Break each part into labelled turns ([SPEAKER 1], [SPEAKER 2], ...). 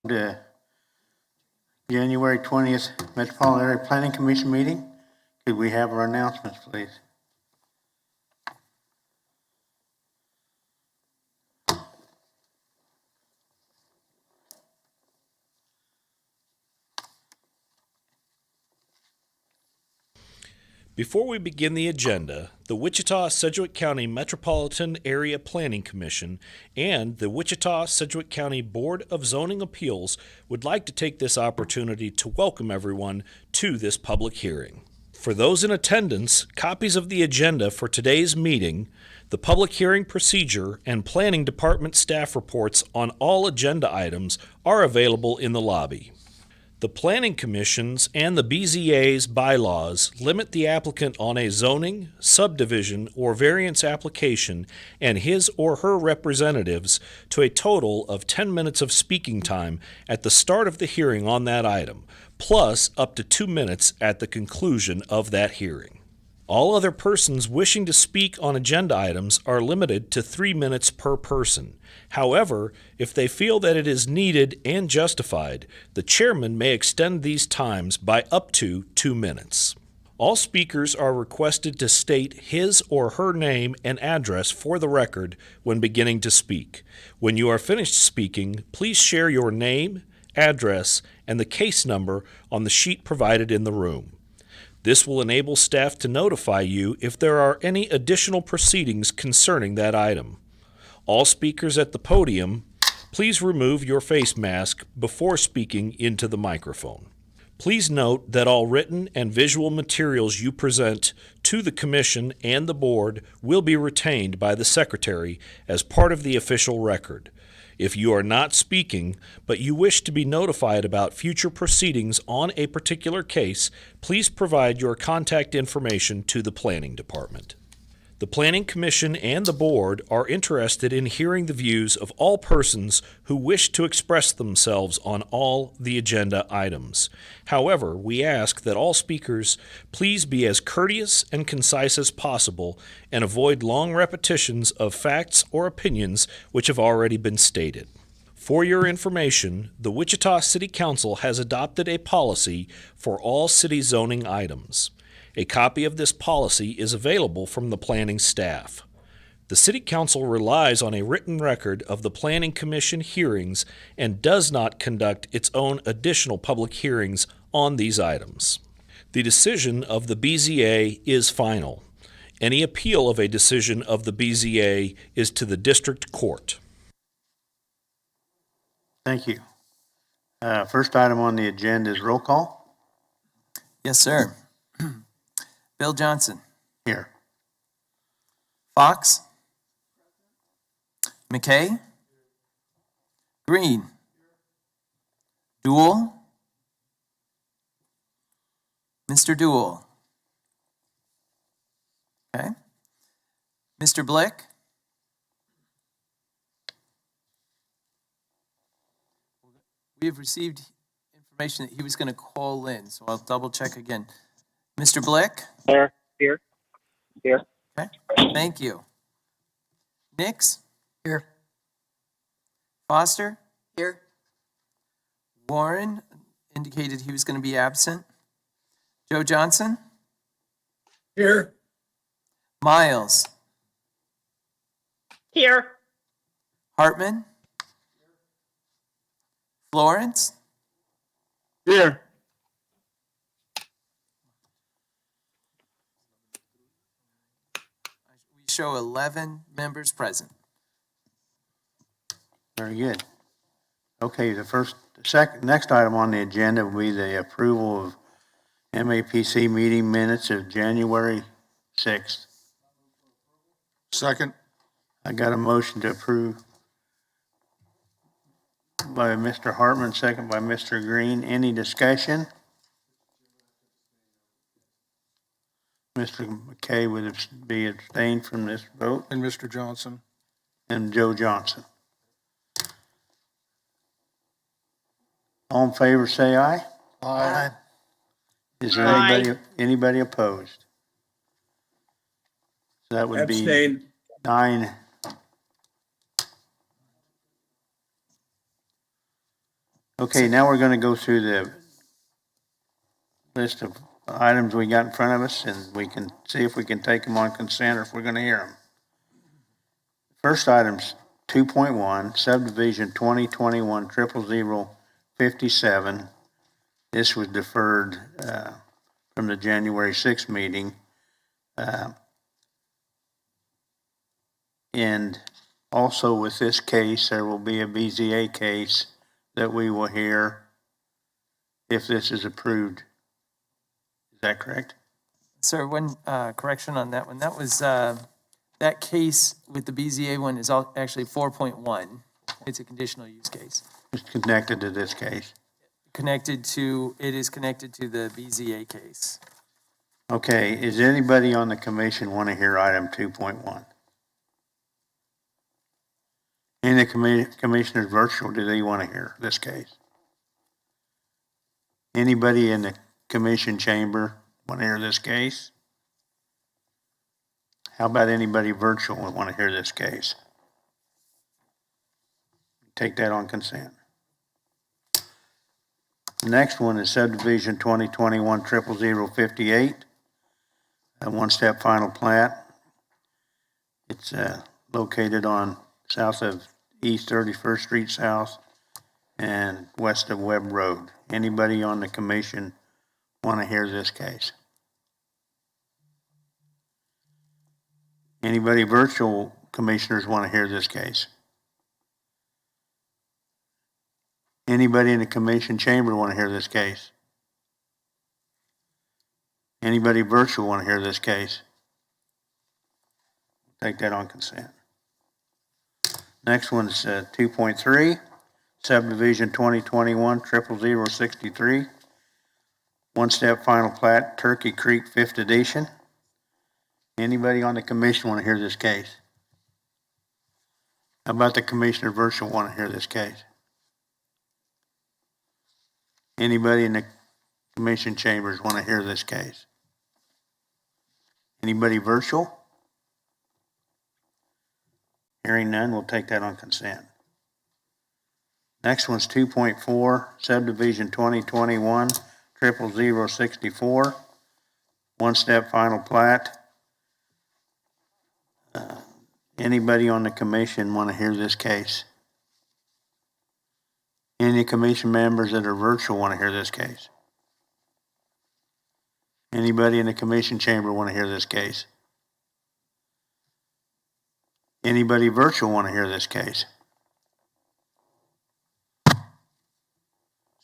[SPEAKER 1] The January 20th Metropolitan Area Planning Commission meeting. Could we have our announcements, please?
[SPEAKER 2] Before we begin the agenda, the Wichita-Sedgwick County Metropolitan Area Planning Commission and the Wichita-Sedgwick County Board of Zoning Appeals would like to take this opportunity to welcome everyone to this public hearing. For those in attendance, copies of the agenda for today's meeting, the public hearing procedure, and Planning Department staff reports on all agenda items are available in the lobby. The Planning Commission's and the BZA's bylaws limit the applicant on a zoning, subdivision, or variance application and his or her representatives to a total of 10 minutes of speaking time at the start of the hearing on that item, plus up to 2 minutes at the conclusion of that hearing. All other persons wishing to speak on agenda items are limited to 3 minutes per person. However, if they feel that it is needed and justified, the chairman may extend these times by up to 2 minutes. All speakers are requested to state his or her name and address for the record when beginning to speak. When you are finished speaking, please share your name, address, and the case number on the sheet provided in the room. This will enable staff to notify you if there are any additional proceedings concerning that item. All speakers at the podium, please remove your face mask before speaking into the microphone. Please note that all written and visual materials you present to the Commission and the Board will be retained by the Secretary as part of the official record. If you are not speaking, but you wish to be notified about future proceedings on a particular case, please provide your contact information to the Planning Department. The Planning Commission and the Board are interested in hearing the views of all persons who wish to express themselves on all the agenda items. However, we ask that all speakers please be as courteous and concise as possible and avoid long repetitions of facts or opinions which have already been stated. For your information, the Wichita City Council has adopted a policy for all city zoning items. A copy of this policy is available from the planning staff. The City Council relies on a written record of the Planning Commission hearings and does not conduct its own additional public hearings on these items. The decision of the BZA is final. Any appeal of a decision of the BZA is to the District Court.
[SPEAKER 1] Thank you. First item on the agenda is roll call.
[SPEAKER 3] Yes, sir. Bill Johnson.
[SPEAKER 1] Here.
[SPEAKER 3] Fox. McKay. Green. Duell. Mr. Duell. Okay. Mr. Blick. We have received information that he was going to call in, so I'll double check again. Mr. Blick?
[SPEAKER 4] Here.
[SPEAKER 3] Okay, thank you. Nix? Here. Foster? Here. Warren indicated he was going to be absent. Joe Johnson?
[SPEAKER 4] Here.
[SPEAKER 3] Miles?
[SPEAKER 4] Here.
[SPEAKER 3] Hartman? Florence?
[SPEAKER 4] Here.
[SPEAKER 3] We show 11 members present.
[SPEAKER 1] Very good. Okay, next item on the agenda will be the approval of MAPC meeting minutes of January 6th.
[SPEAKER 4] Second.
[SPEAKER 1] I got a motion to approve by Mr. Hartman, second by Mr. Green. Any discussion? Mr. McKay would be abstained from this vote.
[SPEAKER 4] And Mr. Johnson.
[SPEAKER 1] And Joe Johnson. All in favor, say aye.
[SPEAKER 4] Aye.
[SPEAKER 1] Is there anybody opposed? So that would be
[SPEAKER 4] Abstain.
[SPEAKER 1] 9. Okay, now we're gonna go through the list of items we got in front of us, and we can see if we can take them on consent or if we're gonna hear them. First item's 2.1, subdivision 2021-00057. This was deferred from the January 6th meeting. And also with this case, there will be a BZA case that we will hear if this is approved. Is that correct?
[SPEAKER 3] Sir, one correction on that one. That was, that case with the BZA one is actually 4.1. It's a conditional use case.
[SPEAKER 1] It's connected to this case.
[SPEAKER 3] It is connected to the BZA case.
[SPEAKER 1] Okay, is anybody on the commission want to hear item 2.1? Any of the commissioners virtual, do they want to hear this case? Anybody in the commission chamber want to hear this case? How about anybody virtual want to hear this case? Take that on consent. The next one is subdivision 2021-00058, a one-step final plat. It's located on south of East 31st Street South and west of Webb Road. Anybody on the commission want to hear this case? Anybody virtual commissioners want to hear this case? Anybody in the commission chamber want to hear this case? Anybody virtual want to hear this case? Take that on consent. Next one's 2.3, subdivision 2021-00063, one-step final plat, Turkey Creek 5th Edition. Anybody on the commission want to hear this case? How about the commissioner virtual want to hear this case? Anybody in the commission chambers want to hear this case? Anybody virtual? Hearing none, we'll take that on consent. Next one's 2.4, subdivision 2021-00064, one-step final plat. Anybody on the commission want to hear this case? Any commission members that are virtual want to hear this case? Anybody in the commission chamber want to hear this case? Anybody virtual want to hear this case?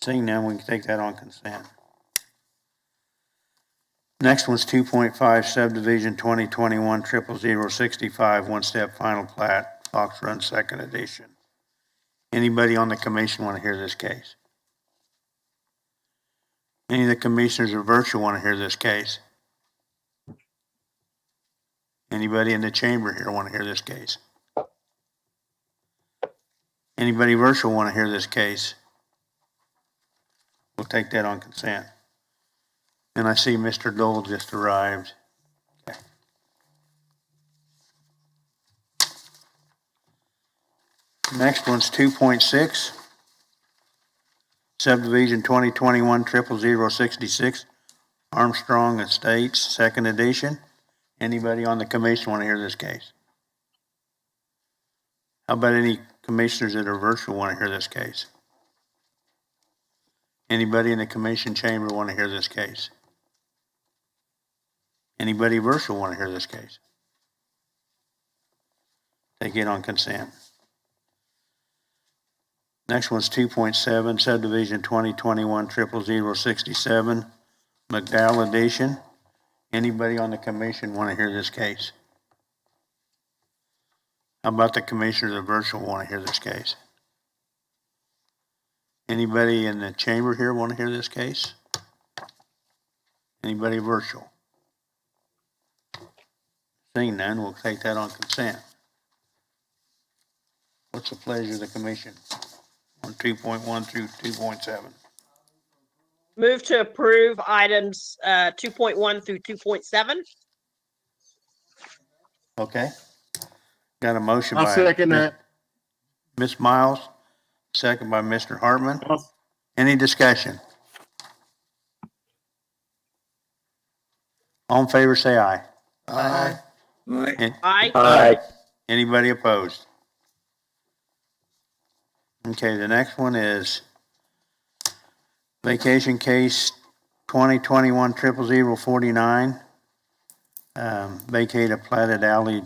[SPEAKER 1] Seeing none, we can take that on consent. Next one's 2.5, subdivision 2021-00065, one-step final plat, Fox Run 2nd Edition. Anybody on the commission want to hear this case? Any of the commissioners or virtual want to hear this case? Anybody in the chamber here want to hear this case? Anybody virtual want to hear this case? We'll take that on consent. And I see Mr. Dole just arrived. Okay. Next one's 2.6, subdivision 2021-00066, Armstrong Estates, 2nd Edition. Anybody on the commission want to hear this case? How about any commissioners that are virtual want to hear this case? Anybody in the commission chamber want to hear this case? Anybody virtual want to hear this case? Take it on consent. Next one's 2.7, subdivision 2021-00067, McDowell Edition. Anybody on the commission want to hear this case? How about the commissioners of virtual want to hear this case? Anybody in the chamber here want to hear this case? Anybody virtual? Seeing none, we'll take that on consent. What's the pleasure of the commission on 2.1 through 2.7?
[SPEAKER 5] Move to approve items 2.1 through 2.7.
[SPEAKER 1] Okay. Got a motion
[SPEAKER 4] I'll
[SPEAKER 1] by
[SPEAKER 4] second that.
[SPEAKER 1] Ms. Miles, second by Mr. Hartman. Any discussion? All in favor, say aye.
[SPEAKER 4] Aye.
[SPEAKER 5] Aye.
[SPEAKER 1] Anybody opposed? Okay, the next one is vacation case 2021-00049. Vacate a platted alley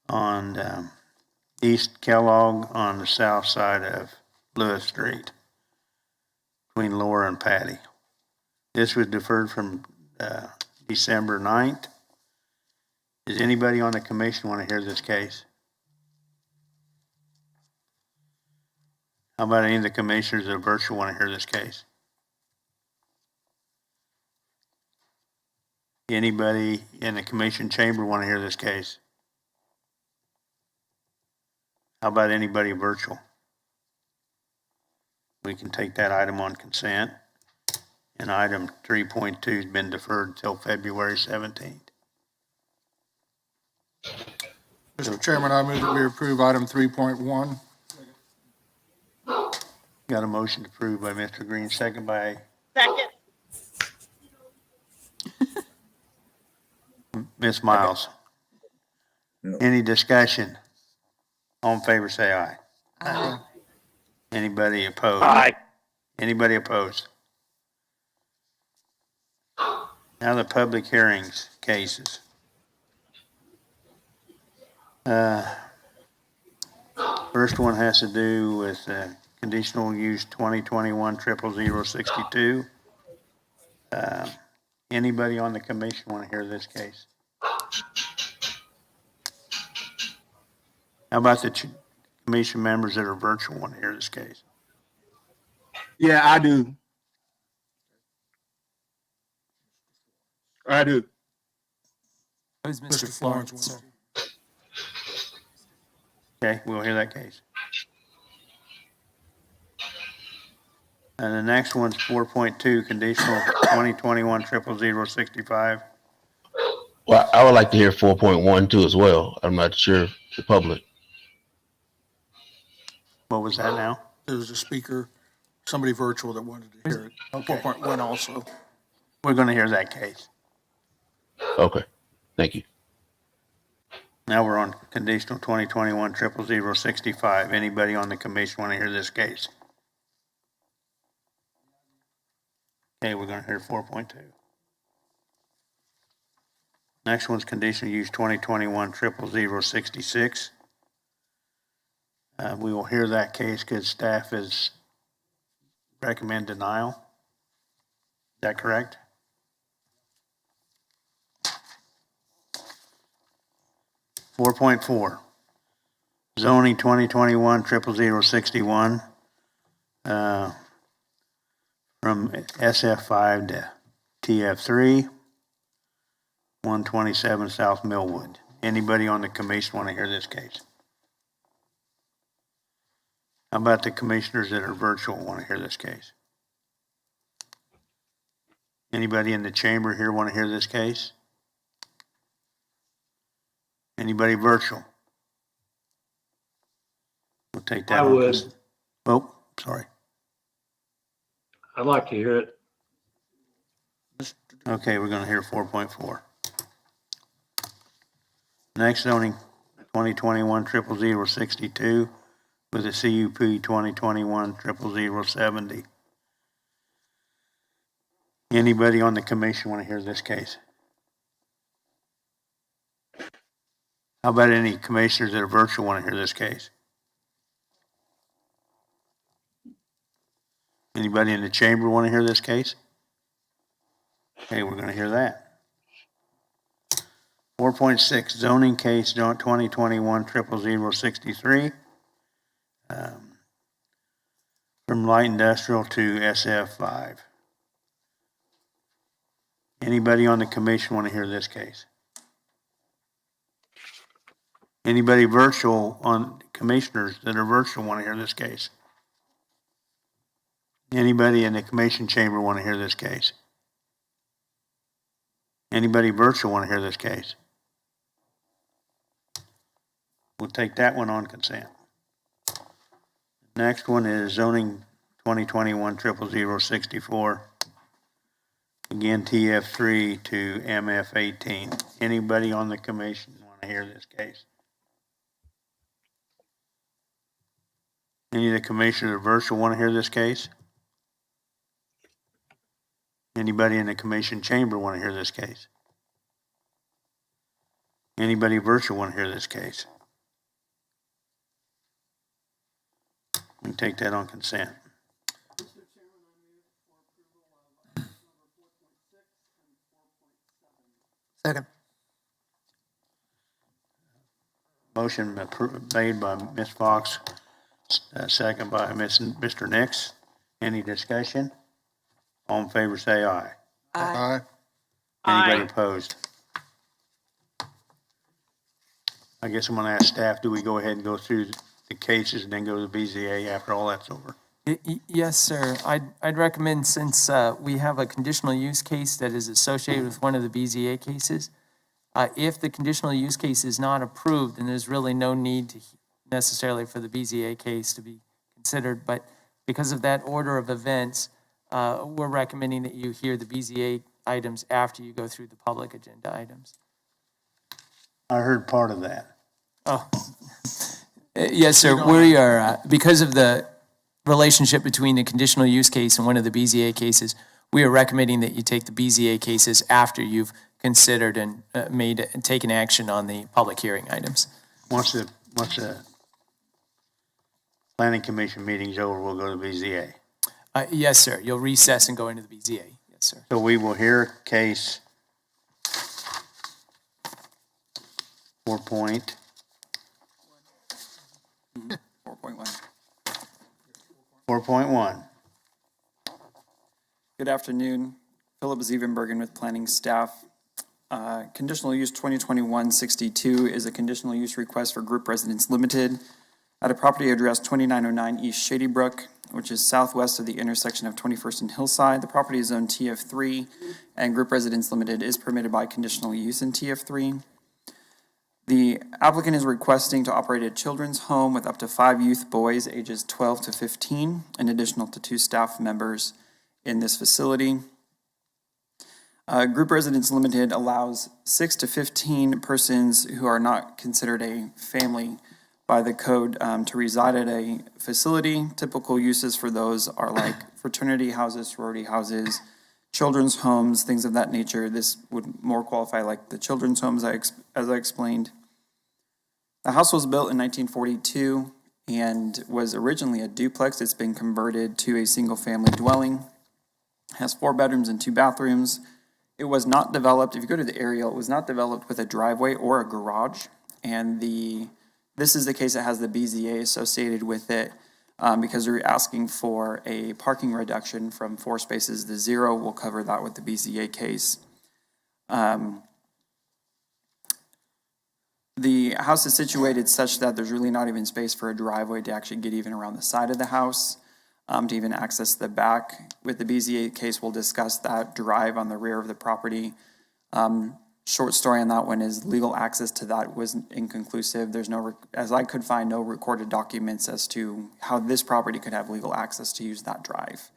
[SPEAKER 1] on East Kellogg on the south side of Lewis Street between Laura and Patty. This was deferred from December 9th. Does anybody on the commission want to hear this case? How about any of the commissioners that are virtual want to hear this case? Anybody in the commission chamber want to hear this case? How about anybody virtual? We can take that item on consent. And item 3.2 has been deferred till February 17th.
[SPEAKER 4] Mr. Chairman, I move that we approve item 3.1.
[SPEAKER 1] Got a motion approved by Mr. Green, second by
[SPEAKER 5] Second.
[SPEAKER 1] Ms. Miles. Any discussion? All in favor, say aye.
[SPEAKER 4] Aye.
[SPEAKER 1] Anybody opposed? Anybody opposed? Now the public hearings cases. First one has to do with conditional use 2021-00062. Anybody on the commission want to hear this case? How about the commission members that are virtual want to hear this case?
[SPEAKER 4] Yeah, I do. I do.
[SPEAKER 3] Who's Mr.
[SPEAKER 4] Mr. Florence
[SPEAKER 3] Florence, sir?
[SPEAKER 1] Okay, we'll hear that case. And the next one's 4.2, conditional 2021-00065.
[SPEAKER 6] Well, I would like to hear 4.1 too as well. I'm not sure the public.
[SPEAKER 1] What was that now?
[SPEAKER 4] There was a speaker, somebody virtual that wanted to hear it. 4.1 also.
[SPEAKER 1] We're going to hear that case.
[SPEAKER 6] Okay, thank you.
[SPEAKER 1] Now we're on conditional 2021-00065. Anybody on the commission want to hear this case? Okay, we're going to hear 4.2. Next one's conditional use 2021-00066. We will hear that case because staff is recommend denial. Is that correct? .4 zoning 2021-00061 from SF5 to TF3, 127 South Millwood. Anybody on the commission want to hear this case? How about the commissioners that are virtual want to hear this case? Anybody in the chamber here want to hear this case? Anybody virtual? We'll take that.
[SPEAKER 7] I
[SPEAKER 1] on.
[SPEAKER 7] would.
[SPEAKER 1] Oh, sorry.
[SPEAKER 7] I'd like to hear it.
[SPEAKER 1] Okay, we're going to hear 4.4. Next zoning 2021-00062 with a CUP 2021-00070. Anybody on the commission want to hear this case? How about any commissioners that are virtual want to hear this case? Anybody in the chamber want to hear this case? Okay, we're going to hear that. 4.6 zoning case 2021-00063 from light industrial to SF5. Anybody on the commission want to hear this case? Anybody virtual on commissioners that are virtual want to hear this case? Anybody in the commission chamber want to hear this case? Anybody virtual want to hear this case? We'll take that one on consent. Next one is zoning 2021-00064. Again, TF3 to MF18. Anybody on the commission want to hear this case? Any of the commissioners virtual want to hear this case? Anybody in the commission chamber want to hear this case? Anybody virtual want to hear this case? We can take that on consent.
[SPEAKER 4] Second.
[SPEAKER 1] Motion made by Ms. Fox, second by Mr. Nix. Any discussion? All in favor say aye.
[SPEAKER 4] Aye.
[SPEAKER 1] Anybody
[SPEAKER 5] Aye.
[SPEAKER 1] opposed? I guess I'm going to ask staff, do we go ahead and go through the cases and then go to the BZA after all that's over?
[SPEAKER 3] Yes, sir. I'd recommend, since we have a conditional use case that is associated with one of the BZA cases, if the conditional use case is not approved, then there's really no need necessarily for the BZA case to be considered. But because of that order of events, we're recommending that you hear the BZA items after you go through the public agenda items.
[SPEAKER 1] I heard part of that.
[SPEAKER 3] Oh, yes, sir. We are, because of the relationship between the conditional use case and one of the BZA cases, we are recommending that you take the BZA cases after you've considered and taken action on the public hearing items.
[SPEAKER 1] Once the planning commission meeting's over, we'll go to BZA.
[SPEAKER 3] Yes, sir. You'll recess and go into the BZA. Yes, sir.
[SPEAKER 1] So we will hear case 4.1. 4.1.
[SPEAKER 8] Good afternoon. Philip Zievenbergen with planning staff. Conditional use 2021-62 is a conditional use request for Group Residence Limited at a property address 2909 East Shady Brook, which is southwest of the intersection of 21st and Hillside. The property is zoned TF3, and Group Residence Limited is permitted by conditional use in TF3. The applicant is requesting to operate a children's home with up to 5 youth boys ages 12 to 15, in addition to 2 staff members in this facility. Group Residence Limited allows 6 to 15 persons who are not considered a family by the code to reside at a facility. Typical uses for those are like fraternity houses, sorority houses, children's homes, things of that nature. This would more qualify like the children's homes, as I explained. The house was built in 1942 and was originally a duplex. It's been converted to a single-family dwelling. It has 4 bedrooms and 2 bathrooms. It was not developed, if you go to the aerial, it was not developed with a driveway or a garage. And this is the case that has the BZA associated with it because they're asking for a parking reduction from 4 spaces to 0. We'll cover that with the BZA case. The house is situated such that there's really not even space for a driveway to actually get even around the side of the house, to even access the back. With the BZA case, we'll discuss that drive on the rear of the property. Short story on that one is legal access to that was inconclusive. There's no, as I could find, no recorded documents as to how this property could have legal access to use that drive.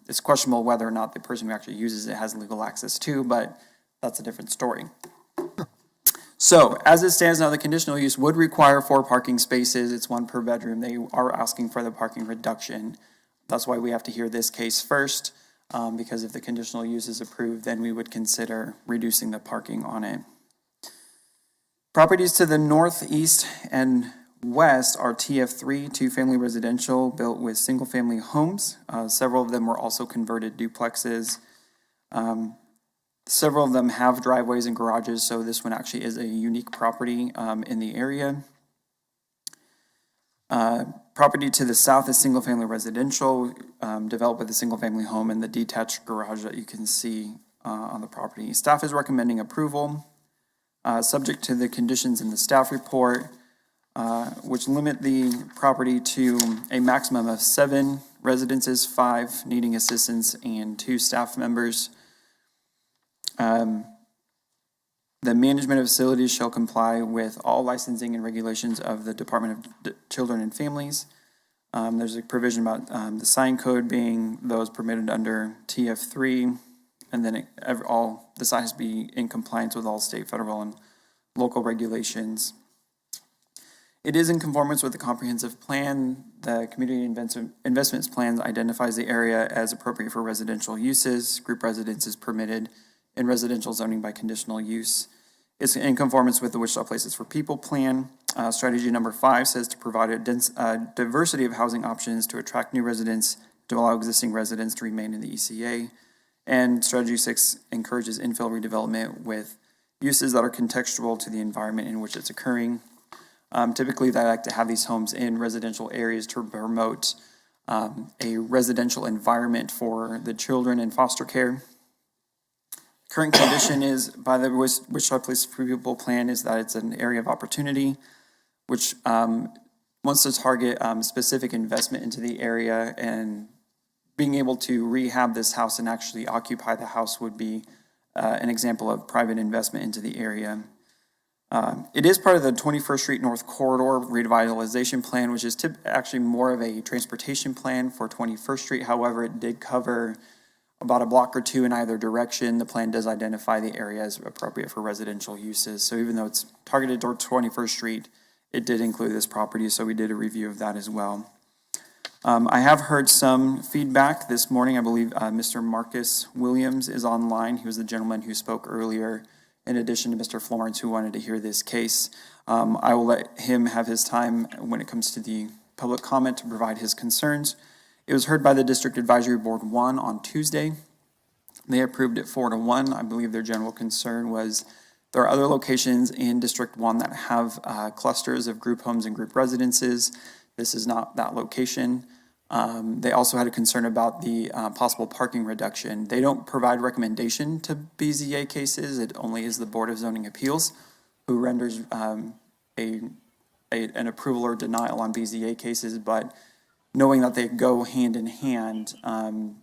[SPEAKER 8] It's questionable whether or not the person who actually uses it has legal access to, but that's a different story. So, as it stands now, the conditional use would require 4 parking spaces. It's 1 per bedroom. They are asking for the parking reduction. That's why we have to hear this case first, because if the conditional use is approved, then we would consider reducing the parking on it. Properties to the north, east, and west are TF3, 2-family residential built with single-family homes. Several of them were also converted duplexes. Several of them have driveways and garages, so this one actually is a unique property in the area. Property to the south is single-family residential, developed with a single-family home and the detached garage that you can see on the property. Staff is recommending approval, subject to the conditions in the staff report, which limit the property to a maximum of 7 residences, 5 needing assistance, and 2 staff members. The management of facilities shall comply with all licensing and regulations of the Department of Children and Families. There's a provision about the sign code being those permitted under TF3, and then the sign has to be in compliance with all state, federal, and local regulations. It is in conformance with the comprehensive plan. The community investments plan identifies the area as appropriate for residential uses. Group residence is permitted in residential zoning by conditional use. It's in conformance with the Wichita Places for People plan. Strategy number 5 says to provide a diversity of housing options to attract new residents, to allow existing residents to remain in the ECA. And strategy 6 encourages infill redevelopment with uses that are contextual to the environment in which it's occurring. Typically, they like to have these homes in residential areas to promote a residential environment for the children in foster care. Current condition is, by the Wichita Places for People plan, is that it's an area of opportunity, which wants to target specific investment into the area, and being able to rehab this house and actually occupy the house would be an example of private investment into the area. It is part of the 21st Street North Corridor Revitalization Plan, which is actually more of a transportation plan for 21st Street. However, it did cover about a block or two in either direction. The plan does identify the area as appropriate for residential uses. So even though it's targeted toward 21st Street, it did include this property, so we did a review of that as well. I have heard some feedback this morning. I believe Mr. Marcus Williams is online. He was the gentleman who spoke earlier, in addition to Mr. Florence, who wanted to hear this case. I will let him have his time when it comes to the public comment to provide his concerns. It was heard by the District Advisory Board 1 on Tuesday. They approved it 4-1. I believe their general concern was there are other locations in District 1 that have clusters of group homes and group residences. This is not that location. They also had a concern about the possible parking reduction. They don't provide recommendation to BZA cases. It only is the Board of Zoning Appeals who renders an approval or denial on BZA cases, but knowing that they go hand in hand,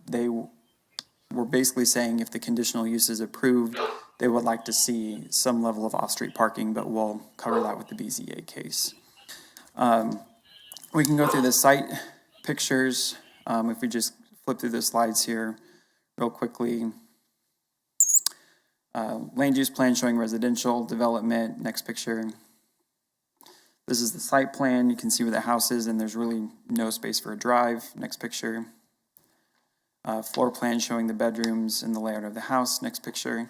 [SPEAKER 8] they were basically saying if the conditional use is approved, they would like to see some level of off-street parking, but we'll cover that with the BZA case. We can go through the site pictures. If we just flip through the slides here real quickly. Land use plan showing residential development, next picture. This is the site plan. You can see where the house is, and there's really no space for a drive. Next picture. Floor plan showing the bedrooms and the layout of the house. Next picture.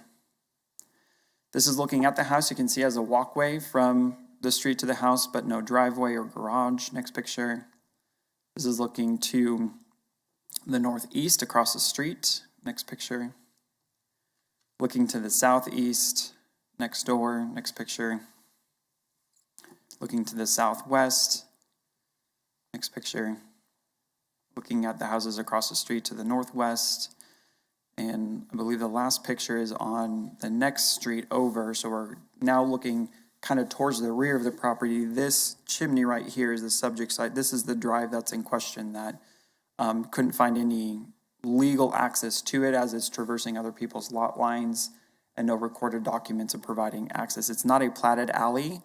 [SPEAKER 8] This is looking at the house. You can see it has a walkway from the street to the house, but no driveway or garage. Next picture. This is looking to the northeast across the street. Next picture. Looking to the southeast, next door. Next picture. Looking to the southwest. Next picture. Looking at the houses across the street to the northwest. And I believe the last picture is on the next street over. So we're now looking kind of towards the rear of the property. This chimney right here is the subject site. This is the drive that's in question that couldn't find any legal access to it as it's traversing other people's lot lines and no recorded documents of providing access. It's not a platted alley.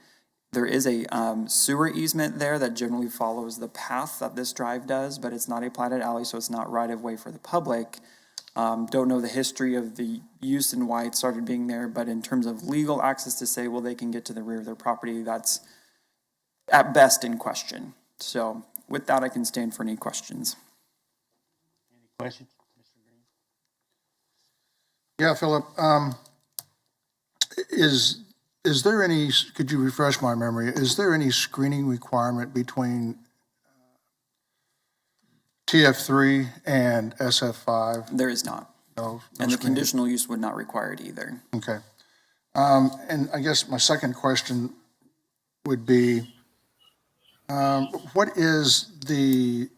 [SPEAKER 8] There is a sewer easement there that generally follows the path that this drive does, but it's not a platted alley, so it's not right of way for the public. Don't know the history of the use and why it started being there, but in terms of legal access to say, well, they can get to the rear of their property, that's at best in question. So with that, I can stand for any questions.
[SPEAKER 1] Any questions, Mr. Green?
[SPEAKER 4] Yeah, Philip, is there any, could you refresh my memory, is there any screening requirement between TF3 and SF5?
[SPEAKER 8] There is not.
[SPEAKER 4] No
[SPEAKER 8] And the
[SPEAKER 4] screening.
[SPEAKER 8] conditional use would not require it either.
[SPEAKER 4] Okay. And I guess my second question would be, what is the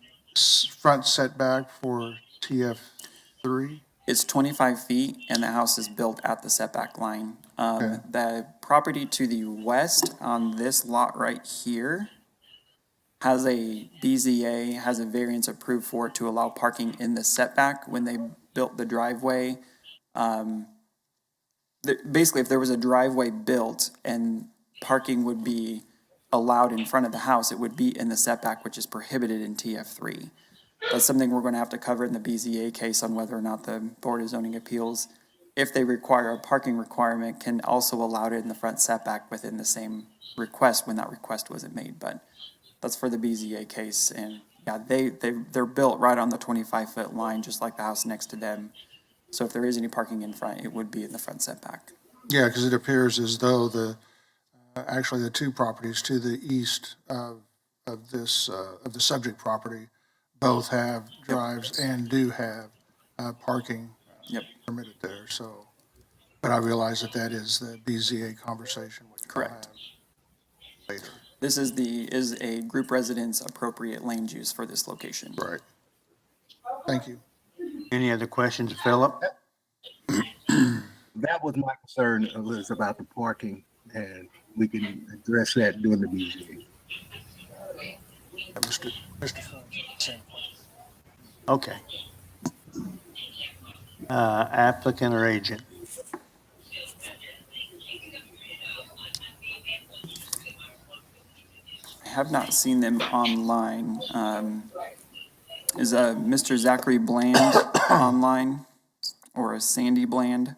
[SPEAKER 4] front setback for TF3?
[SPEAKER 8] It's 25 feet and the house is built at the setback line.
[SPEAKER 4] Okay.
[SPEAKER 8] The property to the west on this lot right here has a BZA, has a variance approved for it to allow parking in the setback when they built the driveway. Basically, if there was a driveway built and parking would be allowed in front of the house, it would be in the setback, which is prohibited in TF3. That's something we're going to have to cover in the BZA case on whether or not the Board of Zoning Appeals, if they require a parking requirement, can also allow it in the front setback within the same request when that request wasn't made. But that's for the BZA case. And yeah, they're built right on the 25-foot line, just like the house next to them. So if there is any parking in front, it would be in the front setback.
[SPEAKER 4] Yeah, because it appears as though actually the two properties to the east of the subject property both have drives and do have parking
[SPEAKER 8] Yep,
[SPEAKER 4] permitted there, so. But I realize that is the BZA conversation, which we'll
[SPEAKER 8] correct.
[SPEAKER 4] have later.
[SPEAKER 8] This is a group residence appropriate land use for this location.
[SPEAKER 4] Right. Thank you.
[SPEAKER 1] Any other questions, Philip?
[SPEAKER 9] That was my concern, was about the parking, and we can address that during the BZA.
[SPEAKER 4] Mr. Ford, same question.
[SPEAKER 1] Okay. Applicant or agent?
[SPEAKER 8] I have not seen them online. Is Mr. Zachary Bland online, or a Sandy Bland?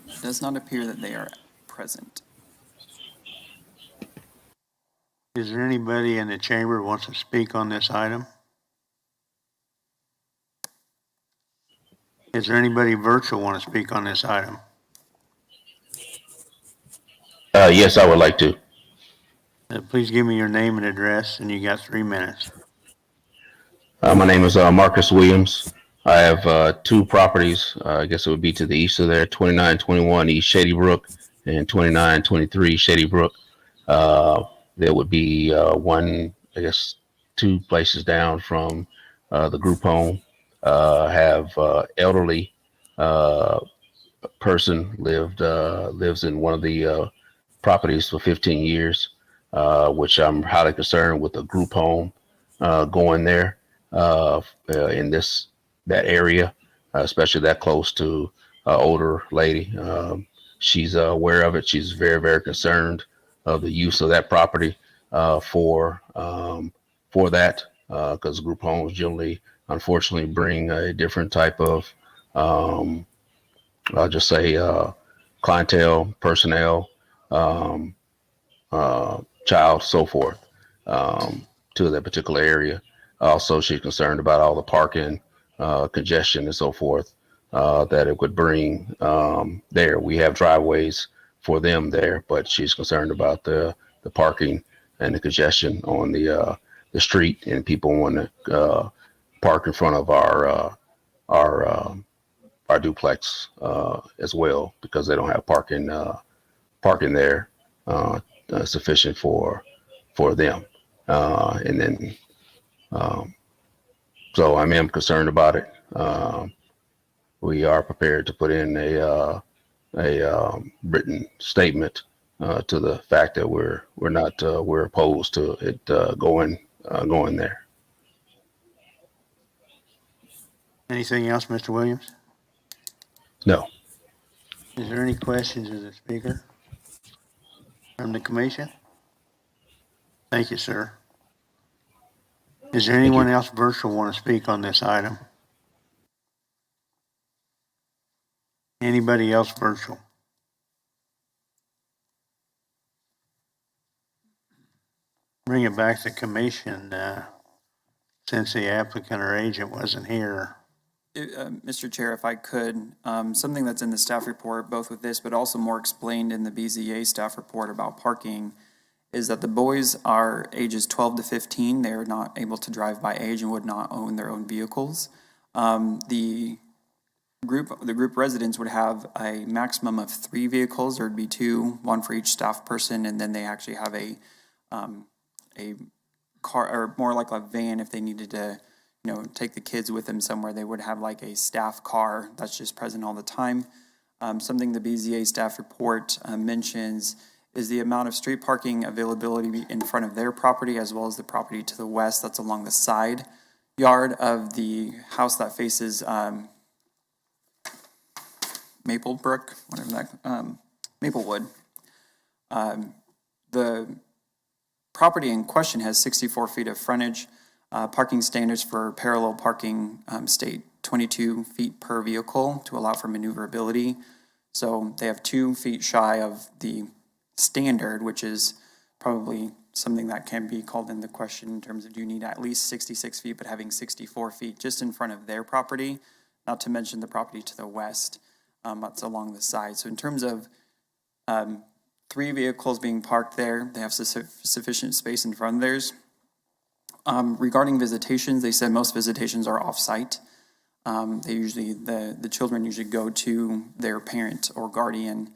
[SPEAKER 8] It does not appear that they are present.
[SPEAKER 1] Is there anybody in the chamber who wants to speak on this item? Is there anybody virtual want to speak on this item?
[SPEAKER 6] Yes, I would like to.
[SPEAKER 1] Please give me your name and address, and you got 3 minutes.
[SPEAKER 6] My name is Marcus Williams. I have two properties. I guess it would be to the east of there, 2921 East Shady Brook and 2923 Shady Brook. There would be one, I guess, 2 places down from the group home. Have elderly person lives in one of the properties for 15 years, which I'm highly concerned with the group home going there in that area, especially that close to older lady. She's aware of it. She's very, very concerned of the use of that property for that, because group homes generally, unfortunately, bring a different type of, I'll just say, clientele, personnel, child, so forth, to that particular area. Also, she's concerned about all the parking, congestion, and so forth, that it would bring there. We have driveways for them there, but she's concerned about the parking and the congestion on the street, and people want to park in front of our duplex as well, because they don't have parking there sufficient for them. And then so I am concerned about it. We are prepared to put in a written statement to the fact that we're opposed to it going there.
[SPEAKER 1] Anything else, Mr. Williams?
[SPEAKER 6] No.
[SPEAKER 1] Is there any questions of the speaker from the commission? Thank you, sir. Is there anyone else virtual want to speak on this item? Anybody else virtual? Bring it back to commission since the applicant or agent wasn't here.
[SPEAKER 8] Mr. Chair, if I could, something that's in the staff report, both with this, but also more explained in the BZA staff report about parking, is that the boys are ages 12 to 15. They are not able to drive by age and would not own their own vehicles. The group residents would have a maximum of 3 vehicles. There'd be 2, 1 for each staff person, and then they actually have a car, or more like a van if they needed to, take the kids with them somewhere. They would have like a staff car that's just present all the time. Something the BZA staff report mentions is the amount of street parking availability in front of their property as well as the property to the west that's along the side yard of the house that faces Maplebrook, whatever that, Maplewood. The property in question has 64 feet of frontage. Parking standards for parallel parking state 22 feet per vehicle to allow for maneuverability. So they have 2 feet shy of the standard, which is probably something that can be called into question in terms of do you need at least 66 feet, but having 64 feet just in front of their property, not to mention the property to the west, that's along the side. So in terms of 3 vehicles being parked there, they have sufficient space in front of theirs. Regarding visitations, they said most visitations are off-site. They usually, the children usually go to their parent or guardian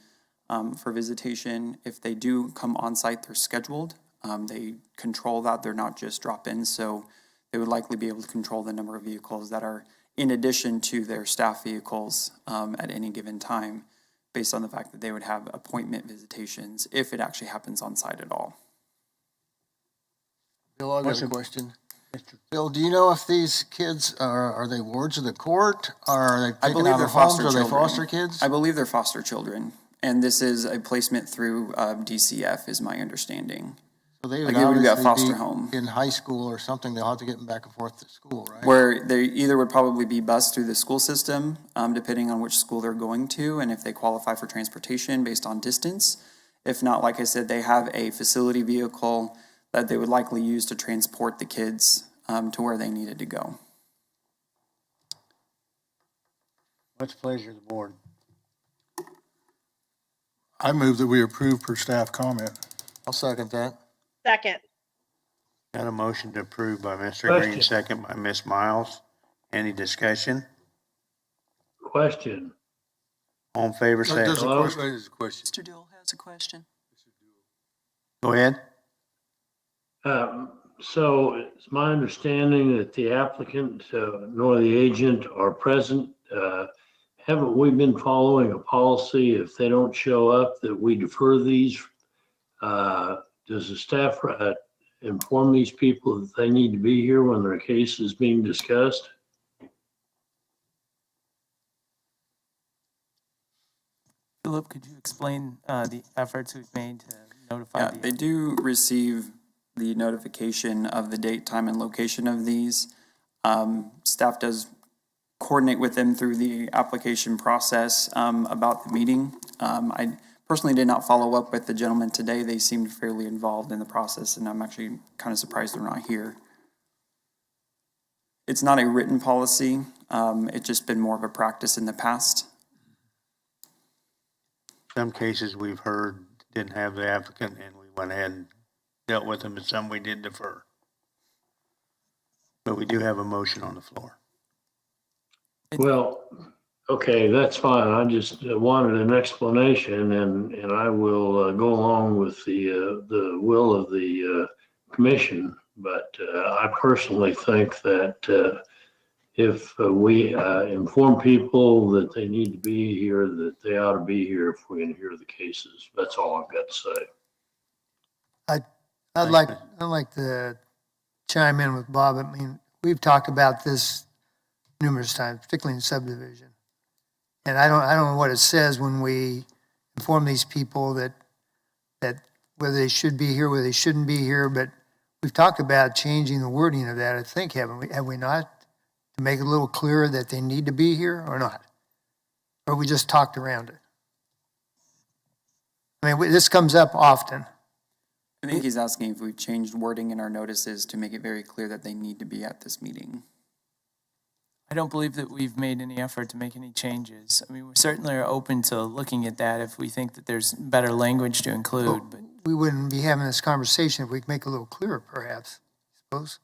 [SPEAKER 8] for visitation. If they do come on-site, they're scheduled. They control that, they're not just drop-ins, so they would likely be able to control the number of vehicles that are in addition to their staff vehicles at any given time, based on the fact that they would have appointment visitations if it actually happens on-site at all.
[SPEAKER 10] Bill, I got a question. Bill, do you know if these kids are they wards of the court? Are they taken out of homes? Are they foster kids?
[SPEAKER 8] I believe they're foster children, and this is a placement through DCF, is my understanding.
[SPEAKER 10] So they
[SPEAKER 8] Like
[SPEAKER 10] would
[SPEAKER 8] it would be a
[SPEAKER 10] obviously
[SPEAKER 8] foster
[SPEAKER 10] be
[SPEAKER 8] home.
[SPEAKER 10] in high school or something. They'll have to get them back and forth to school, right?
[SPEAKER 8] Where they either would probably be bused through the school system, depending on which school they're going to, and if they qualify for transportation based on distance. If not, like I said, they have a facility vehicle that they would likely use to transport the kids to where they needed to go.
[SPEAKER 1] What's the pleasure of the board?
[SPEAKER 4] I move that we approve per staff comment.
[SPEAKER 10] I'll second that.
[SPEAKER 5] Second.
[SPEAKER 1] Got a motion to approve by Mr.
[SPEAKER 7] Question.
[SPEAKER 1] Green, second by Ms. Miles. Any discussion?
[SPEAKER 7] Question.
[SPEAKER 1] All in favor, say
[SPEAKER 4] There's a
[SPEAKER 7] Hello?
[SPEAKER 4] question.
[SPEAKER 11] Mr. Dewell has a question.
[SPEAKER 1] Go ahead.
[SPEAKER 7] So it's my understanding that the applicant nor the agent are present. Haven't we been following a policy if they don't show up that we defer these? Does the staff inform these people that they need to be here when their case is being discussed?
[SPEAKER 3] Philip, could you explain the efforts we've made to notify
[SPEAKER 8] Yeah,
[SPEAKER 3] the...
[SPEAKER 8] they do receive the notification of the date, time, and location of these. Staff does coordinate with them through the application process about the meeting. I personally did not follow up with the gentleman today. They seemed fairly involved in the process, and I'm actually kind of surprised they're not here. It's not a written policy. It's just been more of a practice in the past.
[SPEAKER 1] Some cases we've heard didn't have the applicant and we went ahead and dealt with them, and some we did defer. But we do have a motion on the floor.
[SPEAKER 7] Well, okay, that's fine. I just wanted an explanation, and I will go along with the will of the commission. But I personally think that if we inform people that they need to be here, that they ought to be here if we're going to hear the cases. That's all I've got to say.
[SPEAKER 12] I'd like to chime in with Bob. I mean, we've talked about this numerous times, particularly in subdivision. And I don't know what it says when we inform these people that whether they should be here, whether they shouldn't be here, but we've talked about changing the wording of that, I think, haven't we? Have we not? To make it a little clearer that they need to be here or not? Or we just talked around it? I mean, this comes up often.
[SPEAKER 8] I think he's asking if we've changed wording in our notices to make it very clear that they need to be at this meeting.
[SPEAKER 3] I don't believe that we've made any effort to make any changes. I mean, we certainly are open to looking at that if we think that there's better language to include, but
[SPEAKER 12] We wouldn't be having this conversation if we could make it a little clearer, perhaps, I suppose.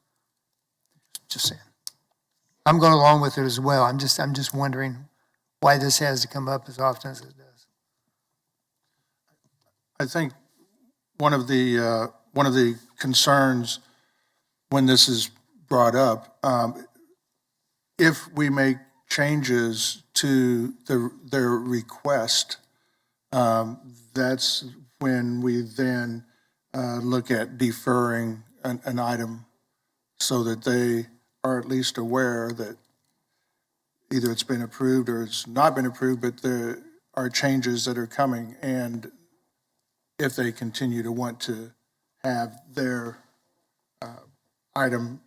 [SPEAKER 12] Just saying. I'm going along with it as well. I'm just wondering why this has to come up as often as it does.
[SPEAKER 4] I think one of the concerns when this is brought up, if we make changes to their request, that's when we then look at deferring an item so that they are at least aware that either it's been approved or it's not been approved, but there are changes that are coming. And if they continue to want to have their item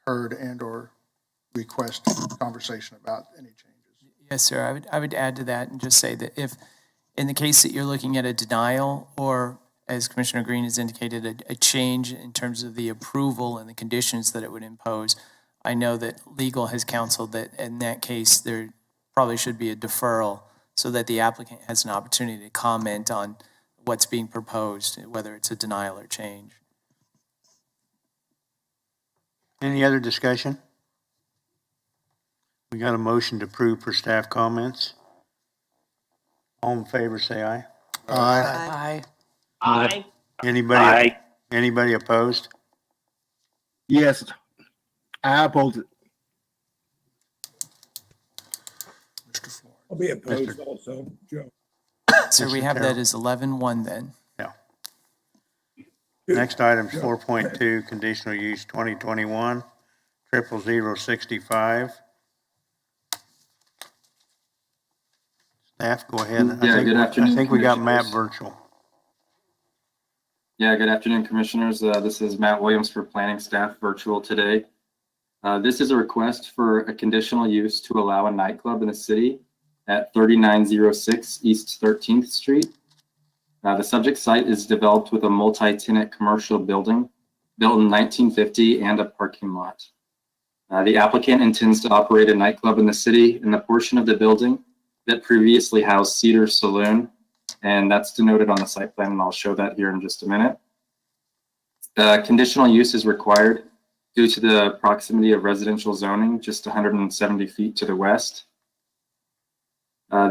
[SPEAKER 4] heard and or request conversation about any changes.
[SPEAKER 3] Yes, sir. I would add to that and just say that if, in the case that you're looking at a denial or, as Commissioner Green has indicated, a change in terms of the approval and the conditions that it would impose, I know that legal has counseled that in that case, there probably should be a deferral so that the applicant has an opportunity to comment on what's being proposed, whether it's a denial or change.
[SPEAKER 1] Any other discussion? We got a motion to approve for staff comments. All in favor, say aye.
[SPEAKER 10] Aye.
[SPEAKER 5] Aye.
[SPEAKER 1] Anybody opposed?
[SPEAKER 9] Yes, I oppose it.
[SPEAKER 11] I'll be opposed also, Joe.
[SPEAKER 3] So we have that as 11-1 then.
[SPEAKER 1] Yeah. Next item is 4.2, conditional use 2021 00065. Staff, go ahead.
[SPEAKER 13] Yeah, good afternoon,
[SPEAKER 1] I think we got Matt
[SPEAKER 13] Commissioners.
[SPEAKER 1] virtual.
[SPEAKER 13] Yeah, good afternoon, Commissioners. This is Matt Williams for Planning Staff virtual today. This is a request for a conditional use to allow a nightclub in the city at 3906 East 13th Street. The subject site is developed with a multi-tenant commercial building built in 1950 and a parking lot. The applicant intends to operate a nightclub in the city in the portion of the building that previously housed Cedar Saloon, and that's denoted on the site plan, and I'll show that here in just a minute. Conditional use is required due to the proximity of residential zoning just 170 feet to the west.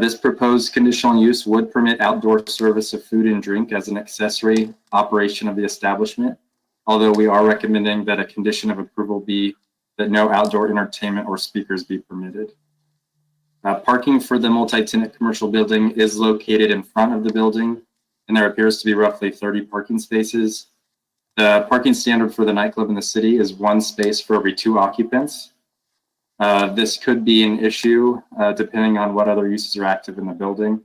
[SPEAKER 13] This proposed conditional use would permit outdoor service of food and drink as an accessory operation of the establishment, although we are recommending that a condition of approval be that no outdoor entertainment or speakers be permitted. Parking for the multi-tenant commercial building is located in front of the building, and there appears to be roughly 30 parking spaces. The parking standard for the nightclub in the city is 1 space for every 2 occupants. This could be an issue depending on what other uses are active in the building.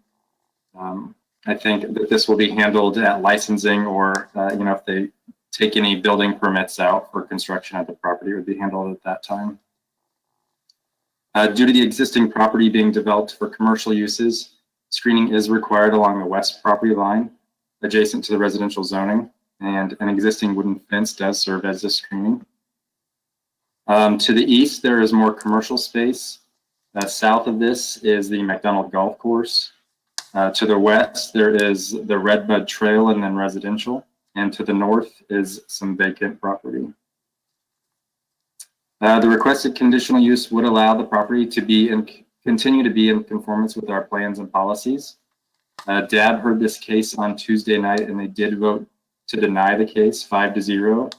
[SPEAKER 13] I think that this will be handled at licensing or, if they take any building permits out for construction at the property, it would be handled at that time. Due to the existing property being developed for commercial uses, screening is required along the west property line adjacent to the residential zoning, and an existing wooden fence does serve as a screening. To the east, there is more commercial space. South of this is the McDonald Golf Course. To the west, there is the Redbud Trail and then residential, and to the north is some vacant property. The requested conditional use would allow the property to continue to be in conformance with our plans and policies. DAB heard this case on Tuesday night, and they did vote to deny the case 5-0.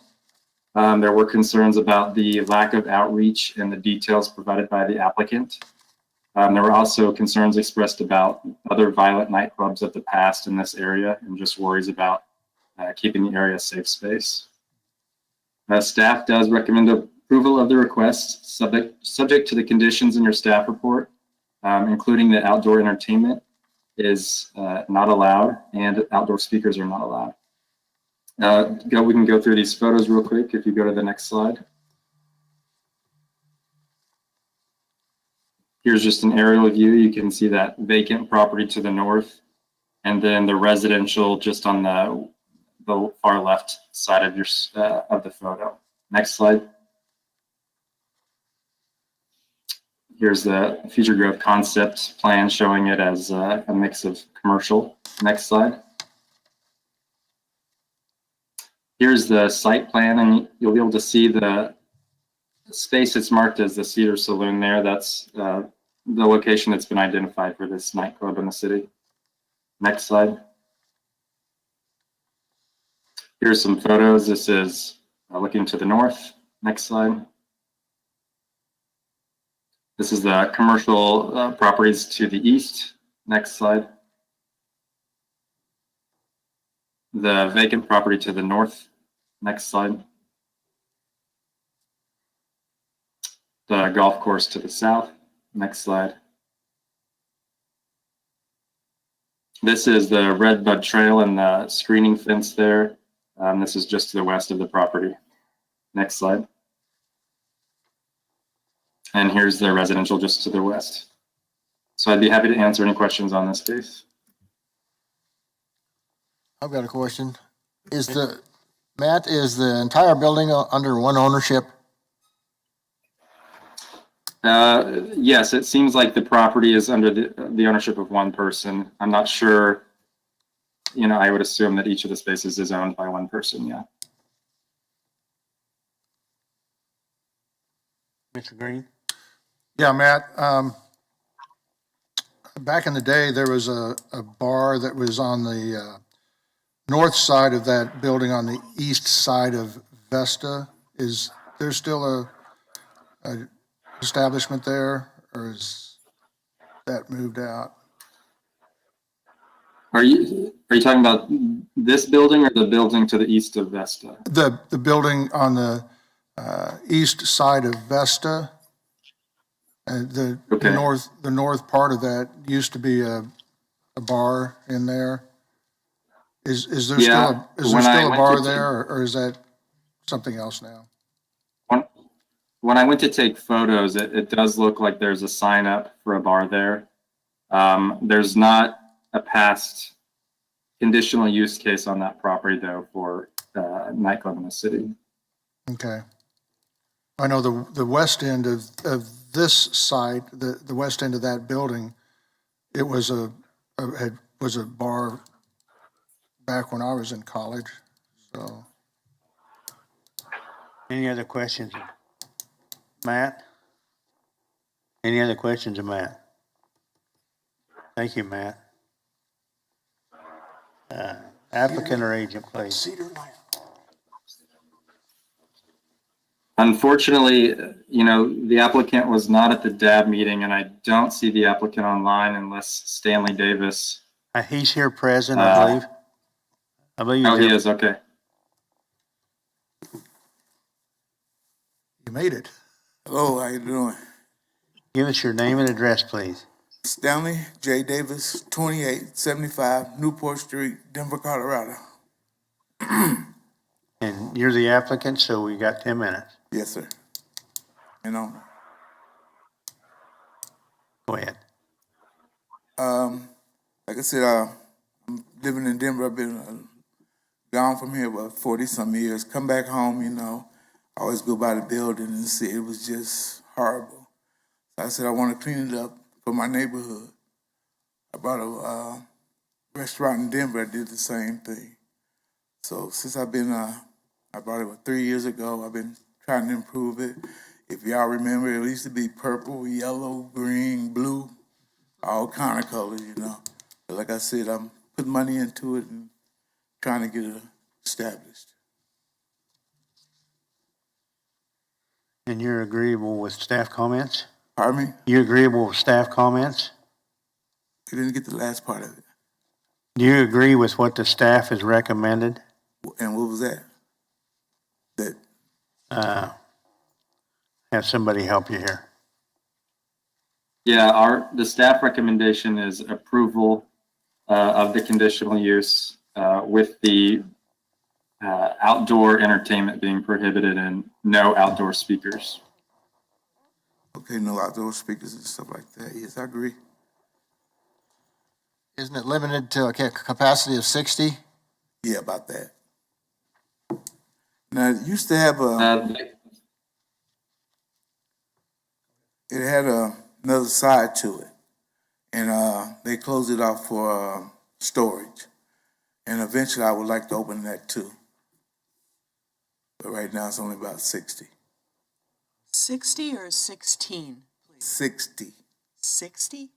[SPEAKER 13] There were concerns about the lack of outreach and the details provided by the applicant. There were also concerns expressed about other violent nightclubs of the past in this area and just worries about keeping the area a safe space. Staff does recommend approval of the request subject to the conditions in your staff report, including that outdoor entertainment is not allowed and outdoor speakers are not allowed. We can go through these photos real quick if you go to the next slide. Here's just an aerial view. You can see that vacant property to the north, and then the residential just on the far left side of the photo. Next slide. Here's the future growth concept plan showing it as a mix of commercial. Next slide. Here's the site plan, and you'll be able to see the space that's marked as the Cedar Saloon there. That's the location that's been identified for this nightclub in the city. Next slide. Here's some photos. This is looking to the north. Next slide. This is the commercial properties to the east. Next slide. the vacant property to the north. Next slide. The golf course to the south. Next slide. This is the Redbud Trail and the screening fence there. This is just to the west of the property. Next slide. And here's the residential just to the west. So I'd be happy to answer any questions on this case.
[SPEAKER 10] I've got a question. Matt, is the entire building under one ownership?
[SPEAKER 13] Yes, it seems like the property is under the ownership of one person. I'm not sure, you know, I would assume that each of the spaces is owned by one person, yeah.
[SPEAKER 1] Mr. Green?
[SPEAKER 4] Yeah, Matt, back in the day, there was a bar that was on the north side of that building on the east side of Vesta. Is there still a establishment there, or is that moved out?
[SPEAKER 13] Are you talking about this building or the building to the east of Vesta?
[SPEAKER 4] The building on the east side of Vesta. The north part of that used to be a bar in there. Is there still a bar there, or is that something else now?
[SPEAKER 13] When I went to take photos, it does look like there's a sign up for a bar there. There's not a past conditional use case on that property though for nightclub in the city.
[SPEAKER 4] Okay. I know the west end of this site, the west end of that building, it was a bar back when I was in college. So.
[SPEAKER 1] Any other questions? Matt? Any other questions of Matt? Thank you, Matt. Applicant or agent, please.
[SPEAKER 13] Unfortunately, you know, the applicant was not at the DAB meeting, and I don't see the applicant online unless Stanley Davis.
[SPEAKER 1] He's here present, I believe. I believe
[SPEAKER 13] Oh, he is, okay.
[SPEAKER 4] You made it.
[SPEAKER 14] Hello, how you doing?
[SPEAKER 1] Give us your name and address, please.
[SPEAKER 14] Stanley J. Davis, 2875 Newport Street, Denver, Colorado.
[SPEAKER 1] And you're the applicant, so we got 10 minutes.
[SPEAKER 14] Yes, sir. You know.
[SPEAKER 1] Go ahead.
[SPEAKER 14] Like I said, I'm living in Denver. I've been gone from here about 40-some years. Come back home, you know. I always go by the building and see it was just horrible. So I said I want to clean it up for my neighborhood. I brought a restaurant in Denver. I did the same thing. So since I've been, I brought it 3 years ago. I've been trying to improve it. If y'all remember, it used to be purple, yellow, green, blue, all kind of colors, you know. But like I said, I'm putting money into it and trying to get it established.
[SPEAKER 1] And you're agreeable with staff comments?
[SPEAKER 14] Pardon me?
[SPEAKER 1] You're agreeable with staff comments?
[SPEAKER 14] You didn't get the last part of it.
[SPEAKER 1] Do you agree with what the staff has recommended?
[SPEAKER 14] And what was that?
[SPEAKER 1] Have somebody help you here.
[SPEAKER 13] Yeah, the staff recommendation is approval of the conditional use with the outdoor entertainment being prohibited and no outdoor speakers.
[SPEAKER 14] Okay, no outdoor speakers and stuff like that. Yes, I agree.
[SPEAKER 10] Isn't it limited to a capacity of 60?
[SPEAKER 14] Yeah, about that. Now, it used to have it had another side to it, and they closed it off for storage. And eventually, I would like to open that too. But right now, it's only about 60.
[SPEAKER 15] 60 or 16, please?
[SPEAKER 14] 60.
[SPEAKER 15] 60?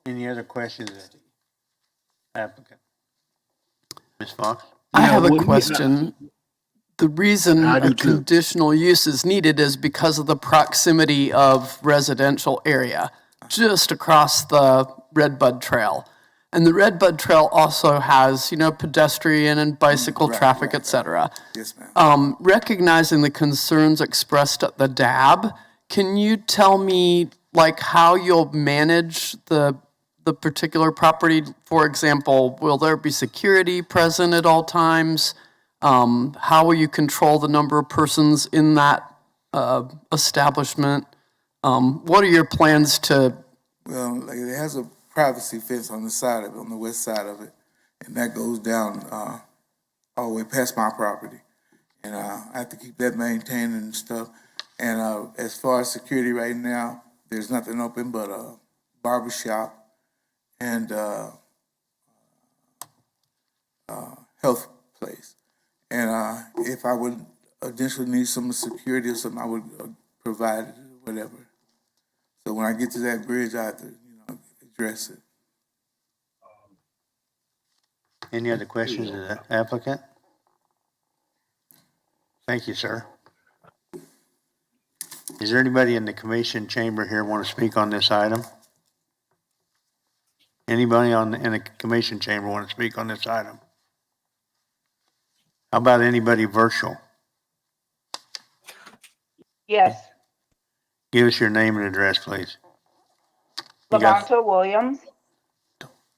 [SPEAKER 1] Any other questions? Applicant. Ms. Fox?
[SPEAKER 15] I have a question. The reason a conditional use is needed is because of the proximity of residential area. just across the Redbud Trail. And the Redbud Trail also has, pedestrian and bicycle traffic, et cetera.
[SPEAKER 14] Yes, ma'am.
[SPEAKER 15] Recognizing the concerns expressed at the DAB, can you tell me, how you'll manage the particular property? For example, will there be security present at all times? How will you control the number of persons in that establishment? What are your plans to?
[SPEAKER 14] Well, it has a privacy fence on the side of it, on the west side of it, and that goes down all the way past my property. And I have to keep that maintained and stuff. And as far as security right now, there's nothing open but a barber shop and health place. And if I would additionally need some security or something, I would provide it or whatever. So when I get to that bridge, I have to, address it.
[SPEAKER 1] Any other questions of the applicant? Thank you, sir. Is there anybody in the commission chamber here want to speak on this item? Anybody in the commission chamber want to speak on this item? How about anybody virtual?
[SPEAKER 5] Yes.
[SPEAKER 1] Give us your name and address, please.
[SPEAKER 5] Lavonta Williams,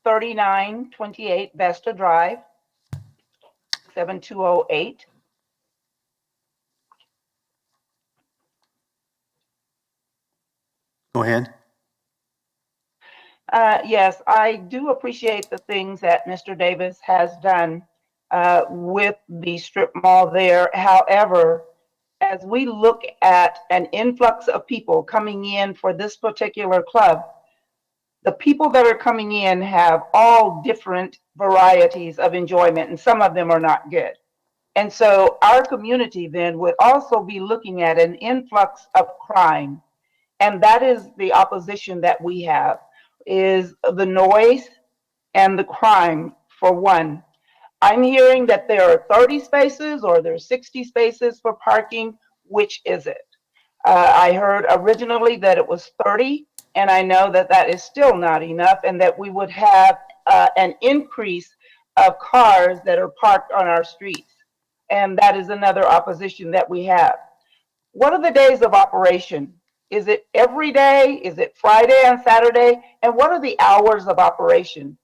[SPEAKER 5] 3928 Vesta Drive, 7208.
[SPEAKER 1] Go ahead.
[SPEAKER 5] Yes, I do appreciate the things that Mr. Davis has done with the strip mall there. However, as we look at an influx of people coming in for this particular club, the people that are coming in have all different varieties of enjoyment, and some of them are not good. And so our community then would also be looking at an influx of crime. And that is the opposition that we have, is the noise and the crime, for one. I'm hearing that there are 30 spaces or there's 60 spaces for parking. Which is it? I heard originally that it was 30, and I know that that is still not enough, and that we would have an increase of cars that are parked on our streets. And that is another opposition that we have. What are the days of operation? Is it every day? Is it Friday and Saturday? And what are the hours of operation?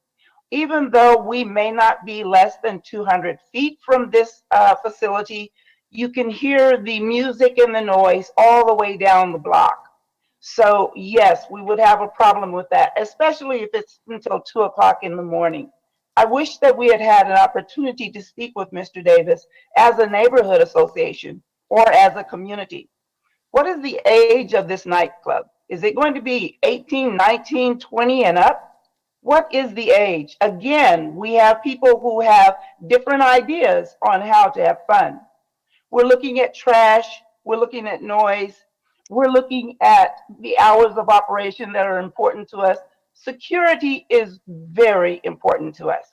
[SPEAKER 5] Even though we may not be less than 200 feet from this facility, you can hear the music and the noise all the way down the block. So yes, we would have a problem with that, especially if it's until 2 o'clock in the morning. I wish that we had had an opportunity to speak with Mr. Davis as a neighborhood association or as a community. What is the age of this nightclub? Is it going to be 18, 19, 20 and up? What is the age? Again, we have people who have different ideas on how to have fun. We're looking at trash. We're looking at noise. We're looking at the hours of operation that are important to us. Security is very important to us.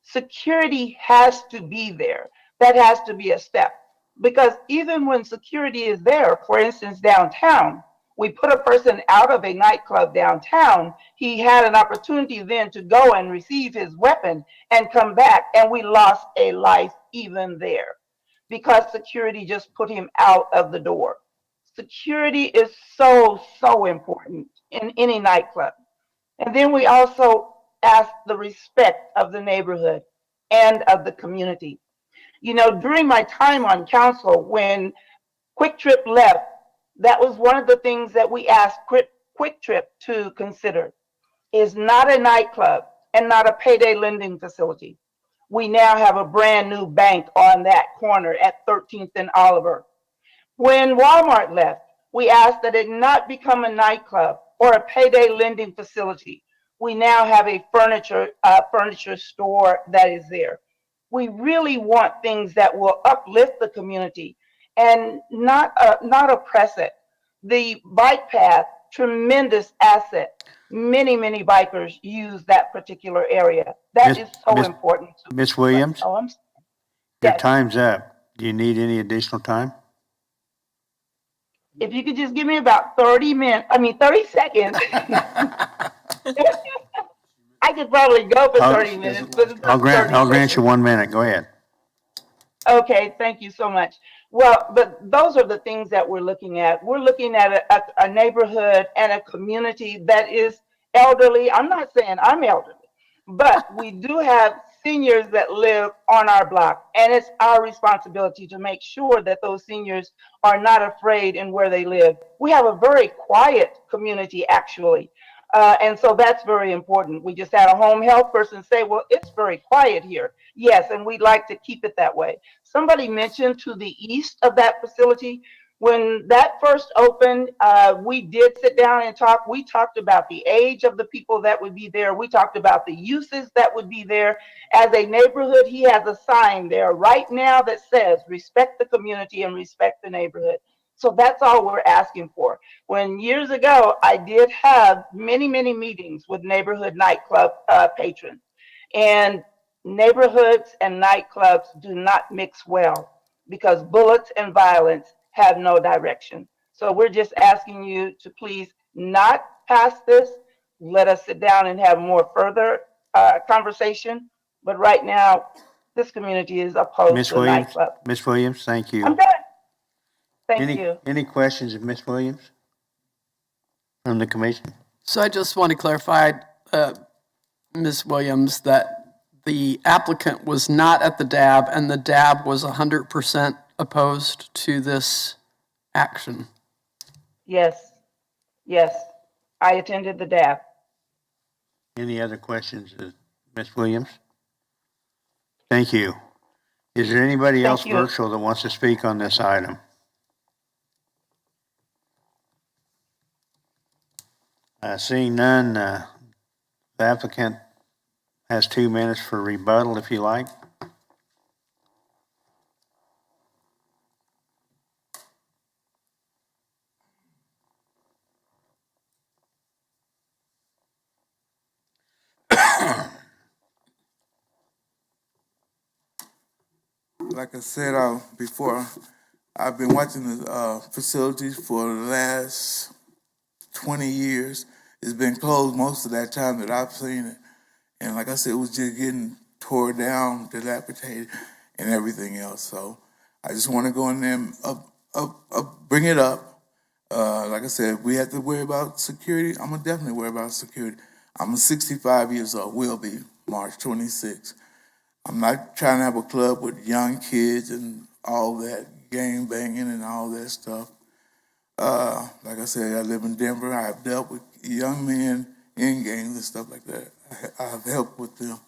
[SPEAKER 5] Security has to be there. That has to be a step. Because even when security is there, for instance, downtown, we put a person out of a nightclub downtown, he had an opportunity then to go and receive his weapon and come back, and we lost a life even there because security just put him out of the door. Security is so, so important in any nightclub. And then we also ask the respect of the neighborhood and of the community. You know, during my time on council, when Quick Trip left, that was one of the things that we asked Quick Trip to consider, is not a nightclub and not a payday lending facility. We now have a brand new bank on that corner at 13th and Oliver. When Walmart left, we asked that it not become a nightclub or a payday lending facility. We now have a furniture store that is there. We really want things that will uplift the community and not oppress it. The bike path, tremendous asset. Many, many bikers use that particular area. That is so important.
[SPEAKER 1] Ms. Williams,
[SPEAKER 5] your
[SPEAKER 1] time's up. Do you need any additional time?
[SPEAKER 5] If you could just give me about 30 seconds. I could probably go for 30 minutes, but it's
[SPEAKER 1] I'll
[SPEAKER 5] 30
[SPEAKER 1] grant you
[SPEAKER 5] seconds.
[SPEAKER 1] 1 minute. Go ahead.
[SPEAKER 5] Okay, thank you so much. Well, but those are the things that we're looking at. We're looking at a neighborhood and a community that is elderly. I'm not saying I'm elderly, but we do have seniors that live on our block, and it's our responsibility to make sure that those seniors are not afraid in where they live. We have a very quiet community, actually. And so that's very important. We just had a home health person say, well, it's very quiet here. Yes, and we'd like to keep it that way. Somebody mentioned to the east of that facility, when that first opened, we did sit down and talk. We talked about the age of the people that would be there. We talked about the uses that would be there. As a neighborhood, he has a sign there right now that says, respect the community and respect the neighborhood. So that's all we're asking for. When years ago, I did have many, many meetings with neighborhood nightclub patrons. And neighborhoods and nightclubs do not mix well because bullets and violence have no direction. So we're just asking you to please not pass this. Let us sit down and have more further conversation. But right now, this community is opposed
[SPEAKER 1] Ms.
[SPEAKER 5] to a
[SPEAKER 1] Williams,
[SPEAKER 5] nightclub.
[SPEAKER 1] Ms. Williams, thank you.
[SPEAKER 5] I'm done. Thank you.
[SPEAKER 1] Any questions of Ms. Williams from the commission?
[SPEAKER 15] So I just want to clarify, Ms. Williams, that the applicant was not at the DAB and the DAB was 100% opposed to this action.
[SPEAKER 5] Yes, yes. I attended the DAB.
[SPEAKER 1] Any other questions of Ms. Williams? Thank you. Is there anybody else
[SPEAKER 5] you.
[SPEAKER 1] virtual that wants to speak on this item? Seeing none, the applicant has 2 minutes for rebuttal if you like.
[SPEAKER 14] Like I said before, I've been watching the facilities for the last 20 years. It's been closed most of that time that I've seen it. And like I said, it was just getting tore down, dilapidated, and everything else. So I just want to go in there and bring it up. Like I said, if we have to worry about security, I'm going to definitely worry about security. I'm 65 years old, will be March 26th. I'm not trying to have a club with young kids and all that, gang banging and all that stuff. Like I said, I live in Denver. I've dealt with young men in gangs and stuff like that. I've helped with them.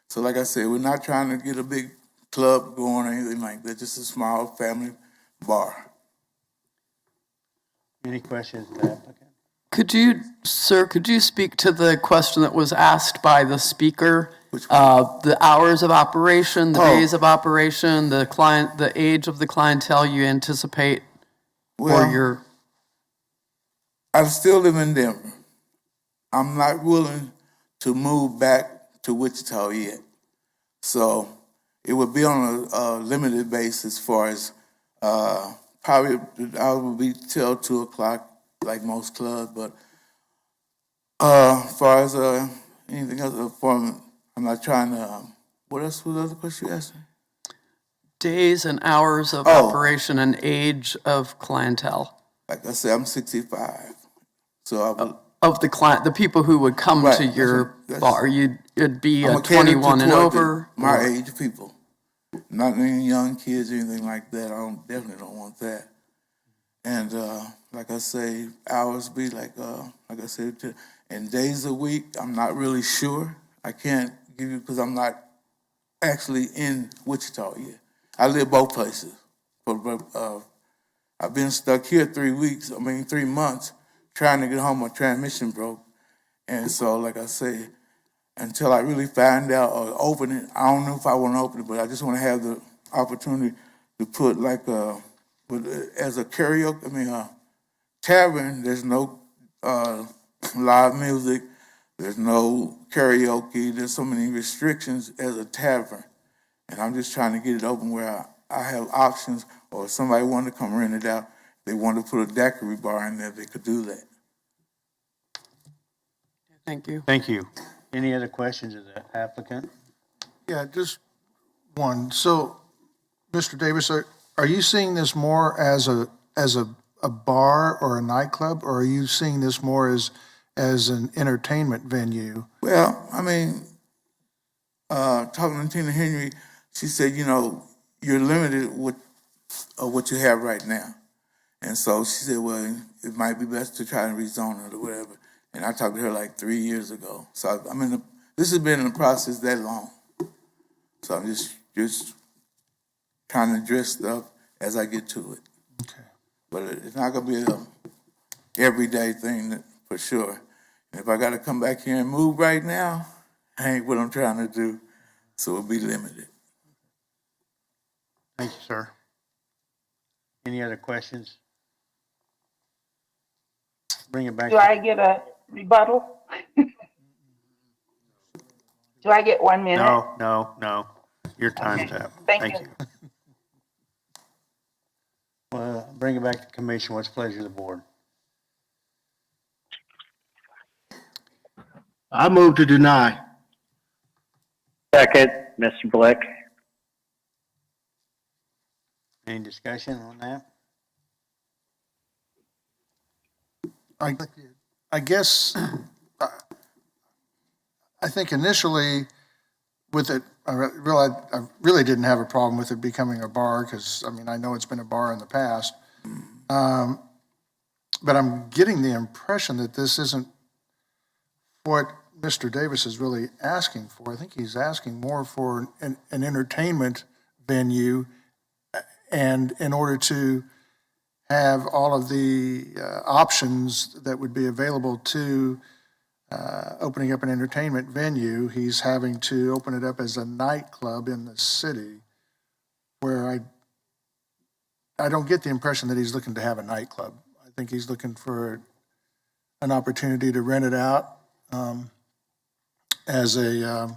[SPEAKER 14] So like I said, we're not trying to get a big club going or anything like that, just a small family bar.
[SPEAKER 1] Any questions of the applicant?
[SPEAKER 15] Could you speak to the question that was asked by the speaker? The hours of operation, the days of operation, the age of the clientele you anticipate for your...
[SPEAKER 14] I still live in Denver. I'm not willing to move back to Wichita yet. So it would be on a limited basis as far as probably the hours would be till 2 o'clock like most clubs, but as far as anything else, I'm not trying to, what else was the other question you asked me?
[SPEAKER 15] Days and hours of operation and age of clientele.
[SPEAKER 14] Like I said, I'm 65. So
[SPEAKER 15] of the people who would come to your bar, it'd be 21 and over?
[SPEAKER 14] My age people. Not any young kids or anything like that. Definitely don't want that. And like I say, hours be like I said, and days a week, I'm not really sure. I can't give you, because I'm not actually in Wichita yet. I live both places. I've been stuck here 3 months, trying to get home. My transmission broke. And so, like I say, until I really find out or open it, I don't know if I want to open it, but I just want to have the opportunity to put as a karaoke, tavern, there's no live music, there's no karaoke, there's so many restrictions as a tavern. And I'm just trying to get it open where I have options, or if somebody wanted to come rent it out, they wanted to put a daiquiri bar in there, they could do that.
[SPEAKER 15] Thank you.
[SPEAKER 1] Thank you. Any other questions of the applicant?
[SPEAKER 4] Yeah, just one. So, Mr. Davis, are you seeing this more as a bar or a nightclub, or are you seeing this more as an entertainment venue?
[SPEAKER 14] Well, I mean, talking to Tina Henry, she said, you know, you're limited with what you have right now. And so she said, well, it might be best to try and rezone it or whatever. And I talked to her like 3 years ago. So this has been in the process that long. So I'm just trying to address stuff as I get to it.
[SPEAKER 4] Okay.
[SPEAKER 14] But it's not gonna be an everyday thing for sure. And if I gotta come back here and move right now, ain't what I'm trying to do. So it'll be limited.
[SPEAKER 1] Thank you, sir. Any other questions? Bring it back.
[SPEAKER 5] Do I get a rebuttal? Do I get 1 minute?
[SPEAKER 1] No. Your time's up.
[SPEAKER 5] Thank you.
[SPEAKER 1] Well, bring it back to commission. What's the pleasure of the board?
[SPEAKER 9] I move to deny.
[SPEAKER 16] Second, Mr. Blick.
[SPEAKER 1] Any discussion on that?
[SPEAKER 4] I guess, I think initially with it, I really didn't have a problem with it becoming a bar because, I mean, I know it's been a bar in the past. But I'm getting the impression that this isn't what Mr. Davis is really asking for. I think he's asking more for an entertainment venue, and in order to have all of the options that would be available to opening up an entertainment venue, he's having to open it up as a nightclub in the city, where I don't get the impression that he's looking to have a nightclub. I think he's looking for an opportunity to rent it out as a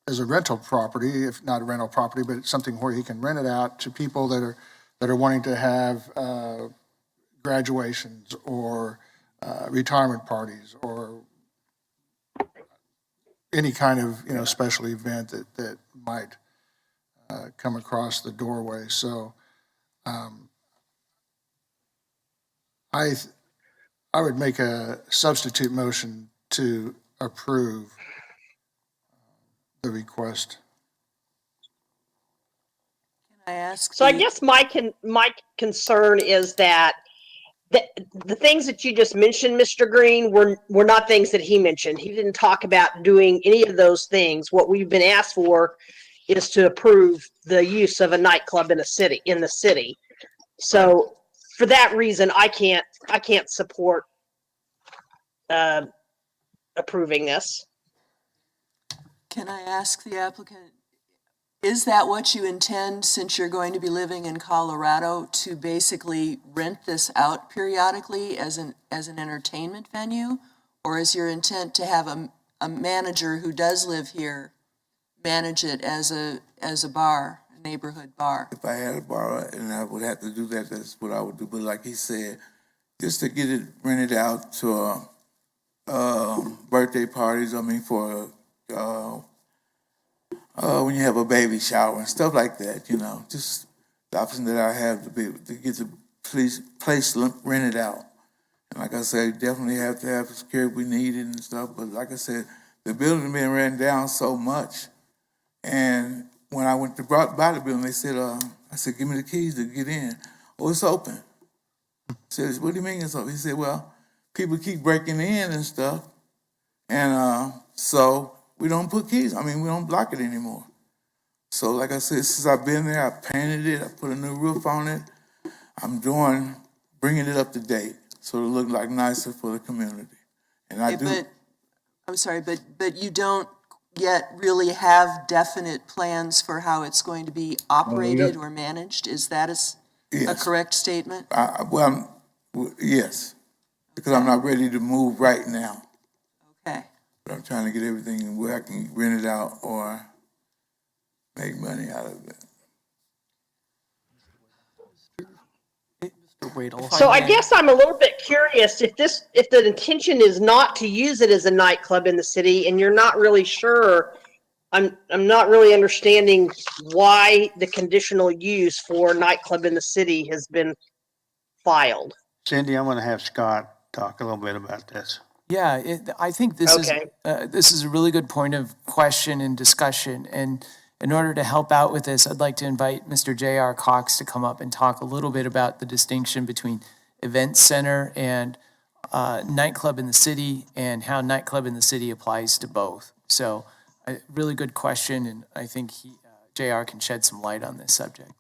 [SPEAKER 4] rental property, if not a rental property, but it's something where he can rent it out to people that are wanting to have graduations or retirement parties or any kind of special event that might come across the doorway. So I would make a substitute motion to approve the request.
[SPEAKER 17] Can I ask?
[SPEAKER 18] So I guess my concern is that the things that you just mentioned, Mr. Green, were not things that he mentioned. He didn't talk about doing any of those things. What we've been asked for is to approve the use of a nightclub in the city. So for that reason, I can't support approving this.
[SPEAKER 17] Can I ask the applicant, is that what you intend, since you're going to be living in Colorado, to basically rent this out periodically as an entertainment venue? Or is your intent to have a manager who does live here manage it as a bar, a neighborhood bar?
[SPEAKER 14] If I had a bar and I would have to do that, that's what I would do. But like he said, just to get it rented out to birthday parties, for when you have a baby shower and stuff like that, just the option that I have to be able to get the place rented out. And like I said, definitely have to have the security we need and stuff. But like I said, the building been ran down so much. And when I went to buy the building, they said, I said, give me the keys to get in. Oh, it's open. I said, what do you mean it's open? He said, well, people keep breaking in and stuff. And so we don't put keys. We don't block it anymore. So like I said, since I've been there, I painted it, I put a new roof on it. I'm bringing it up to date so it'll look like nicer for the community. And I do.
[SPEAKER 17] But I'm sorry, but you don't yet really have definite plans for how it's going to be operated or managed? Is that a correct statement?
[SPEAKER 14] Yes, because I'm not ready to move right now.
[SPEAKER 17] Okay.
[SPEAKER 14] But I'm trying to get everything where I can rent it out or make money out of it.
[SPEAKER 15] Wait a
[SPEAKER 18] So I guess I'm a little bit curious if the intention is not to use it as a nightclub in the city, and you're not really sure. I'm not really understanding why the conditional use for nightclub in the city has been filed.
[SPEAKER 1] Cindy, I'm going to have Scott talk a little bit about this.
[SPEAKER 3] Yeah, I think this
[SPEAKER 18] Okay.
[SPEAKER 3] this is a really good point of question and discussion. And in order to help out with this, I'd like to invite Mr. J.R. Cox to come up and talk a little bit about the distinction between event center and nightclub in the city, and how nightclub in the city applies to both. So, a really good question, and I think J.R. can shed some light on this subject.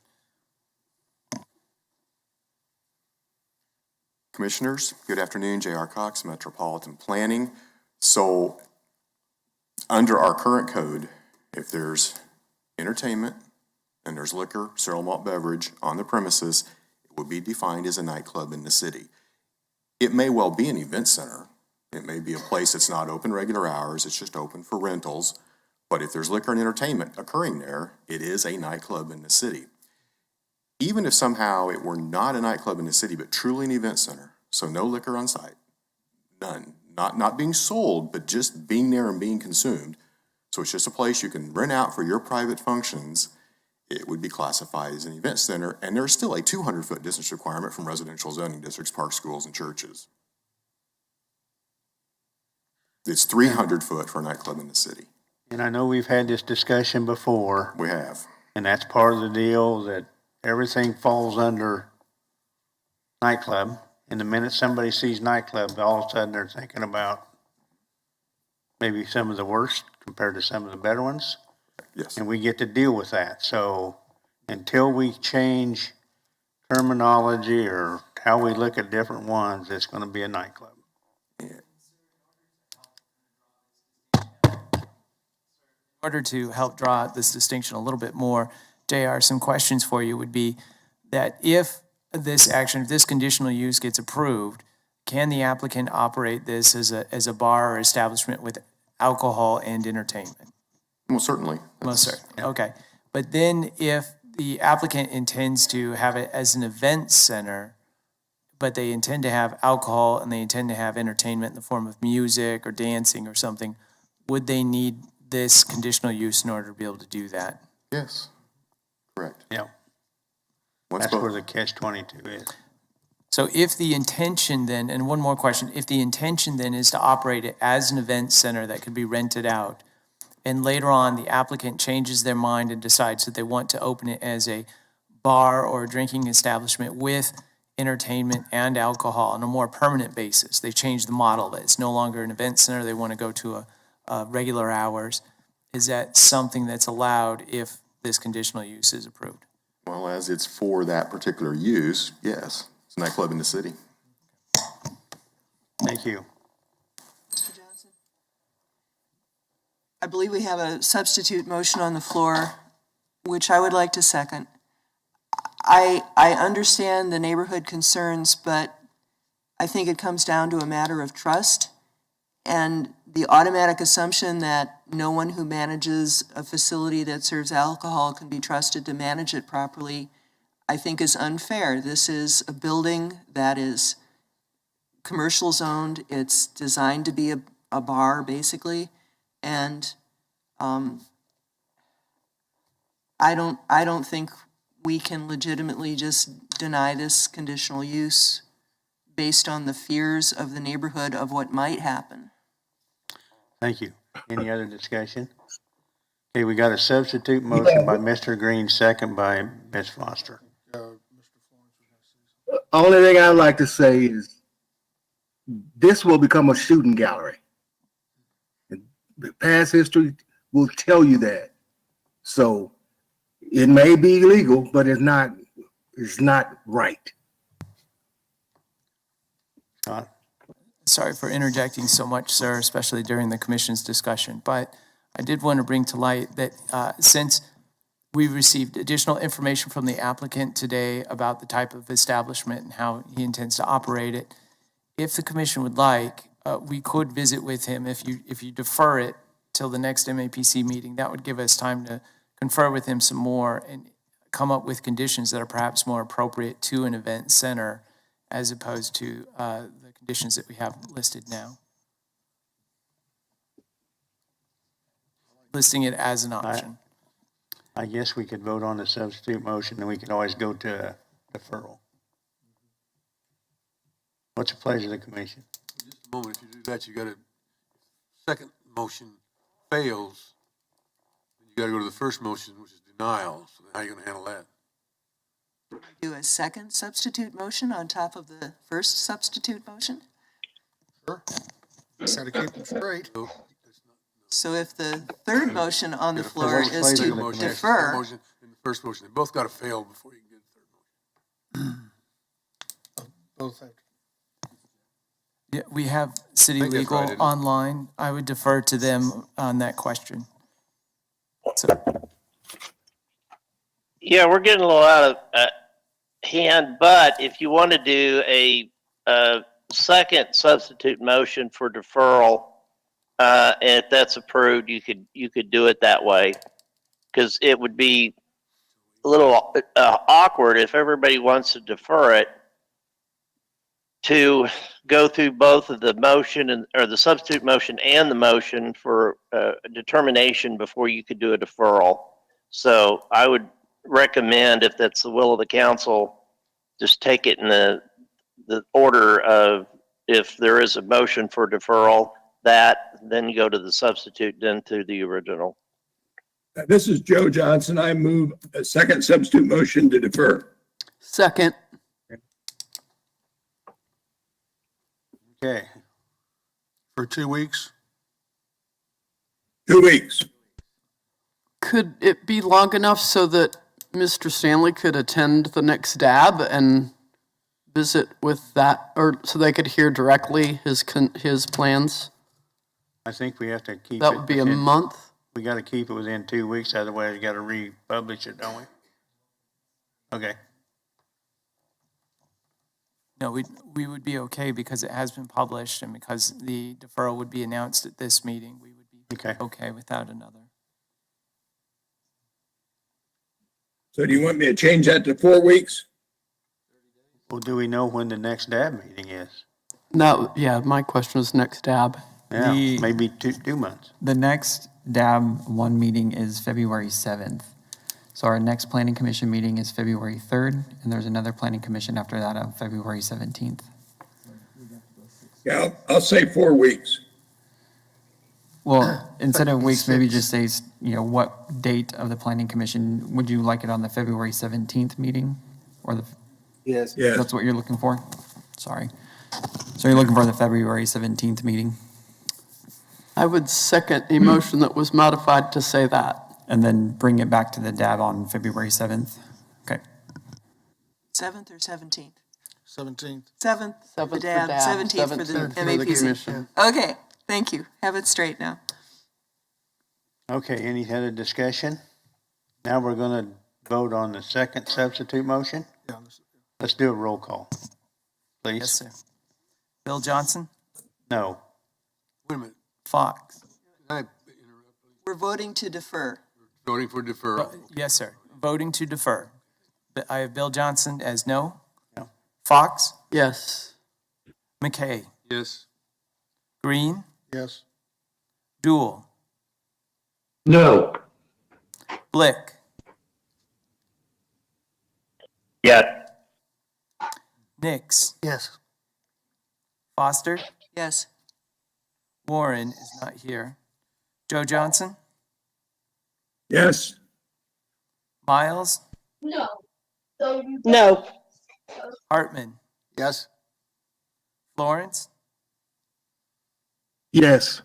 [SPEAKER 16] Commissioners, good afternoon. J.R. Cox, Metropolitan Planning. So, under our current code, if there's entertainment and there's liquor, cereal malt beverage on the premises, it would be defined as a nightclub in the city. It may well be an event center. It may be a place that's not open regular hours, it's just open for rentals. But if there's liquor and entertainment occurring there, it is a nightclub in the city. Even if somehow it were not a nightclub in the city, but truly an event center, so no liquor on site, none, not being sold, but just being there and being consumed. So it's just a place you can rent out for your private functions. It would be classified as an event center, and there's still a 200-foot distance requirement from residential zoning districts, parks, schools, and churches. It's 300 foot for a nightclub in the city.
[SPEAKER 1] And I know we've had this discussion before.
[SPEAKER 16] We have.
[SPEAKER 1] And that's part of the deal, that everything falls under nightclub. And the minute somebody sees nightclub, all of a sudden they're thinking about maybe some of the worst compared to some of the better ones.
[SPEAKER 16] Yes.
[SPEAKER 1] And we get to deal with that. So until we change terminology or how we look at different ones, it's going to be a nightclub.
[SPEAKER 3] In order to help draw out this distinction a little bit more, JR, some questions for you would be that if this conditional use gets approved, can the applicant operate this as a bar or establishment with alcohol and entertainment?
[SPEAKER 16] Most certainly.
[SPEAKER 3] Most certainly, okay. But then if the applicant intends to have it as an event center, but they intend to have alcohol and they intend to have entertainment in the form of music or dancing or something, would they need this conditional use in order to be able to do that?
[SPEAKER 16] Yes, correct.
[SPEAKER 1] Yeah.
[SPEAKER 16] What's
[SPEAKER 1] That's
[SPEAKER 16] both?
[SPEAKER 1] where the catch-22 is.
[SPEAKER 3] So if the intention then, and one more question, if the intention then is to operate it as an event center that could be rented out, and later on the applicant changes their mind and decides that they want to open it as a bar or a drinking establishment with entertainment and alcohol on a more permanent basis, they change the model, it's no longer an event center, they want to go to a regular hours, is that something that's allowed if this conditional use is approved?
[SPEAKER 16] Well, as it's for that particular use, yes. It's a nightclub in the city.
[SPEAKER 1] Thank you.
[SPEAKER 17] Mr. Johnson? I believe we have a substitute motion on the floor, which I would like to second. I understand the neighborhood concerns, but I think it comes down to a matter of trust. And the automatic assumption that no one who manages a facility that serves alcohol can be trusted to manage it properly, I think is unfair. This is a building that is commercial zoned. It's designed to be a bar, basically. And I don't think we can legitimately just deny this conditional use based on the fears of the neighborhood of what might happen.
[SPEAKER 1] Thank you. Any other discussion? Okay, we got a substitute motion by Mr. Green, second by Ms. Foster.
[SPEAKER 9] Only thing I'd like to say is this will become a shooting gallery. The past history will tell you that. So it may be illegal, but it's not right.
[SPEAKER 1] Scott?
[SPEAKER 3] Sorry for interjecting so much, sir, especially during the commission's discussion, but I did want to bring to light that since we received additional information from the applicant today about the type of establishment and how he intends to operate it, if the commission would like, we could visit with him. If you defer it till the next MAPC meeting, that would give us time to confer with him some more and come up with conditions that are perhaps more appropriate to an event center as opposed to the conditions that we have listed now. Listing it as an option.
[SPEAKER 1] I guess we could vote on the substitute motion, and we could always go to deferral. What's the pleasure of the commission?
[SPEAKER 19] Just a moment, if you do that, you got to, second motion fails, then you got to go to the first motion, which is denial. So how are you going to handle that?
[SPEAKER 17] Do a second substitute motion on top of the first substitute motion?
[SPEAKER 4] Sure. Just got to keep them straight.
[SPEAKER 17] So if the third motion on the floor
[SPEAKER 19] First
[SPEAKER 17] is to
[SPEAKER 19] motion,
[SPEAKER 17] defer,
[SPEAKER 19] motion, and the first motion, they both got to fail before you can get the third motion.
[SPEAKER 4] Both have.
[SPEAKER 3] Yeah, we have city
[SPEAKER 19] I think that's
[SPEAKER 3] legal
[SPEAKER 19] right, isn't it?
[SPEAKER 3] online. I would defer to them on that question. So,
[SPEAKER 20] Yeah, we're getting a little out of hand, but if you want to do a second substitute motion for deferral, and if that's approved, you could do it that way, because it would be a little awkward if everybody wants to defer it to go through both of the motion or the substitute motion and the motion for determination before you could do a deferral. So I would recommend, if that's the will of the council, just take it in the order of, if there is a motion for deferral, that, then you go to the substitute, then to the original.
[SPEAKER 11] This is Joe Johnson. I move a second substitute motion to defer.
[SPEAKER 15] Second.
[SPEAKER 1] Okay.
[SPEAKER 4] For 2 weeks?
[SPEAKER 11] 2 weeks.
[SPEAKER 15] Could it be long enough so that Mr. Stanley could attend the next DAB and visit with that, or so they could hear directly his plans?
[SPEAKER 1] I think we have to keep it.
[SPEAKER 15] That would be a month?
[SPEAKER 1] We got to keep it within 2 weeks, otherwise we got to republish it, don't we? Okay.
[SPEAKER 3] no, we would be okay because it has been published and because the deferral would be announced at this meeting. We would be okay without another.
[SPEAKER 11] So do you want me to change that to 4 weeks?
[SPEAKER 1] Well, do we know when the next DAB meeting is?
[SPEAKER 15] No, yeah, my question was next DAB.
[SPEAKER 1] Yeah, maybe two months.
[SPEAKER 8] The next DAB 1 meeting is February 7th. So our next planning commission meeting is February 3rd, and there's another planning commission after that on February 17th.
[SPEAKER 11] Yeah, I'll say 4 weeks.
[SPEAKER 8] Well, instead of weeks, maybe just say, what date of the planning commission, would you like it on the February 17th meeting? Or the?
[SPEAKER 11] Yes. Yes.
[SPEAKER 8] That's what you're looking for? Sorry. So you're looking for the February 17th meeting?
[SPEAKER 15] I would second a motion that was modified to say that.
[SPEAKER 8] And then bring it back to the DAB on February 7th? Okay.
[SPEAKER 17] 7th or 17th?
[SPEAKER 4] 17th.
[SPEAKER 17] 7th for the DAB, 17th for the MAPC.
[SPEAKER 15] commission.
[SPEAKER 17] Okay, thank you. Have it straight now.
[SPEAKER 1] Okay, any other discussion? Now we're going to vote on the second substitute motion.
[SPEAKER 4] Yeah.
[SPEAKER 1] Let's do a roll call, please.
[SPEAKER 3] Yes, sir. Bill Johnson?
[SPEAKER 1] No.
[SPEAKER 19] Wait a minute.
[SPEAKER 3] Fox?
[SPEAKER 19] Can I interrupt, please?
[SPEAKER 17] We're voting to defer.
[SPEAKER 19] Voting for deferral.
[SPEAKER 3] Yes, sir. Voting to defer. I have Bill Johnson as no.
[SPEAKER 1] No.
[SPEAKER 3] Fox?
[SPEAKER 15] Yes.
[SPEAKER 3] McKay?
[SPEAKER 19] Yes.
[SPEAKER 3] Green?
[SPEAKER 4] Yes.
[SPEAKER 3] Dool?
[SPEAKER 7] No.
[SPEAKER 3] Blick?
[SPEAKER 20] Yeah.
[SPEAKER 3] Nix?
[SPEAKER 12] Yes.
[SPEAKER 3] Foster?
[SPEAKER 17] Yes.
[SPEAKER 3] Warren is not here. Joe Johnson?
[SPEAKER 11] Yes.
[SPEAKER 3] Miles?
[SPEAKER 18] No.
[SPEAKER 3] Hartman?
[SPEAKER 10] Yes.
[SPEAKER 3] Florence?
[SPEAKER 9] Yes.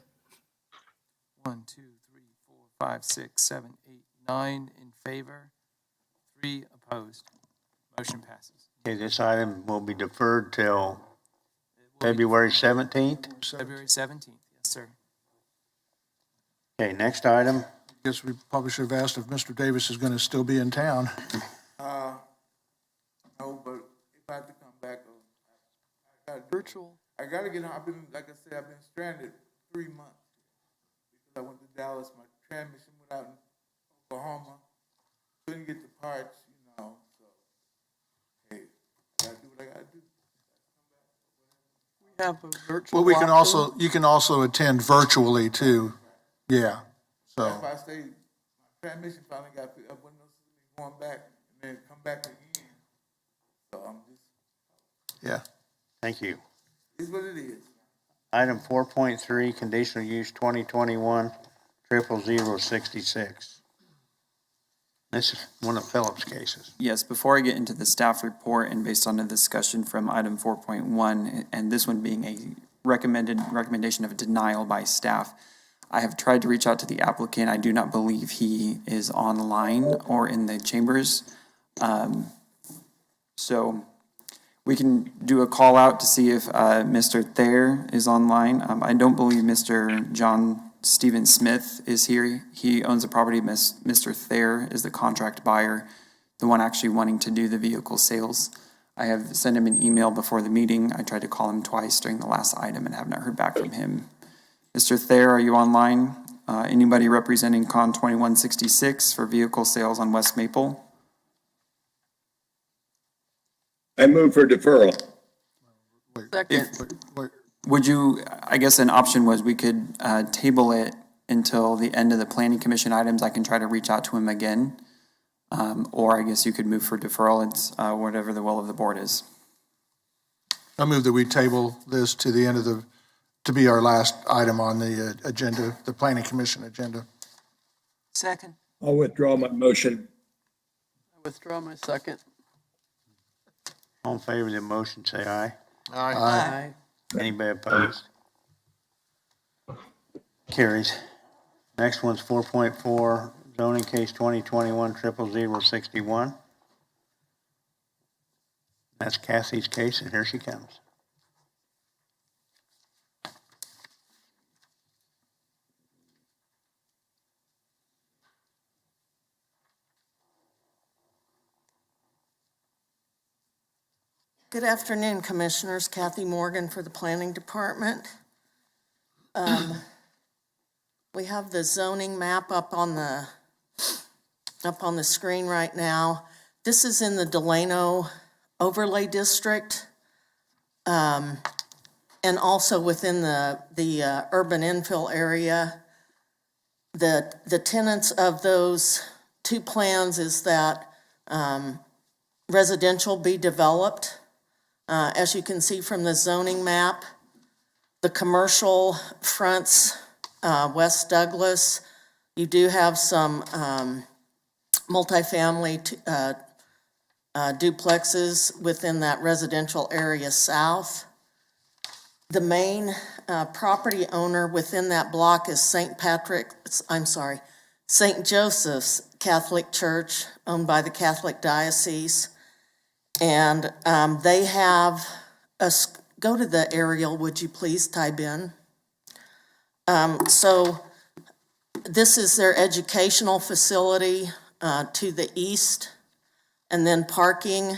[SPEAKER 3] 1, 2, 3, 4, 5, 6, 7, 8, 9 in favor, 3 opposed. Motion passes.
[SPEAKER 1] Okay, this item will be deferred till February 17th.
[SPEAKER 3] February 17th, yes, sir.
[SPEAKER 1] Okay, next item.
[SPEAKER 4] Guess we probably should have asked if Mr. Davis is going to still be in town.
[SPEAKER 14] No, but if I have to come back, I gotta get on. I've been, like I said, I've been stranded 3 months because I went to Dallas. My transmission went out in Oklahoma. Couldn't get the parts, So hey, I gotta do what I gotta do.
[SPEAKER 17] Have a virtual
[SPEAKER 4] Well, we can
[SPEAKER 17] walkthrough?
[SPEAKER 4] also, you can also attend virtually too. Yeah, so,
[SPEAKER 14] That's why I say, my transmission finally got, I wouldn't know going back and then come back again. So I'm just,
[SPEAKER 4] yeah.
[SPEAKER 1] Thank you.
[SPEAKER 14] it's what it is.
[SPEAKER 1] Item 4.3, conditional use 2021-00066. This is one of Philip's cases.
[SPEAKER 8] Yes, before I get into the staff report and based on the discussion from item 4.1, and this one being a recommendation of denial by staff, I have tried to reach out to the applicant. I do not believe he is online or in the chambers. So we can do a call out to see if Mr. Thayer is online. I don't believe Mr. John Stephen Smith is here. He owns the property. Mr. Thayer is the contract buyer, the one actually wanting to do the vehicle sales. I have sent him an email before the meeting. I tried to call him twice during the last item and have not heard back from him. Mr. Thayer, are you online? Anybody representing Con 2166 for vehicle sales on West Maple?
[SPEAKER 11] I move for deferral.
[SPEAKER 17] Second.
[SPEAKER 8] Would you, I guess an option was we could table it until the end of the planning commission items. I can try to reach out to him again. Or I guess you could move for deferral. It's whatever the will of the board is.
[SPEAKER 4] I move that we table this to the end of the, to be our last item on the agenda, the planning commission agenda.
[SPEAKER 17] Second.
[SPEAKER 11] I'll withdraw my motion.
[SPEAKER 15] I withdraw my second.
[SPEAKER 1] All in favor of the motion, say aye.
[SPEAKER 17] Aye.
[SPEAKER 1] Anybody opposed? Carries. Next one's 4.4, zoning case 2021-00061. That's Cassie's case, and here she comes.
[SPEAKER 21] Good afternoon, Commissioners. Kathy Morgan for the Planning Department. We have the zoning map up on the screen right now. This is in the Delano Overlay District, and also within the urban infill area. The tenets of those two plans is that residential be developed. As you can see from the zoning map, the commercial fronts West Douglas. You do have some multifamily duplexes within that residential area south. The main property owner within that block is St. Joseph's Catholic Church, owned by the Catholic Diocese. And they have go to the aerial, would you please, Ty Ben? So this is their educational facility to the east, and then parking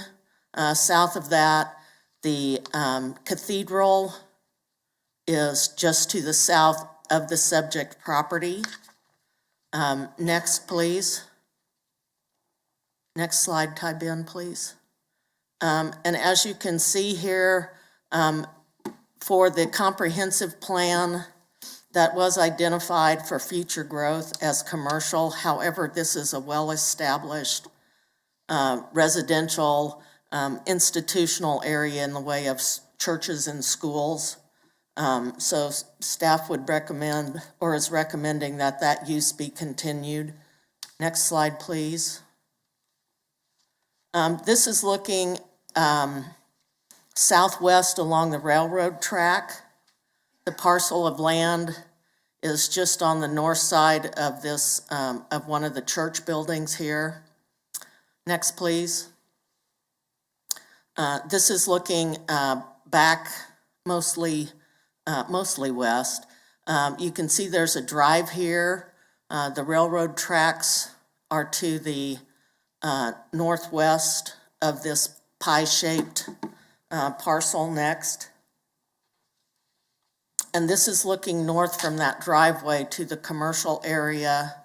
[SPEAKER 21] south of that. The cathedral is just to the south of the subject property. Next, please. Next slide, Ty Ben, please. And as you can see here, for the comprehensive plan that was identified for future growth as commercial. However, this is a well-established residential institutional area in the way of churches and schools. So staff would recommend, or is recommending, that that use be continued. Next slide, please. This is looking southwest along the railroad track. The parcel of land is just on the north side of this, of one of the church buildings here. Next, please. This is looking back mostly west. You can see there's a drive here. The railroad tracks are to the northwest of this pie-shaped parcel next. And this is looking north from that driveway to the commercial area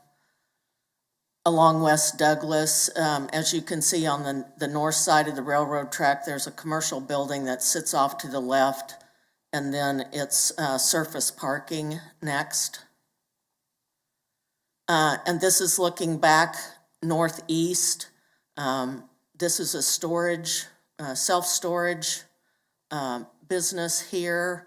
[SPEAKER 21] along West Douglas. As you can see on the north side of the railroad track, there's a commercial building that sits off to the left, and then it's surface parking next. And this is looking back northeast. This is a storage, self-storage business here,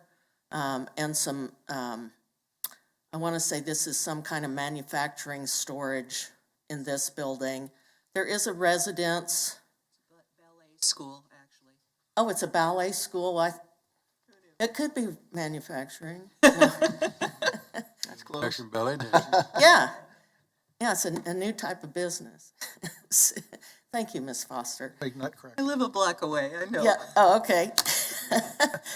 [SPEAKER 21] and some, I want to say this is some kind of manufacturing storage in this building. There is a residence.
[SPEAKER 17] Ballet school, actually.
[SPEAKER 21] Oh, it's a ballet school. It could be manufacturing.
[SPEAKER 10] That's close.
[SPEAKER 19] Action ballet dancing.
[SPEAKER 21] Yeah. Yeah, it's a new type of business. Thank you, Ms. Foster.
[SPEAKER 4] Make nutcrackers.
[SPEAKER 17] I live a block away, I know.
[SPEAKER 21] Yeah, oh, okay.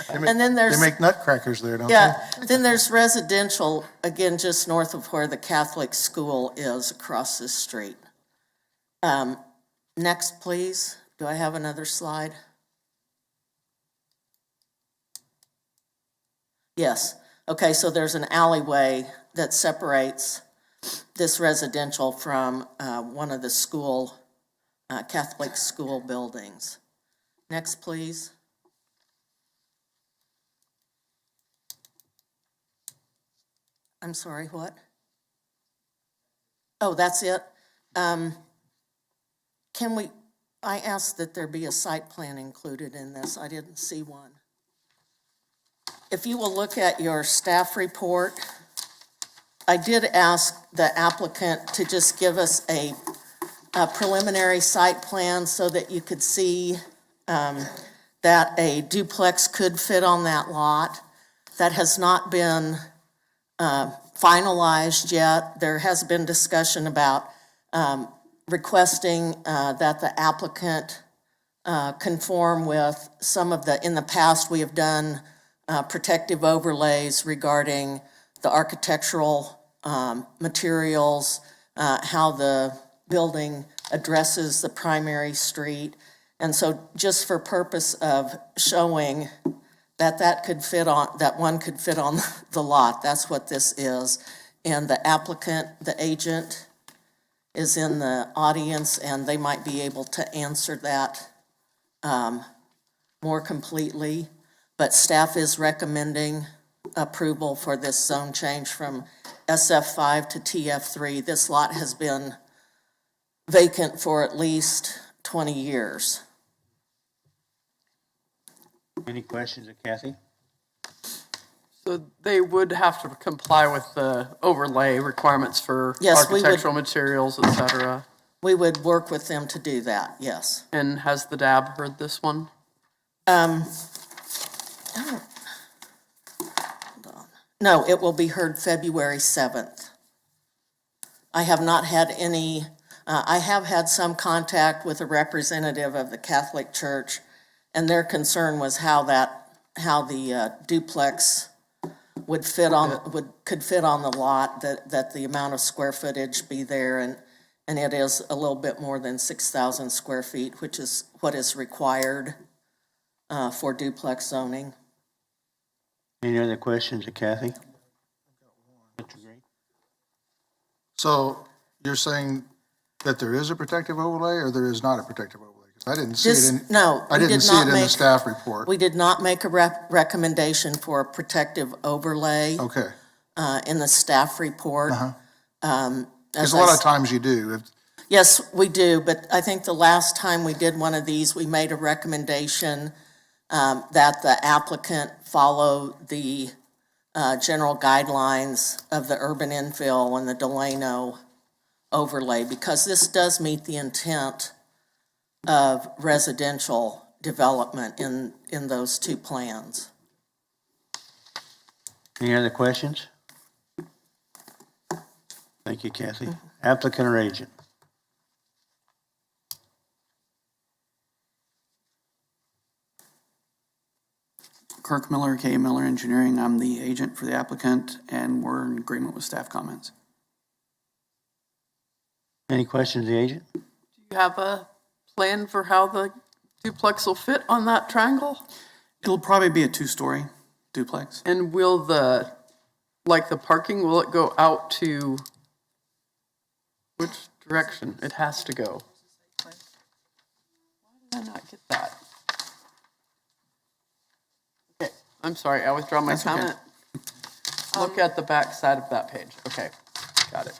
[SPEAKER 21] And then there's.
[SPEAKER 4] They make nutcrackers there, don't they?
[SPEAKER 21] Yeah, then there's residential, again, just north of where the Catholic school is across the street. Next, please. Do I have another slide? Yes. Okay, so there's an alleyway that separates this residential from one of the school, Catholic school buildings. Next, please. I'm sorry, what? Oh, that's it? I asked that there be a site plan included in this. I didn't see one. If you will look at your staff report, I did ask the applicant to just give us a preliminary site plan so that you could see that a duplex could fit on that lot. That has not been finalized yet. There has been discussion about requesting that the applicant conform with some of in the past we have done protective overlays regarding the architectural materials, how the building addresses the primary street. And so just for purpose of showing that one could fit on the lot, that's what this is. And the applicant, the agent, is in the audience, and they might be able to answer that more completely. But staff is recommending approval for this zone change from SF5 to TF3. This lot has been vacant for at least 20 years.
[SPEAKER 1] Any questions of Kathy?
[SPEAKER 15] So they would have to comply with the overlay requirements for
[SPEAKER 21] Yes, we would.
[SPEAKER 15] architectural materials, et cetera.
[SPEAKER 21] We would work with them to do that, yes.
[SPEAKER 15] And has the DAB heard this one?
[SPEAKER 21] Hold on. No, it will be heard February 7th. I have not had any, I have had some contact with a representative of the Catholic Church, and their concern was how the duplex could fit on the lot, that the amount of square footage be there, and it is a little bit more than 6,000 square feet, which is what is required for duplex zoning.
[SPEAKER 1] Any other questions of Kathy?
[SPEAKER 4] So you're saying that there is a protective overlay or there is not a protective overlay? 'Cause I didn't see it in.
[SPEAKER 21] No,
[SPEAKER 4] I didn't see it in the staff report.
[SPEAKER 21] We did not make a recommendation for a protective overlay.
[SPEAKER 4] Okay.
[SPEAKER 21] In the staff report.
[SPEAKER 4] Because a lot of times you do.
[SPEAKER 21] Yes, we do, but I think the last time we did one of these, we made a recommendation that the applicant follow the general guidelines of the urban infill and the Delano overlay, because this does meet the intent of residential development in those two plans.
[SPEAKER 1] Any other questions? Thank you, Kathy. Applicant or agent?
[SPEAKER 2] Kirk Miller, K. Miller Engineering. I'm the agent for the applicant, and we're in agreement with staff comments.
[SPEAKER 1] Any questions of the agent?
[SPEAKER 15] Do you have a plan for how the duplex will fit on that triangle?
[SPEAKER 2] It'll probably be a two-story duplex.
[SPEAKER 15] And will the parking, will it go out to which direction it has to go? Why did I not get that? Okay, I'm sorry, I withdraw my
[SPEAKER 2] That's okay.
[SPEAKER 15] comment. Look at the back side of that page. Okay, got it.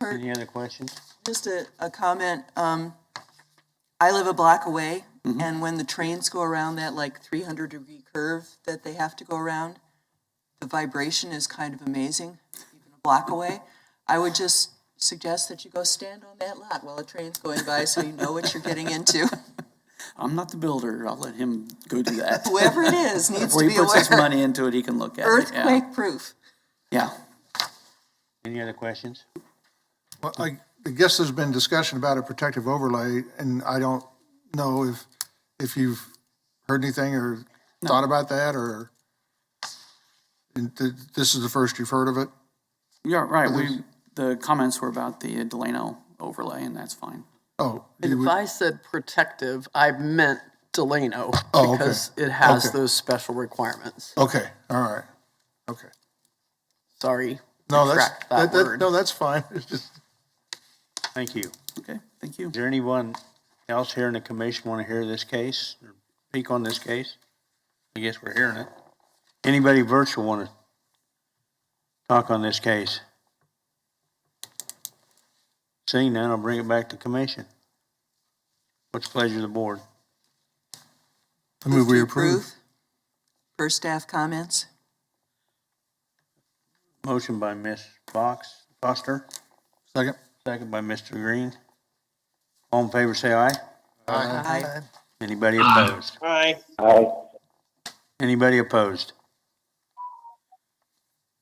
[SPEAKER 1] Any other questions?
[SPEAKER 17] Just a comment. I live a block away, and when the trains go around that like 300-degree curve that they have to go around, the vibration is kind of amazing, even a block away. I would just suggest that you go stand on that lot while a train's going by so you know what you're getting into.
[SPEAKER 2] I'm not the builder. I'll let him go do that.
[SPEAKER 17] Whoever it is needs
[SPEAKER 2] Before
[SPEAKER 17] to
[SPEAKER 2] he
[SPEAKER 17] be
[SPEAKER 2] puts his
[SPEAKER 17] aware.
[SPEAKER 2] money into it, he can look at it.
[SPEAKER 17] Earthquake proof.
[SPEAKER 2] Yeah.
[SPEAKER 1] Any other questions?
[SPEAKER 4] Well, I guess there's been discussion about a protective overlay, and I don't know if you've heard anything or thought about that, or this is the first you've heard of it?
[SPEAKER 2] Yeah, right. The comments were about the Delano overlay, and that's fine.
[SPEAKER 4] Oh.
[SPEAKER 15] And if I said protective, I meant Delano
[SPEAKER 4] Oh, okay.
[SPEAKER 15] because it has
[SPEAKER 4] Okay.
[SPEAKER 15] those special requirements.
[SPEAKER 4] Okay, all right, okay.
[SPEAKER 15] Sorry.
[SPEAKER 4] No,
[SPEAKER 15] retract that word.
[SPEAKER 4] no, that's fine. It's just,
[SPEAKER 1] Thank you.
[SPEAKER 2] Okay, thank you.
[SPEAKER 1] Is there anyone else here in the commission want to hear this case or speak on this case? I guess we're hearing it. Anybody virtual want to talk on this case? Seeing none, I'll bring it back to commission. What's the pleasure of the board?
[SPEAKER 4] I move we approve.
[SPEAKER 17] Per staff comments.
[SPEAKER 1] Motion by Ms. Foster.
[SPEAKER 4] Second.
[SPEAKER 1] Second by Mr. Green. All in favor, say aye.
[SPEAKER 17] Aye.
[SPEAKER 1] Anybody opposed?
[SPEAKER 20] Aye.
[SPEAKER 1] Anybody opposed?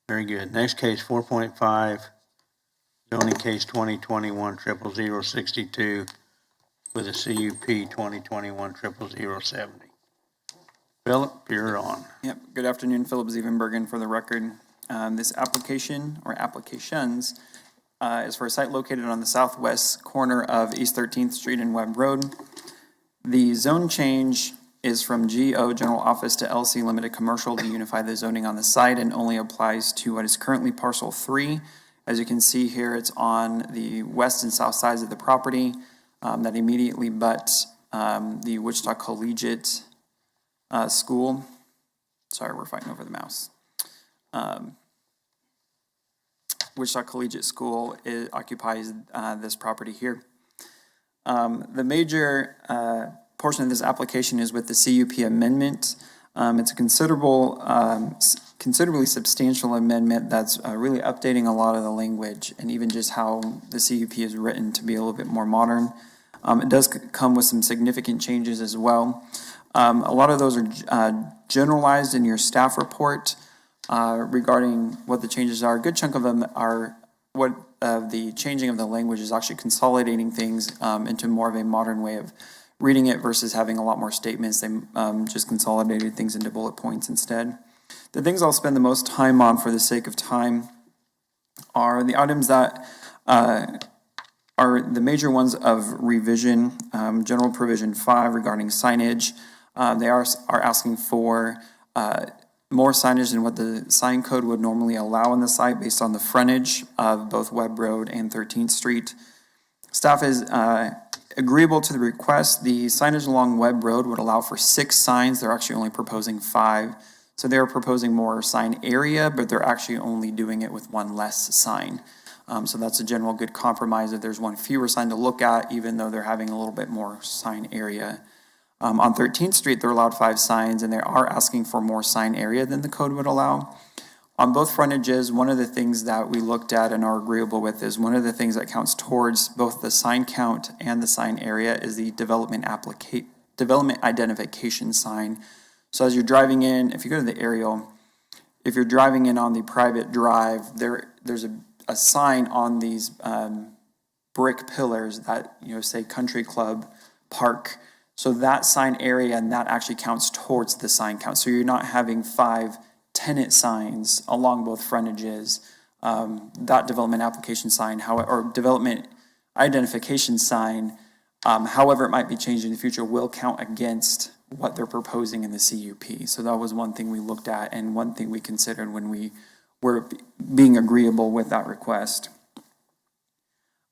[SPEAKER 1] Very good. Next case, 4.5, zoning case 2021-00062 with a CUP 2021-00070. Philip, you're on.
[SPEAKER 8] Yep, good afternoon, Philip Zievenbergen for the record. This application, or applications, is for a site located on the southwest corner of East 13th Street and Webb Road. The zone change is from GO General Office to LC Limited Commercial to unify the zoning on the site and only applies to what is currently parcel 3. As you can see here, it's on the west and south sides of the property that immediately butts the Wichita Collegiate School. Sorry, we're fighting over the mouse. Wichita Collegiate School occupies this property here. The major portion of this application is with the CUP amendment. It's a considerably substantial amendment that's really updating a lot of the language and even just how the CUP is written to be a little bit more modern. It does come with some significant changes as well. A lot of those are generalized in your staff report regarding what the changes are. A good chunk of them are what the changing of the language is actually consolidating things into more of a modern way of reading it versus having a lot more statements. They just consolidated things into bullet points instead. The things I'll spend the most time on for the sake of time are the items that are the major ones of revision. General provision 5 regarding signage. They are asking for more signage than what the sign code would normally allow on the site based on the frontage of both Webb Road and 13th Street. Staff is agreeable to the request. The signage along Webb Road would allow for 6 signs. They're actually only proposing 5. So they're proposing more sign area, but they're actually only doing it with 1 less sign. So that's a general good compromise if there's 1 fewer sign to look at, even though they're having a little bit more sign area. On 13th Street, they're allowed 5 signs, and they are asking for more sign area than the code would allow. On both frontages, one of the things that we looked at and are agreeable with is one of the things that counts towards both the sign count and the sign area is the development identification sign. So as you're driving in, if you go to the aerial, if you're driving in on the private drive, there's a sign on these brick pillars that, say Country Club Park. So that sign area, and that actually counts towards the sign count. So you're not having 5 tenant signs along both frontages. That development application sign, or development identification sign, however it might be changed in the future, will count against what they're proposing in the CUP. So that was one thing we looked at and one thing we considered when we were being agreeable with that request.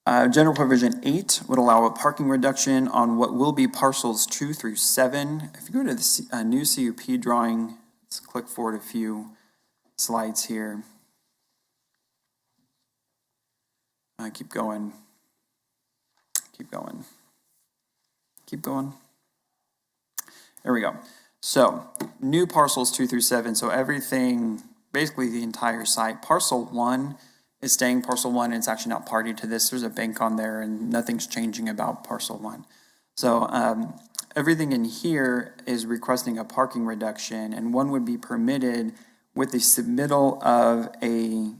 [SPEAKER 8] General provision 8 would allow a parking reduction on what will be parcels 2 through 7. If you go to the new CUP drawing Let's click forward a few slides here. Keep going. Keep going. Keep going. There we go. So new parcels 2 through 7. So everything, basically the entire site. Parcel 1 is staying parcel 1, and it's actually not party to this. There's a bank on there, and nothing's changing about parcel 1. So everything in here is requesting a parking reduction, and one would be permitted with the submittal of a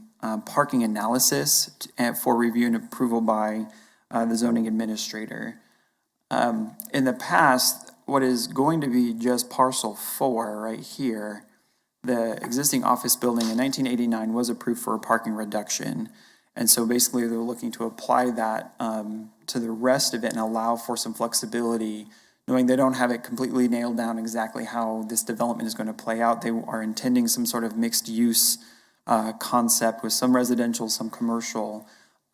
[SPEAKER 8] parking analysis for review and approval by the zoning administrator. In the past, what is going to be just parcel 4 right here, the existing office building in 1989 was approved for a parking reduction. And so basically they're looking to apply that to the rest of it and allow for some flexibility, knowing they don't have it completely nailed down exactly how this development is going to play out. They are intending some sort of mixed use concept with some residential, some commercial.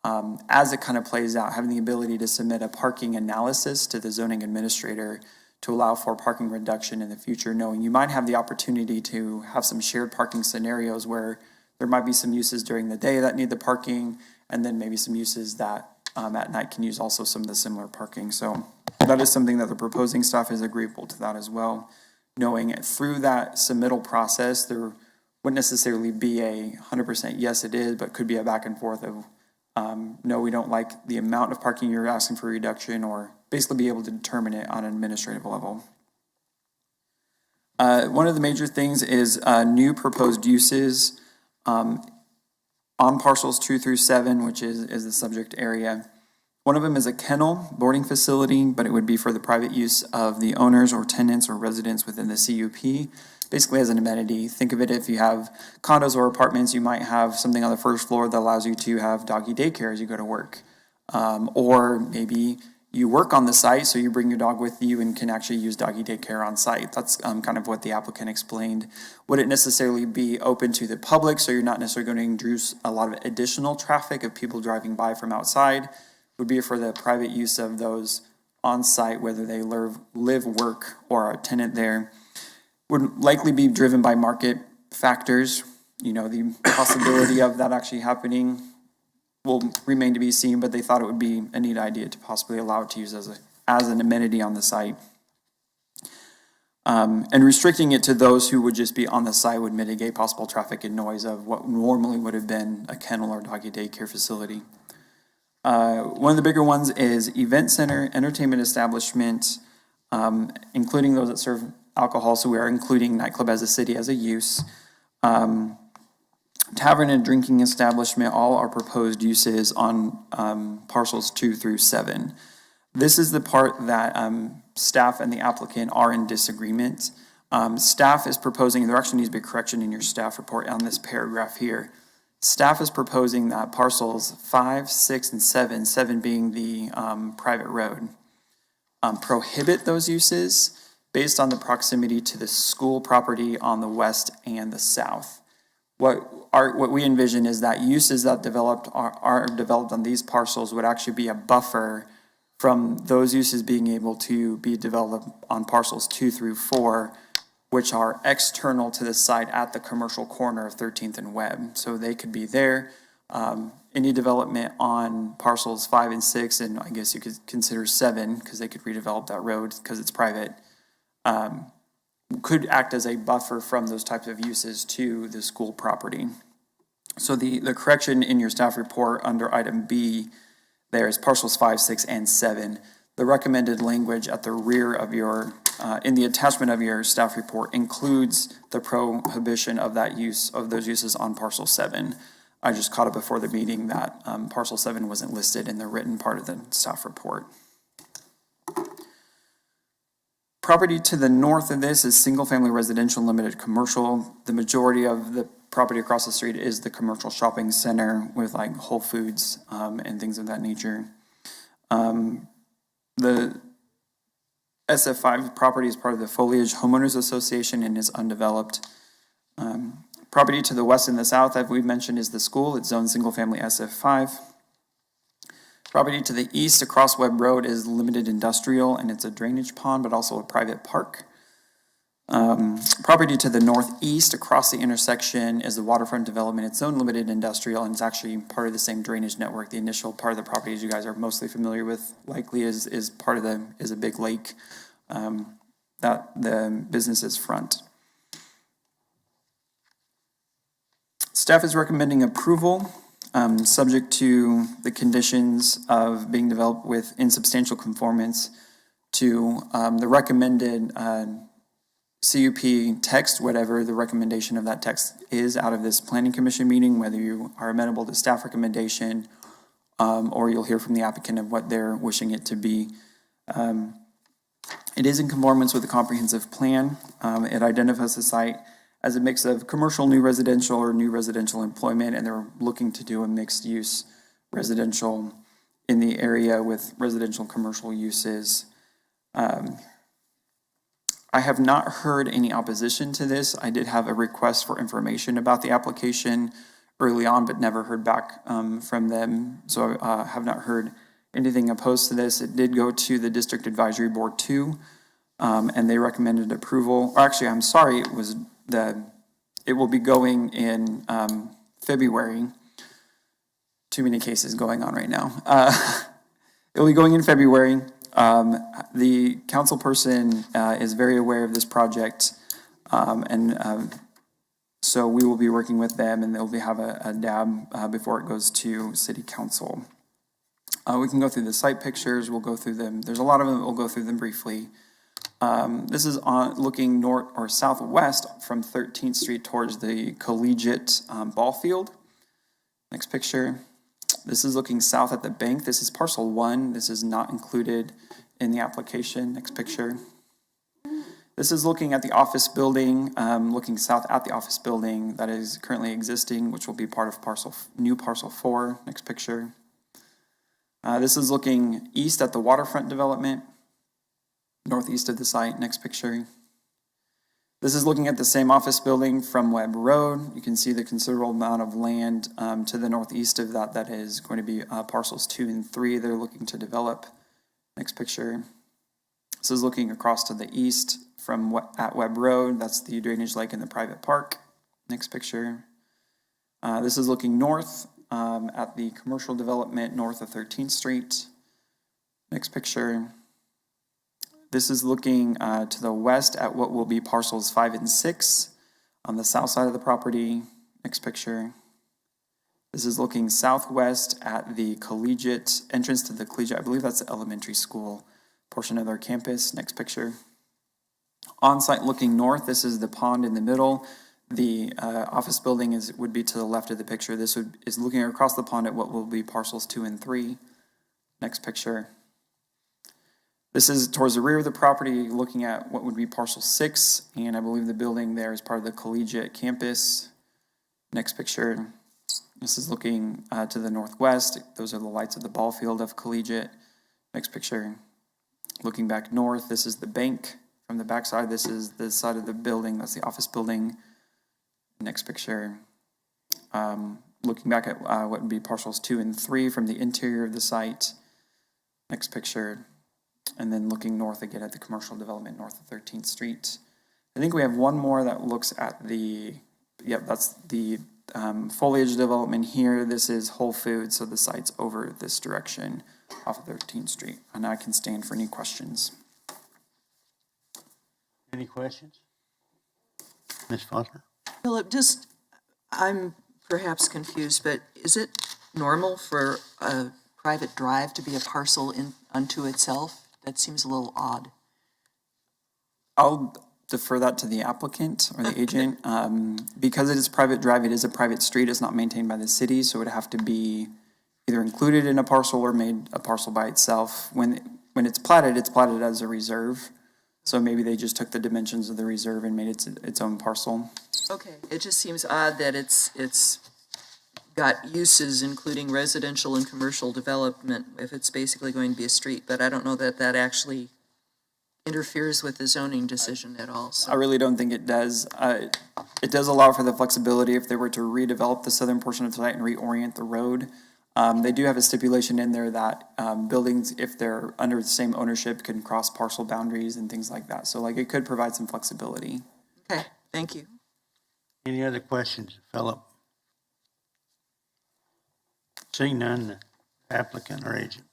[SPEAKER 8] As it kind of plays out, having the ability to submit a parking analysis to the zoning administrator to allow for parking reduction in the future, knowing you might have the opportunity to have some shared parking scenarios where there might be some uses during the day that need the parking, and then maybe some uses that at night can use also some of the similar parking. So that is something that the proposing staff is agreeable to that as well, knowing through that submittal process, there wouldn't necessarily be a 100% yes it is, but could be a back and forth of no, we don't like the amount of parking you're asking for reduction, or basically be able to determine it on an administrative level. One of the major things is new proposed uses on parcels 2 through 7, which is the subject area. One of them is a kennel boarding facility, but it would be for the private use of the owners or tenants or residents within the CUP. Basically as an amenity. Think of it, if you have condos or apartments, you might have something on the first floor that allows you to have doggy daycare as you go to work. Or maybe you work on the site, so you bring your dog with you and can actually use doggy daycare on site. That's kind of what the applicant explained. Would it necessarily be open to the public, so you're not necessarily going to induce a lot of additional traffic of people driving by from outside? Would be for the private use of those on site, whether they live, work, or are a tenant there. Would likely be driven by market factors. You know, the possibility of that actually happening will remain to be seen, but they thought it would be a neat idea to possibly allow it to use as an amenity on the site. And restricting it to those who would just be on the site would mitigate possible traffic and noise of what normally would have been a kennel or doggy daycare facility. One of the bigger ones is event center, entertainment establishment, including those that serve alcohol, so we are including nightclub as a city as a use. Tavern and drinking establishment, all are proposed uses on parcels 2 through 7. This is the part that staff and the applicant are in disagreement. Staff is proposing, there actually needs to be a correction in your staff report on this paragraph here. Staff is proposing that parcels 5, 6, and 7 being the private road, prohibit those uses based on the proximity to the school property on the west and the south. What we envision is that uses that are developed on these parcels would actually be a buffer from those uses being able to be developed on parcels 2 through 4, which are external to the site at the commercial corner of 13th and Webb. So they could be there. Any development on parcels 5 and 6, and I guess you could consider 7, because they could redevelop that road because it's private, could act as a buffer from those types of uses to the school property. So the correction in your staff report under item B, there is parcels 5, 6, and 7. The recommended language at the rear of your, in the attachment of your staff report includes the prohibition of that use, of those uses on parcel 7. I just caught it before the meeting that parcel 7 wasn't listed in the written part of the staff report. Property to the north of this is single-family residential limited commercial. The majority of the property across the street is the commercial shopping center with like Whole Foods and things of that nature. The SF5 property is part of the Foliage Homeowners Association and is undeveloped. Property to the west and the south, as we've mentioned, is the school. It's zoned single-family SF5. Property to the east across Webb Road is limited industrial, and it's a drainage pond, but also a private park. Property to the northeast across the intersection is the waterfront development. It's zone limited industrial, and it's actually part of the same drainage network. The initial part of the property, as you guys are mostly familiar with, likely is a big lake that the businesses front. Staff is recommending approval, subject to the conditions of being developed with insubstantial conformance to the recommended CUP text, whatever the recommendation of that text is out of this planning commission meeting, whether you are amenable to staff recommendation or you'll hear from the applicant of what they're wishing it to be. It is in conformance with the comprehensive plan. It identifies the site as a mix of commercial new residential or new residential employment, and they're looking to do a mixed use residential in the area with residential and commercial uses. I have not heard any opposition to this. I did have a request for information about the application early on, but never heard back from them. So I have not heard anything opposed to this. It did go to the District Advisory Board 2, and they recommended approval. Or actually, I'm sorry, it will be going in February. Too many cases going on right now. It will be going in February. The council person is very aware of this project, and so we will be working with them, and they'll have a DAB before it goes to City Council. We can go through the site pictures. We'll go through them. There's a lot of them. We'll go through them briefly. This is looking north or southwest from 13th Street towards the Collegiate ball field. Next picture. This is looking south at the bank. This is parcel 1. This is not included in the application. Next picture. This is looking at the office building, looking south at the office building that is currently existing, which will be part of new parcel 4. Next picture. This is looking east at the waterfront development, northeast of the site. Next picture. This is looking at the same office building from Webb Road. You can see the considerable amount of land to the northeast of that is going to be parcels 2 and 3 they're looking to develop. Next picture. This is looking across to the east from at Webb Road. That's the drainage lake in the private park. Next picture. This is looking north at the commercial development north of 13th Street. Next picture. This is looking to the west at what will be parcels 5 and 6 on the south side of the property. Next picture. This is looking southwest at the Collegiate, entrance to the Collegiate, I believe that's the elementary school portion of their campus. Next picture. On-site looking north, this is the pond in the middle. The office building would be to the left of the picture. This is looking across the pond at what will be parcels 2 and 3. Next picture. This is towards the rear of the property, looking at what would be parcel 6, and I believe the building there is part of the Collegiate campus. Next picture. This is looking to the northwest. Those are the lights of the ball field of Collegiate. Next picture. Looking back north, this is the bank from the backside. This is the side of the building. That's the office building. Next picture. Looking back at what would be parcels 2 and 3 from the interior of the site. Next picture. And then looking north again at the commercial development north of 13th Street. I think we have one more that looks at that's the foliage development here. This is Whole Foods, so the site's over this direction off of 13th Street. And I can stand for any questions.
[SPEAKER 1] Any questions? Ms. Foster?
[SPEAKER 17] Philip, I'm perhaps confused, but is it normal for a private drive to be a parcel unto itself? That seems a little odd.
[SPEAKER 8] I'll defer that to the applicant or the agent. Because it is private drive, it is a private street. It's not maintained by the city, so it would have to be either included in a parcel or made a parcel by itself. When it's platted as a reserve. So maybe they just took the dimensions of the reserve and made it its own parcel.
[SPEAKER 17] Okay, it just seems odd that it's got uses including residential and commercial development if it's basically going to be a street, but I don't know that actually interferes with the zoning decision at all. So.
[SPEAKER 8] I really don't think it does. It does allow for the flexibility if they were to redevelop the southern portion of the site and reorient the road. They do have a stipulation in there that buildings, if they're under the same ownership, can cross parcel boundaries and things like that. So like it could provide some flexibility.
[SPEAKER 17] Okay, thank you.
[SPEAKER 1] Any other questions, Philip? Seeing none, applicant or agent.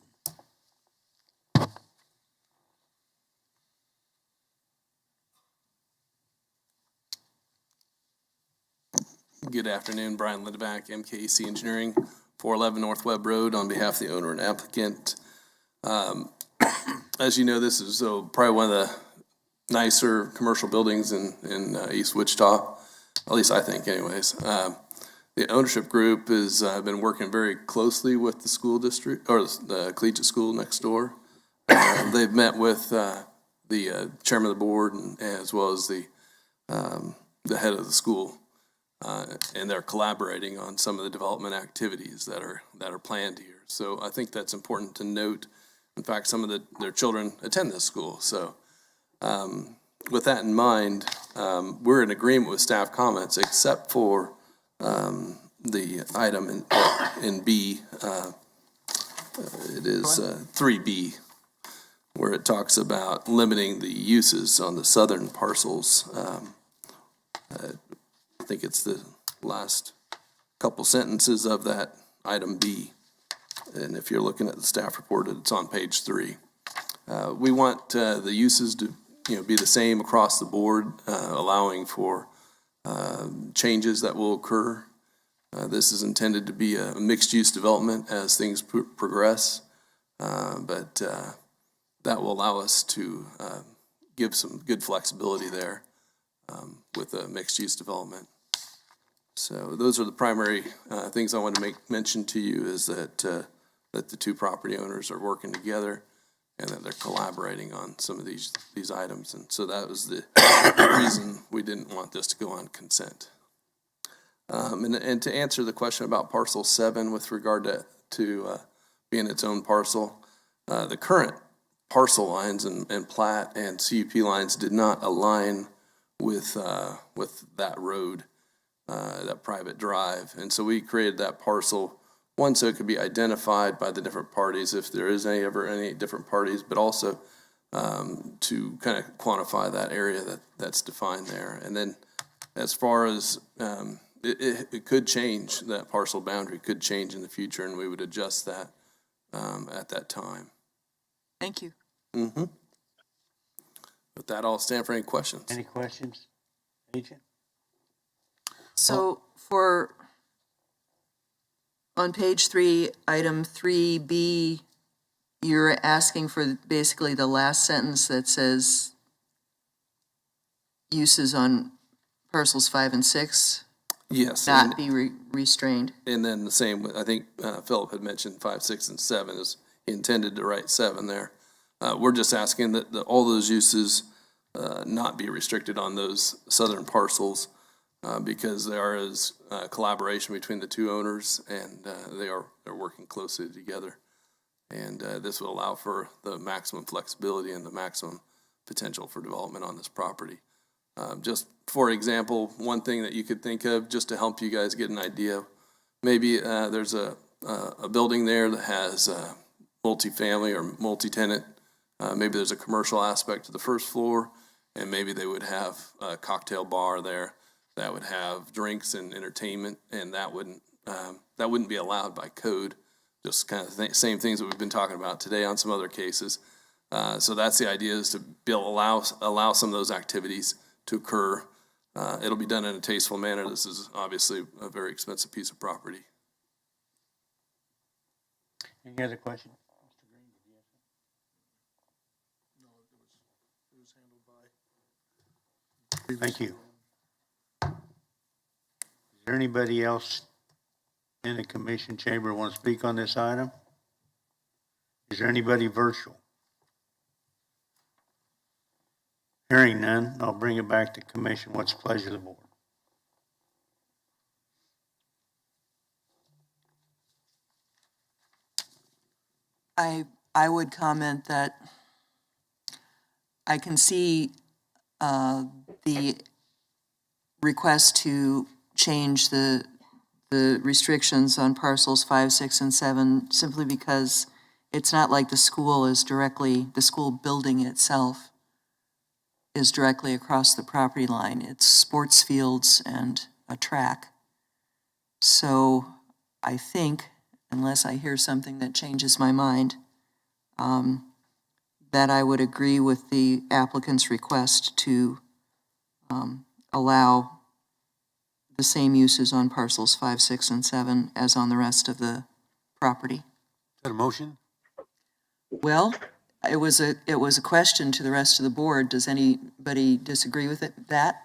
[SPEAKER 6] Good afternoon, Brian Lideback, MKC Engineering, 411 North Webb Road, on behalf of the owner and applicant. As you know, this is probably one of the nicer commercial buildings in East Wichita, at least I think anyways. The ownership group has been working very closely with the school district, or the collegiate school next door. They've met with the chairman of the board and as well as the head of the school. And they're collaborating on some of the development activities that are planned here. So I think that's important to note. In fact, some of their children attend this school. So with that in mind, we're in agreement with staff comments, except for the item in B. It is 3B, where it talks about limiting the uses on the southern parcels. I think it's the last couple sentences of that item B. And if you're looking at the staff report, it's on page 3. We want the uses to be the same across the board, allowing for changes that will occur. This is intended to be a mixed-use development as things progress, but that will allow us to give some good flexibility there with a mixed-use development. So those are the primary things I want to make mention to you, is that that the two property owners are working together and that they're collaborating on some of these items. And so that was the reason we didn't want this to go on consent. And to answer the question about parcel 7 with regard to being its own parcel, the current parcel lines and plat and CUP lines did not align with that road, that private drive. And so we created that parcel, one, so it could be identified by the different parties if there is any different parties, but also to kind of quantify that area that's defined there. And then as far as it could change, that parcel boundary could change in the future, and we would adjust that at that time.
[SPEAKER 17] Thank you.
[SPEAKER 6] Mm-hmm. With that, I'll stand for any questions.
[SPEAKER 1] Any questions, agent?
[SPEAKER 17] So on page 3, item 3B, you're asking for basically the last sentence that says uses on parcels 5 and 6?
[SPEAKER 6] Yes.
[SPEAKER 17] Not be restrained.
[SPEAKER 6] And then the same, I think Philip had mentioned 5, 6, and 7 is intended to write 7 there. We're just asking that all those uses not be restricted on those southern parcels because there is collaboration between the two owners, and they're working closely together. And this will allow for the maximum flexibility and the maximum potential for development on this property. Just for example, one thing that you could think of just to help you guys get an idea, maybe there's a building there that has multifamily or multi-tenant. Maybe there's a commercial aspect to the first floor, and maybe they would have a cocktail bar there that would have drinks and entertainment, and that wouldn't be allowed by code. Just kind of same things that we've been talking about today on some other cases. So that's the idea, is to allow some of those activities to occur. It'll be done in a tasteful manner. This is obviously a very expensive piece of property.
[SPEAKER 1] Any other questions? Mr. Green, did you have something?
[SPEAKER 4] No, it was handled by.
[SPEAKER 1] Thank you. Is there anybody else in the commission chamber who want to speak on this item? Is there anybody virtual? Hearing none, I'll bring it back to commission. What's the pleasure of the board?
[SPEAKER 17] I would comment that I can see the request to change the the restrictions on parcels 5, 6, and 7, simply because it's not like the school building itself is directly across the property line. It's sports fields and a track. So I think, unless I hear something that changes my mind, that I would agree with the applicant's request to allow the same uses on parcels 5, 6, and 7 as on the rest of the property.
[SPEAKER 19] Is that a motion?
[SPEAKER 17] Well, it was a question to the rest of the board. Does anybody disagree with that?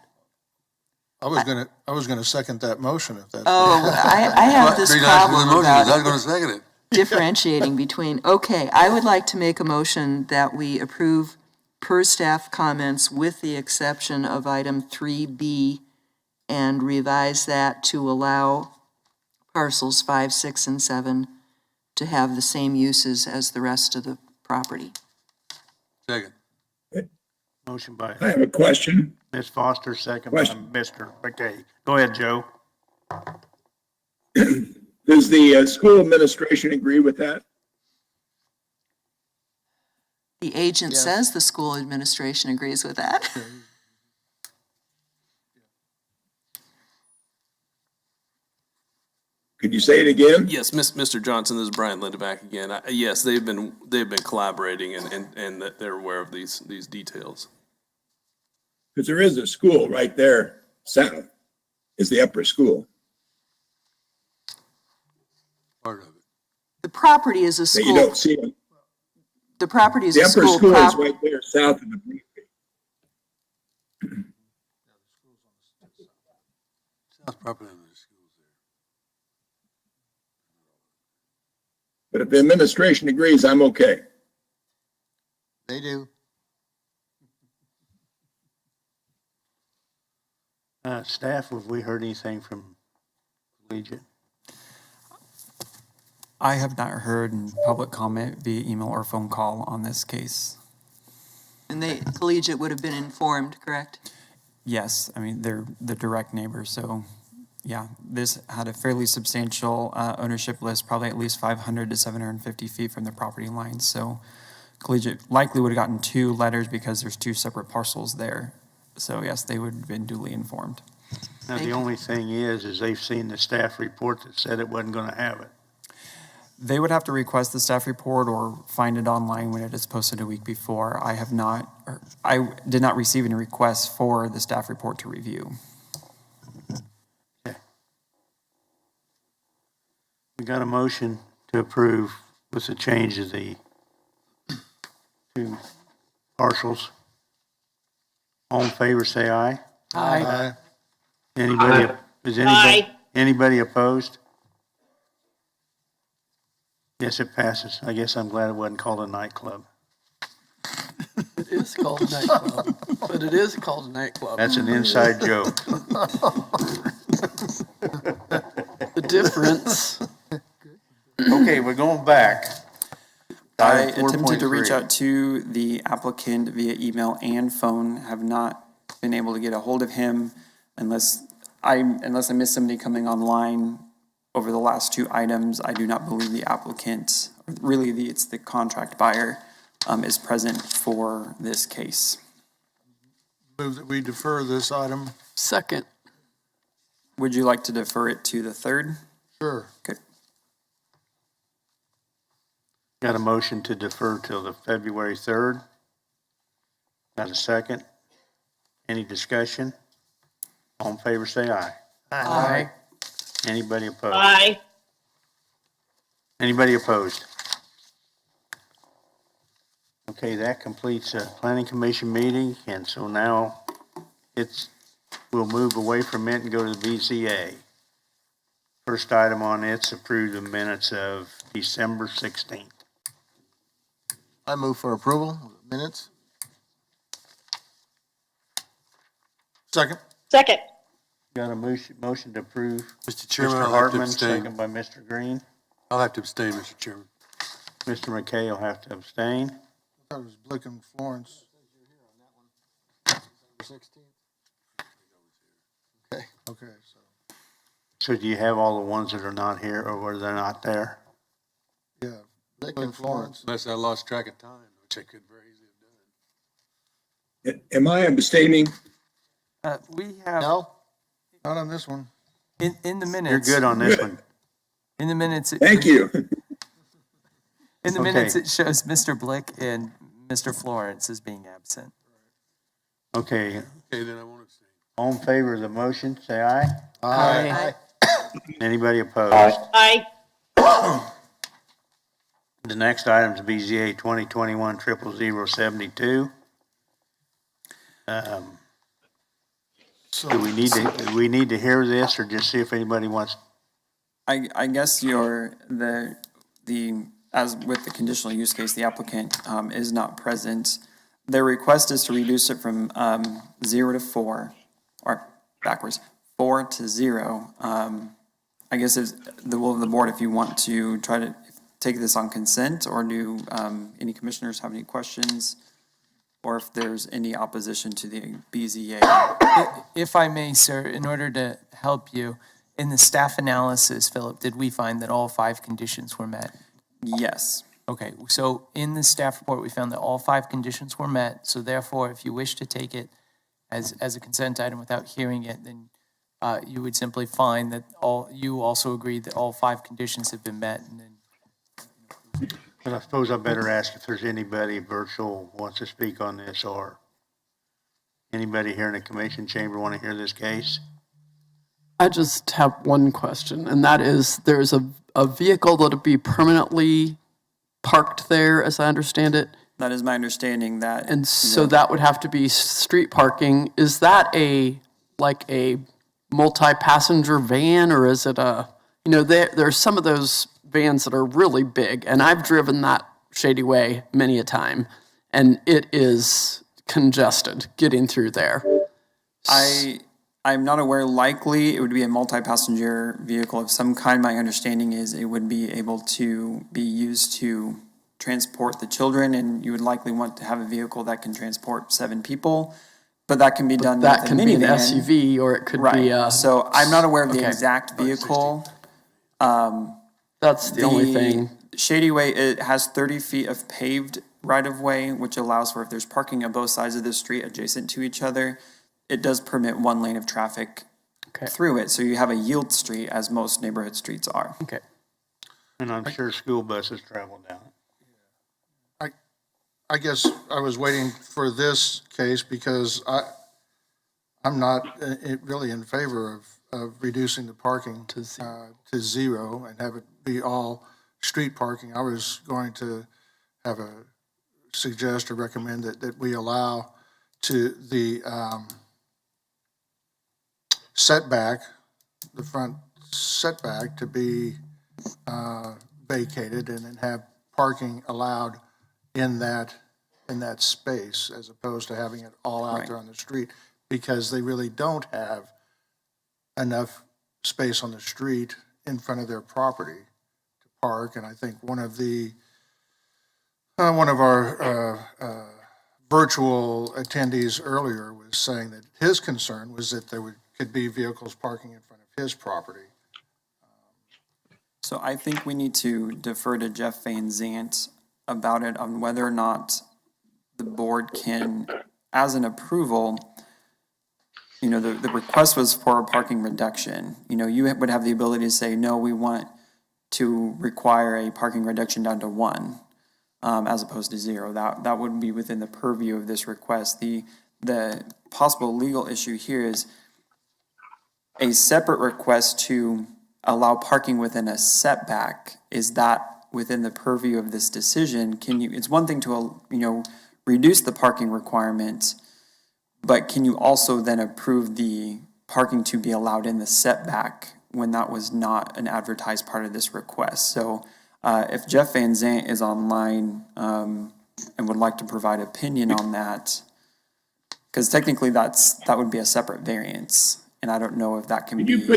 [SPEAKER 4] I was gonna second that motion if that's.
[SPEAKER 17] I have this problem
[SPEAKER 19] I was
[SPEAKER 17] about
[SPEAKER 19] going to second it.
[SPEAKER 17] differentiating between, okay, I would like to make a motion that we approve per staff comments with the exception of item 3B and revise that to allow parcels 5, 6, and 7 to have the same uses as the rest of the property.
[SPEAKER 19] Second.
[SPEAKER 1] Motion by
[SPEAKER 11] I have a question.
[SPEAKER 1] Ms. Foster, second
[SPEAKER 11] Question.
[SPEAKER 1] by Mr. McKay. Go ahead, Joe.
[SPEAKER 11] Does the school administration agree with that?
[SPEAKER 17] The agent says the school administration agrees with that.
[SPEAKER 11] Could you say it again?
[SPEAKER 6] Yes, Mr. Johnson, this is Brian Lindeback again. Yes, they've been collaborating and that they're aware of these details.
[SPEAKER 11] Because there is a school right there south, is the upper school.
[SPEAKER 19] Part of it.
[SPEAKER 17] The property is a
[SPEAKER 11] That
[SPEAKER 17] school.
[SPEAKER 11] you don't see it.
[SPEAKER 17] The property is
[SPEAKER 11] The
[SPEAKER 17] a
[SPEAKER 11] upper
[SPEAKER 17] school
[SPEAKER 11] school is
[SPEAKER 17] property.
[SPEAKER 11] right there south of the green.
[SPEAKER 19] South property line of the schools there.
[SPEAKER 11] But if the administration agrees, I'm okay.
[SPEAKER 10] They do.
[SPEAKER 1] Staff, have we heard anything from Collegiate?
[SPEAKER 8] I have not heard public comment via email or phone call on this case.
[SPEAKER 17] And Collegiate would have been informed, correct?
[SPEAKER 8] Yes, I mean, they're the direct neighbor, so yeah, this had a fairly substantial ownership list, probably at least 500 to 750 feet from the property line. So Collegiate likely would have gotten 2 letters because there's 2 separate parcels there. So yes, they would have been duly informed.
[SPEAKER 1] Now, the only thing is they've seen the staff report that said it wasn't going to have it.
[SPEAKER 8] They would have to request the staff report or find it online when it is posted a week before. I did not receive any requests for the staff report to review.
[SPEAKER 1] Okay. We got a motion to approve with the change of the 2 parcels. All in favor, say aye.
[SPEAKER 10] Aye.
[SPEAKER 1] Anybody, is anybody opposed? Yes, it passes. I guess I'm glad it wasn't called a nightclub.
[SPEAKER 15] It is called a nightclub, but it is called a nightclub.
[SPEAKER 1] That's an inside joke.
[SPEAKER 15] The difference.
[SPEAKER 1] Okay, we're going back.
[SPEAKER 8] I
[SPEAKER 1] Item
[SPEAKER 8] attempted to reach
[SPEAKER 1] 4.3.
[SPEAKER 8] out to the applicant via email and phone, have not been able to get a hold of him unless I missed somebody coming online over the last 2 items. I do not believe the applicant, or really it's the contract buyer, is present for this case.
[SPEAKER 4] Move that we defer this item.
[SPEAKER 15] Second.
[SPEAKER 8] Would you like to defer it to the 3rd?
[SPEAKER 4] Sure.
[SPEAKER 8] Okay.
[SPEAKER 1] Got a motion to defer till the February 3rd. Got a second? Any discussion? All in favor, say aye.
[SPEAKER 15] Aye.
[SPEAKER 1] Anybody opposed?
[SPEAKER 18] Aye.
[SPEAKER 1] Anybody opposed? Okay, that completes a planning commission meeting, and so now we'll move away from it and go to the BZA. First item on it's approve the minutes of December 16th.
[SPEAKER 10] I move for approval of the minutes.
[SPEAKER 4] Second.
[SPEAKER 18] Second.
[SPEAKER 1] Got a motion to approve.
[SPEAKER 19] Mr. Chairman,
[SPEAKER 1] Mr.
[SPEAKER 19] I'll have to
[SPEAKER 1] Hartman,
[SPEAKER 19] abstain.
[SPEAKER 1] second by Mr. Green.
[SPEAKER 19] I'll have to abstain, Mr. Chairman.
[SPEAKER 1] Mr. McKay will have to abstain.
[SPEAKER 4] I thought it was Blick and Florence.
[SPEAKER 10] 16th. Okay.
[SPEAKER 4] Okay, so.
[SPEAKER 1] So do you have all the ones that are not here, or were they not there?
[SPEAKER 4] Yeah, Vic and Florence.
[SPEAKER 19] Unless I lost track of time, which I could very easily have done.
[SPEAKER 11] Am I abstaining?
[SPEAKER 3] We have,
[SPEAKER 4] No, not on this one.
[SPEAKER 3] in the minutes.
[SPEAKER 1] You're good on this one.
[SPEAKER 3] In the minutes.
[SPEAKER 11] Thank you.
[SPEAKER 3] In the
[SPEAKER 1] Okay.
[SPEAKER 3] minutes, it shows Mr. Blick and Mr. Florence as being absent.
[SPEAKER 1] Okay,
[SPEAKER 19] Okay, then I won't abstain.
[SPEAKER 1] all in favor of the motion, say aye.
[SPEAKER 21] Aye.
[SPEAKER 1] Anybody opposed?
[SPEAKER 18] Aye.
[SPEAKER 1] The next item is BZA 2021-00072. Do we need to hear this, or just see if anybody wants?
[SPEAKER 8] I guess as with the conditional use case, the applicant is not present. Their request is to reduce it from 0 to 4, or backwards, 4 to 0. I guess it's the will of the board if you want to try to take this on consent, or do any commissioners have any questions? Or if there's any opposition to the BZA.
[SPEAKER 3] If I may, sir, in order to help you, in the staff analysis, Philip, did we find that all 5 conditions were met?
[SPEAKER 8] Yes.
[SPEAKER 3] Okay, so in the staff report, we found that all 5 conditions were met. So therefore, if you wish to take it as a consent item without hearing it, then you would simply find that you also agreed that all 5 conditions have been met. And then,
[SPEAKER 1] But I suppose I better ask if there's anybody virtual wants to speak on this, or anybody here in the commission chamber want to hear this case?
[SPEAKER 15] I just have one question, and that is, there's a vehicle that'll be permanently parked there, as I understand it.
[SPEAKER 8] That is my understanding that.
[SPEAKER 15] And so that would have to be street parking. Is that like a multi-passenger van, or is it there's some of those vans that are really big, and I've driven that Shady Way many a time, and it is congested getting through there.
[SPEAKER 8] I'm not aware. Likely, it would be a multi-passenger vehicle of some kind. My understanding is it would be able to be used to transport the children, and you would likely want to have a vehicle that can transport 7 people. But that can be done with a minivan.
[SPEAKER 15] That can be an SUV, or it could be a...
[SPEAKER 8] So I'm not aware of the exact vehicle.
[SPEAKER 15] That's the only thing.
[SPEAKER 8] Shady Way, it has 30 feet of paved right-of-way, which allows for if there's parking on both sides of the street adjacent to each other, it does permit 1 lane of traffic through it. So you have a yield street, as most neighborhood streets are.
[SPEAKER 15] Okay.
[SPEAKER 1] And I'm sure school buses travel down it.
[SPEAKER 4] I guess I was waiting for this case because I'm not really in favor of reducing the parking to 0 and have it be all street parking. I was going to suggest or recommend that we allow to the setback, the front setback, to be vacated, and then have parking allowed in that space, as opposed to having it all out there on the street, because they really don't have enough space on the street in front of their property to park. And I think one of our virtual attendees earlier was saying that his concern was that there could be vehicles parking in front of his property.
[SPEAKER 8] So I think we need to defer to Jeff Van Zant about it, on whether or not the board can, as an approval, the request was for a parking reduction. You would have the ability to say, no, we want to require a parking reduction down to 1, as opposed to 0. That would be within the purview of this request. The possible legal issue here is a separate request to allow parking within a setback. Is that within the purview of this decision? It's one thing to, reduce the parking requirement, but can you also then approve the parking to be allowed in the setback when that was not an advertised part of this request? So if Jeff Van Zant is online and would like to provide opinion on that, because technically that would be a separate variance, and I don't know if that can be.
[SPEAKER 11] Could you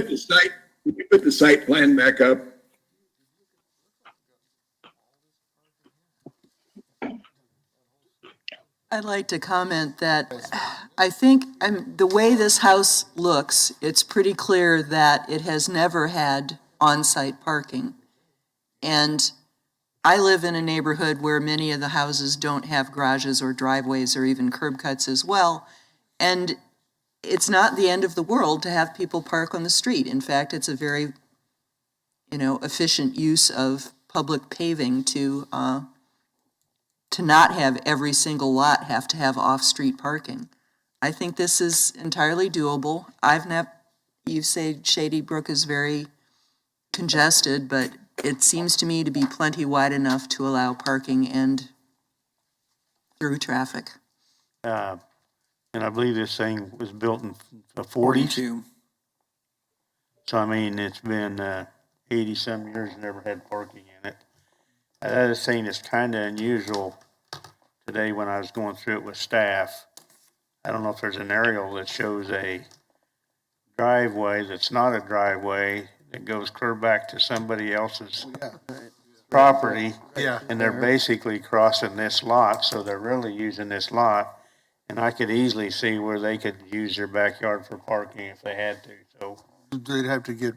[SPEAKER 11] put the site plan back up?
[SPEAKER 17] I'd like to comment that I think, the way this house looks, it's pretty clear that it has never had on-site parking. And I live in a neighborhood where many of the houses don't have garages or driveways or even curb cuts as well. And it's not the end of the world to have people park on the street. In fact, it's a very, efficient use of public paving to not have every single lot have to have off-street parking. I think this is entirely doable. You say Shady Brook is very congested, but it seems to me to be plenty wide enough to allow parking and through traffic.
[SPEAKER 1] And I believe this thing was built in the 40s.
[SPEAKER 2] 42.
[SPEAKER 1] So, I mean, it's been 80-some years, never had parking in it. That is saying it's kind of unusual today when I was going through it with staff. I don't know if there's an aerial that shows a driveway that's not a driveway that goes clear back to somebody else's property.
[SPEAKER 4] Yeah.
[SPEAKER 1] And they're basically crossing this lot, so they're really using this lot. And I could easily see where they could use their backyard for parking if they had to, so.
[SPEAKER 4] They'd have to get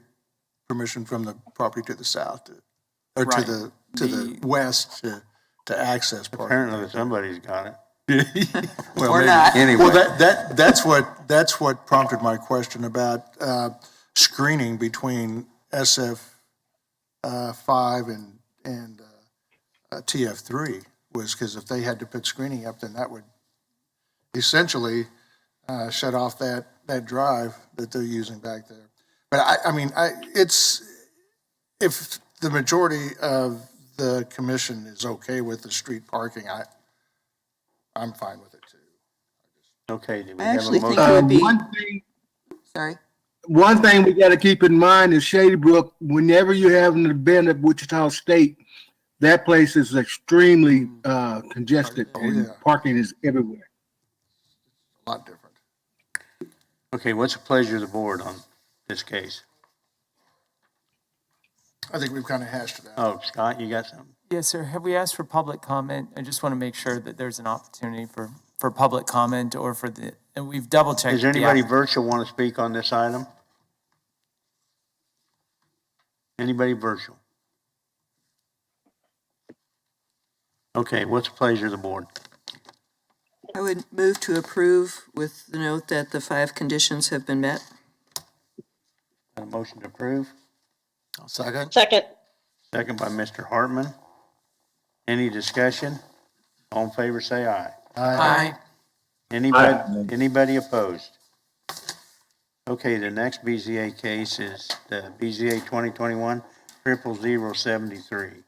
[SPEAKER 4] permission from the property to the south, or
[SPEAKER 2] Right.
[SPEAKER 4] to the west to access parking.
[SPEAKER 1] Apparently somebody's got it.
[SPEAKER 4] Well,
[SPEAKER 17] Or
[SPEAKER 4] maybe.
[SPEAKER 17] not.
[SPEAKER 4] Well, that's what prompted my question about screening between SF 5 and TF 3 was because if they had to put screening up, then that would essentially shut off that drive that they're using back there. But it's if the majority of the commission is okay with the street parking, I'm fine with it too.
[SPEAKER 1] Okay, do we
[SPEAKER 17] I
[SPEAKER 1] have a
[SPEAKER 17] actually think
[SPEAKER 1] motion?
[SPEAKER 17] it would be,
[SPEAKER 9] One
[SPEAKER 17] sorry.
[SPEAKER 9] thing we got to keep in mind is Shady Brook, whenever you have an event at Wichita State, that place is extremely congested and parking is everywhere.
[SPEAKER 4] A lot different.
[SPEAKER 1] Okay, what's the pleasure of the board on this case?
[SPEAKER 4] I think we've kind of hashed it out.
[SPEAKER 1] Oh, Scott, you got something?
[SPEAKER 3] Yes, sir. Have we asked for public comment? I just want to make sure that there's an opportunity for public comment or and we've double checked.
[SPEAKER 1] Is there anybody virtual want to speak on this item? Anybody virtual? Okay, what's the pleasure of the board?
[SPEAKER 17] I would move to approve with the note that the 5 conditions have been met.
[SPEAKER 1] Got a motion to approve?
[SPEAKER 10] Second?
[SPEAKER 18] Second.
[SPEAKER 1] Second by Mr. Hartman. Any discussion? All in favor, say aye.
[SPEAKER 2] Aye.
[SPEAKER 1] Anybody opposed? Okay, the next BZA case is the BZA 2021-00073.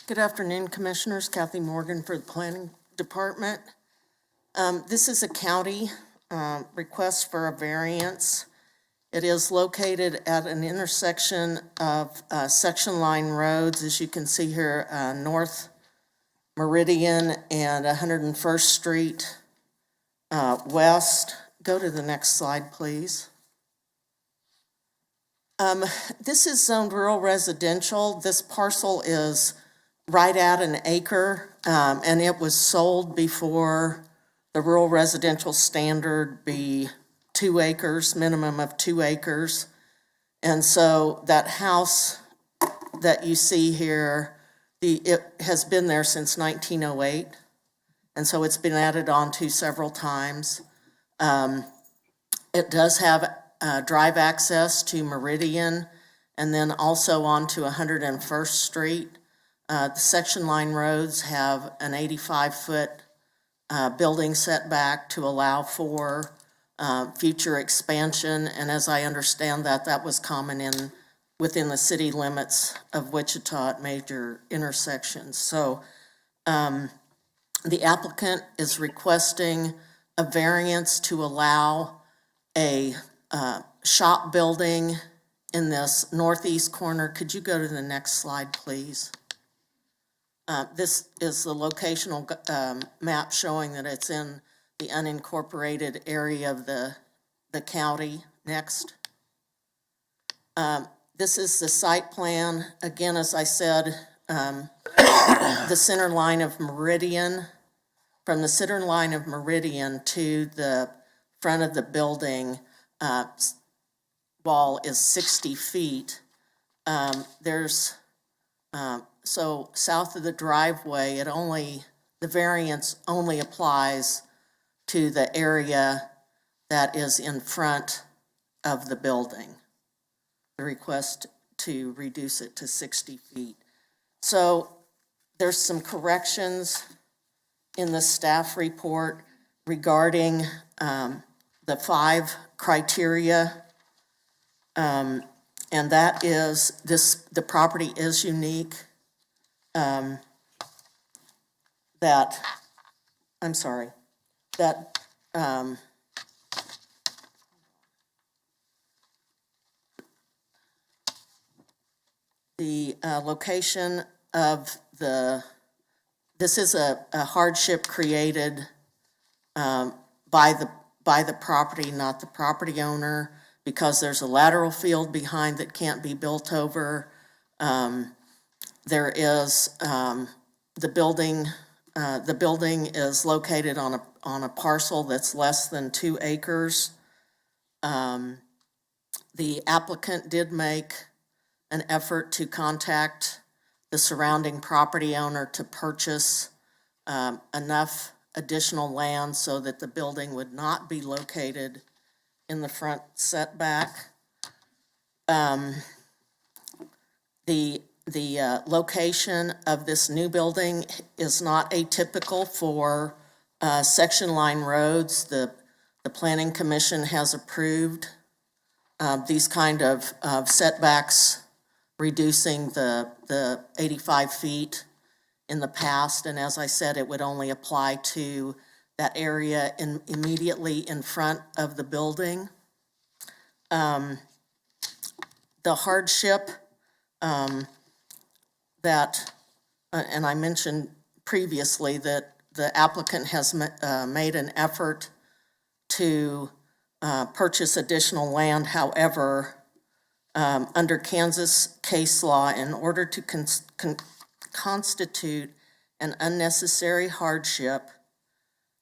[SPEAKER 21] Good afternoon, Commissioners. Kathy Morgan for the Planning Department. This is a county request for a variance. It is located at an intersection of section line roads, as you can see here, North Meridian and 101st Street West. Go to the next slide, please. This is zoned rural residential. This parcel is right at an acre, and it was sold before the rural residential standard be 2 acres, minimum of 2 acres. And so that house that you see here, it has been there since 1908. And so it's been added on to several times. It does have drive access to Meridian and then also onto 101st Street. The section line roads have an 85-foot building setback to allow for future expansion, and as I understand that was common within the city limits of Wichita at major intersections. So the applicant is requesting a variance to allow a shop building in this northeast corner. Could you go to the next slide, please? This is the locational map showing that it's in the unincorporated area of the county. Next. This is the site plan. Again, as I said, the center line of Meridian, from the center line of Meridian to the front of the building wall is 60 feet. So south of the driveway, the variance only applies to the area that is in front of the building. The request to reduce it to 60 feet. So there's some corrections in the staff report regarding the 5 criteria. And that is the property is unique. The location of this is a hardship created by the property, not the property owner, because there's a lateral field behind that can't be built over. There is the building is located on a parcel that's less than 2 acres. The applicant did make an effort to contact the surrounding property owner to purchase enough additional land so that the building would not be located in the front setback. The location of this new building is not atypical for section line roads. The Planning Commission has approved these kind of setbacks, reducing the 85 feet in the past. And as I said, it would only apply to that area immediately in front of the building. The hardship that, and I mentioned previously that the applicant has made an effort to purchase additional land. However, under Kansas case law, in order to constitute an unnecessary hardship,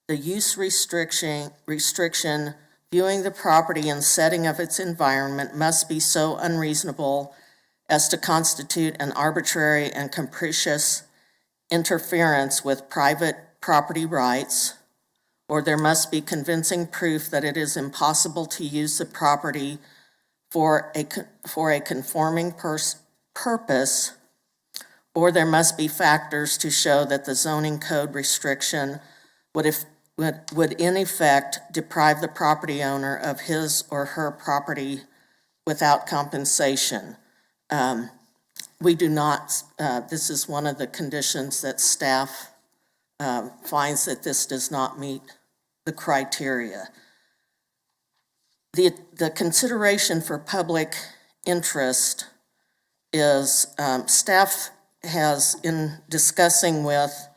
[SPEAKER 21] the use restriction viewing the property and setting of its environment must be so unreasonable as to constitute an arbitrary and capricious interference with private property rights, or there must be convincing proof that it is impossible to use the property for a conforming purpose, or there must be factors to show that the zoning code restriction would in effect deprive the property owner of his or her property without compensation. We do not, this is one of the conditions that staff finds that this does not meet the criteria. The consideration for public interest is staff has, in discussing with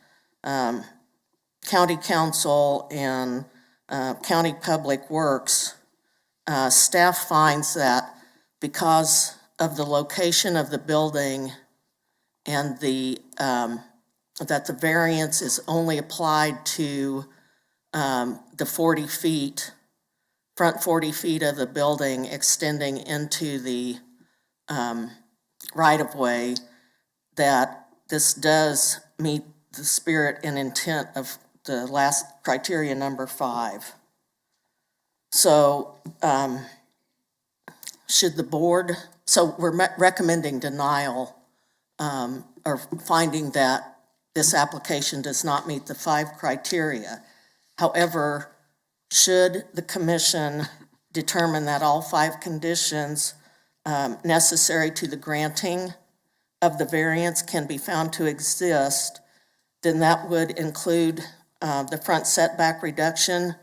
[SPEAKER 21] county council and county public works, staff finds that because of the location of the building and that the variance is only applied to the 40 feet, front 40 feet of the building extending into the right-of-way, that this does meet the spirit and intent of the last criteria, number 5. So should the board, so we're recommending denial or finding that this application does not meet the 5 criteria. However, should the commission determine that all 5 conditions necessary to the granting of the variance can be found to exist, then that would include the front setback reduction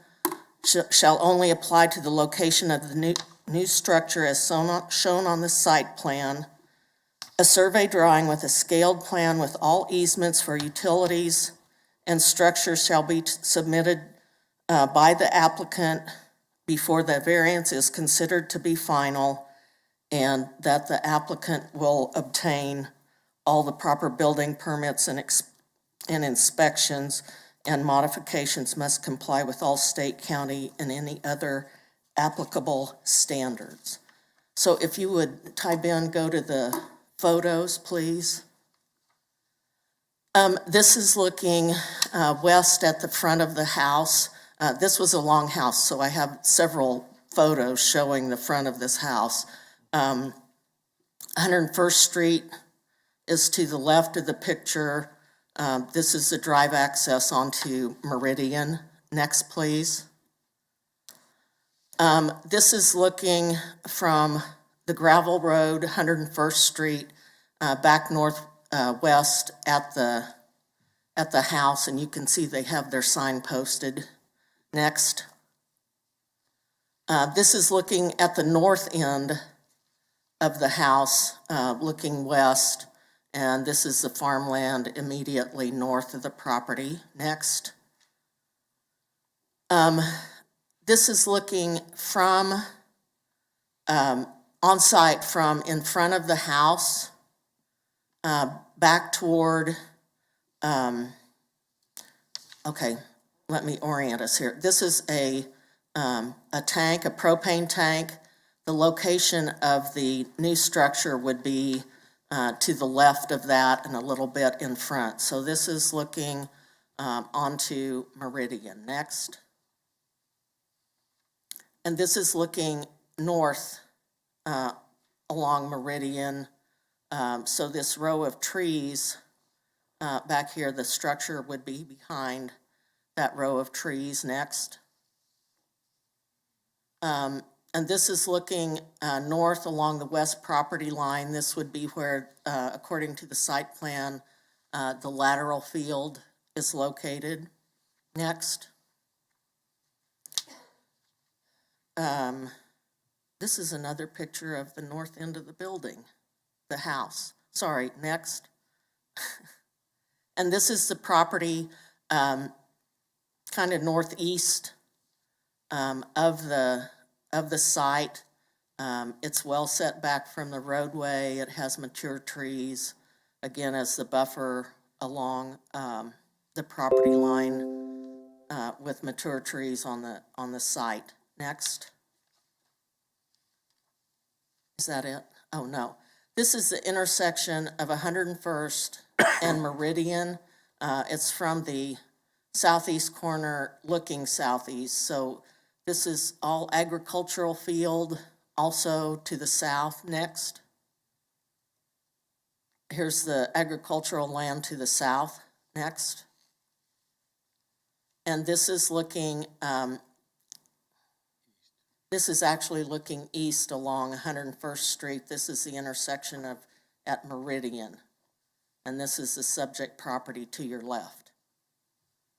[SPEAKER 21] shall only apply to the location of the new structure as shown on the site plan. A survey drawing with a scaled plan with all easements for utilities and structures shall be submitted by the applicant before the variance is considered to be final, and that the applicant will obtain all the proper building permits and inspections, and modifications must comply with all state, county, and any other applicable standards. So if you would, Ty Ben, go to the photos, please. This is looking west at the front of the house. This was a long house, so I have several photos showing the front of this house. 101st Street is to the left of the picture. This is the drive access onto Meridian. Next, please. This is looking from the gravel road, 101st Street, back northwest at the house, and you can see they have their sign posted. Next. This is looking at the north end of the house, looking west, and this is the farmland immediately north of the property. Next. This is looking from on site from in front of the house back toward, okay, let me orient us here. This is a tank, a propane tank. The location of the new structure would be to the left of that and a little bit in front. So this is looking onto Meridian. Next. And this is looking north along Meridian. So this row of trees back here, the structure would be behind that row of trees. Next. And this is looking north along the west property line. This would be where, according to the site plan, the lateral field is located. Next. This is another picture of the north end of the building, the house. Sorry, next. And this is the property kind of northeast of the site. It's well set back from the roadway. It has mature trees, again, as the buffer along the property line with mature trees on the site. Next. Is that it? Oh, no. This is the intersection of 101st and Meridian. It's from the southeast corner looking southeast. So this is all agricultural field, also to the south. Next. Here's the agricultural land to the south. Next. And this is looking, this is actually looking east along 101st Street. This is the intersection at Meridian. And this is the subject property to your left.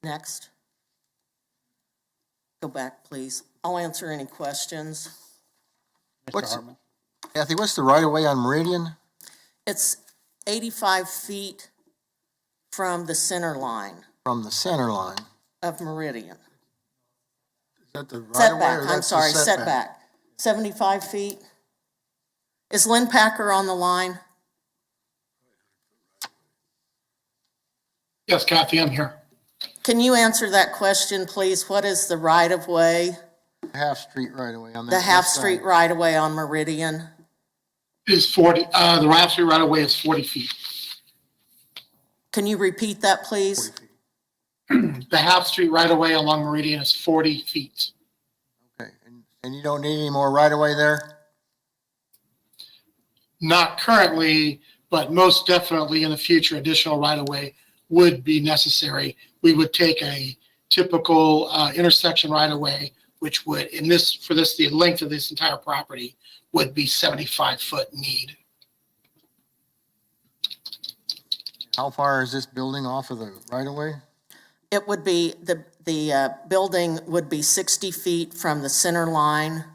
[SPEAKER 21] Next. Go back, please. I'll answer any questions.
[SPEAKER 10] Kathy, what's the right-of-way on Meridian?
[SPEAKER 21] It's 85 feet from the center line.
[SPEAKER 10] From the center line?
[SPEAKER 21] Of Meridian.
[SPEAKER 10] Is that the right-of-way
[SPEAKER 21] Setback,
[SPEAKER 10] or
[SPEAKER 21] I'm
[SPEAKER 10] that's the
[SPEAKER 21] sorry,
[SPEAKER 10] setback?
[SPEAKER 21] setback. 75 feet. Is Lynn Packer on the line?
[SPEAKER 13] Yes, Kathy, I'm here.
[SPEAKER 21] Can you answer that question, please? What is the right-of-way?
[SPEAKER 10] Half-street right-of-way on that.
[SPEAKER 21] The half-street right-of-way on Meridian?
[SPEAKER 13] Is 40, the half-street right-of-way is 40 feet.
[SPEAKER 21] Can you repeat that, please?
[SPEAKER 13] The half-street right-of-way along Meridian is 40 feet.
[SPEAKER 10] Okay, and you don't need any more right-of-way there?
[SPEAKER 13] Not currently, but most definitely in the future, additional right-of-way would be necessary. We would take a typical intersection right-of-way, which would, the length of this entire property would be 75-foot need.
[SPEAKER 10] How far is this building off of the right-of-way?
[SPEAKER 21] It would be, the building would be 60 feet from the center line.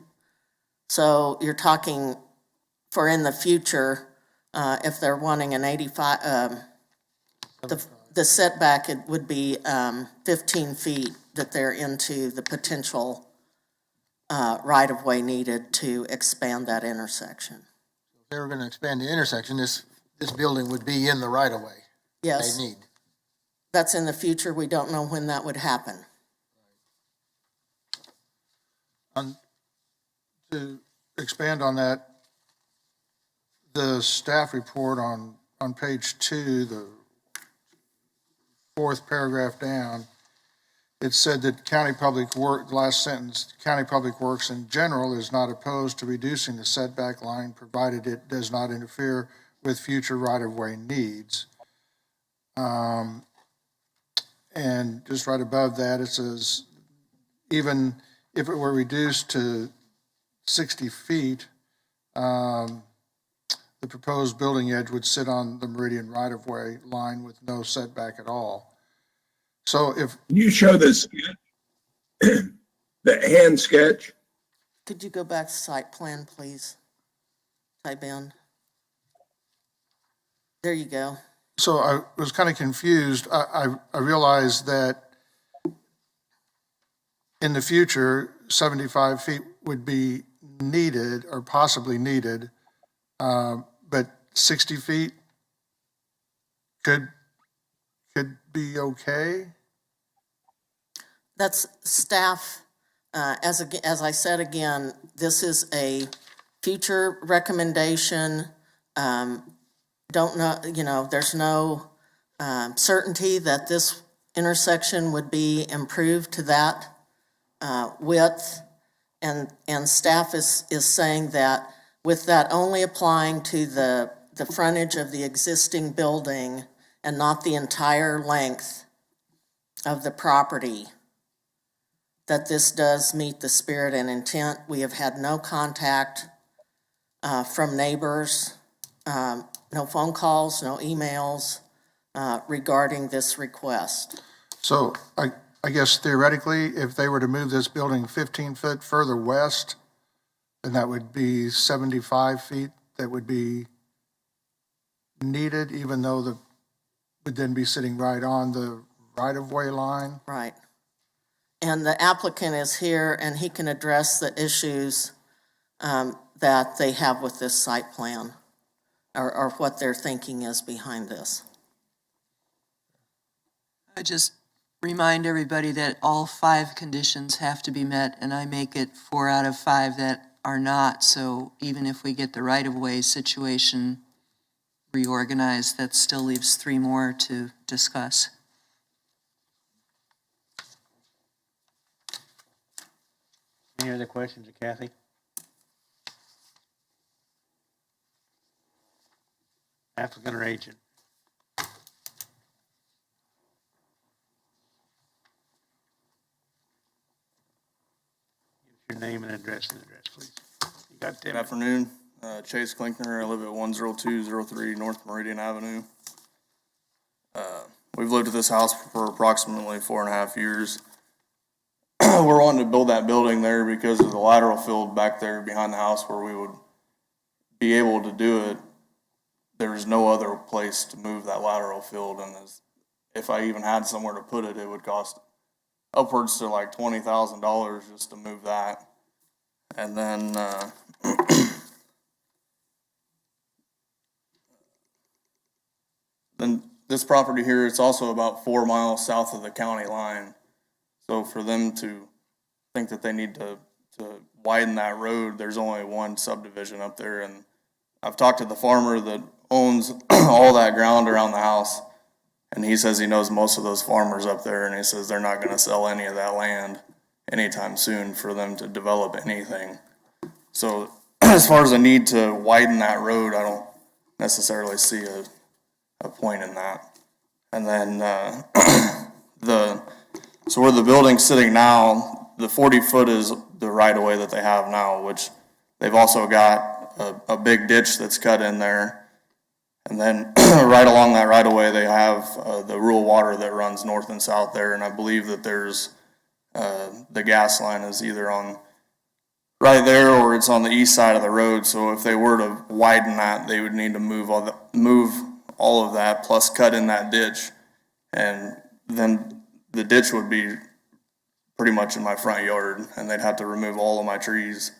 [SPEAKER 21] So you're talking for in the future, if they're wanting an 85, the setback, it would be 15 feet that they're into the potential right-of-way needed to expand that intersection.
[SPEAKER 10] they were gonna expand the intersection, this building would be in the right of way
[SPEAKER 21] Yes,
[SPEAKER 10] they need.
[SPEAKER 21] that's in the future. We don't know when that would happen.
[SPEAKER 4] To expand on that, the staff report on page 2, the fourth paragraph down, it said that last sentence, county public works in general is not opposed to reducing the setback line provided it does not interfere with future right-of-way needs. And just right above that, it says, even if it were reduced to 60 feet, the proposed building edge would sit on the meridian right-of-way line with no setback at all. So if
[SPEAKER 11] Can you show the sketch, the hand sketch?
[SPEAKER 21] Could you go back to site plan, please? Type in. There you go.
[SPEAKER 4] So I was kind of confused. I realized that in the future, 75 feet would be needed or possibly needed, but 60 feet could be okay.
[SPEAKER 21] That's staff, as I said again, this is a future recommendation. Don't know, there's no certainty that this intersection would be improved to that width. And staff is saying that with that only applying to the frontage of the existing building and not the entire length of the property, that this does meet the spirit and intent. We have had no contact from neighbors, no phone calls, no emails regarding this request.
[SPEAKER 4] So I guess theoretically, if they were to move this building 15 foot further west, then that would be 75 feet that would be needed, even though would then be sitting right on the right-of-way line.
[SPEAKER 21] Right. And the applicant is here and he can address the issues that they have with this site plan or what their thinking is behind this.
[SPEAKER 17] I just remind everybody that all 5 conditions have to be met, and I make it 4 out of 5 that are not. So even if we get the right-of-way situation reorganized, that still leaves 3 more to discuss.
[SPEAKER 1] Any other questions of Kathy? Applicant or agent? Your name and address, please. You got 10
[SPEAKER 5] Good afternoon. Chase Klinkner. I live at 10203 North Meridian Avenue. We've lived at this house for approximately 4.5 years. We're wanting to build that building there because of the lateral field back there behind the house where we would be able to do it. There's no other place to move that lateral field, and if I even had somewhere to put it, it would cost upwards to like $20,000 just to move that. And then then this property here, it's also about 4 miles south of the county line. So for them to think that they need to widen that road, there's only one subdivision up there. And I've talked to the farmer that owns all that ground around the house, and he says he knows most of those farmers up there, and he says they're not going to sell any of that land anytime soon for them to develop anything. So as far as the need to widen that road, I don't necessarily see a point in that. And then so where the building's sitting now, the 40 foot is the right of way that they have now, which they've also got a big ditch that's cut in there. And then right along that right of way, they have the rural water that runs north and south there. And I believe that there's the gas line is either on right there or it's on the east side of the road. So if they were to widen that, they would need to move all of that plus cut in that ditch. And then the ditch would be pretty much in my front yard, and they'd have to remove all of my trees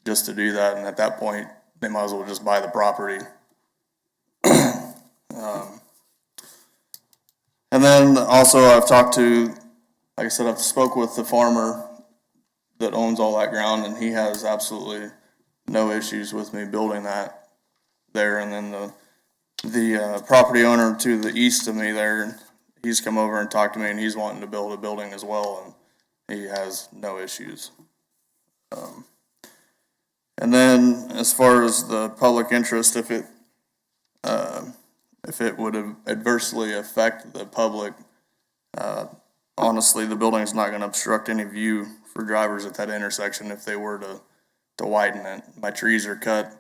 [SPEAKER 5] just to do that. And at that point, they might as well just buy the property. And then also I've talked to, like I said, I've spoke with the farmer that owns all that ground, and he has absolutely no issues with me building that there. And then the property owner to the east of me there, he's come over and talked to me, and he's wanting to build a building as well, and he has no issues. And then as far as the public interest, if it would adversely affect the public, honestly, the building's not going to obstruct any view for drivers at that intersection if they were to widen it. My trees are cut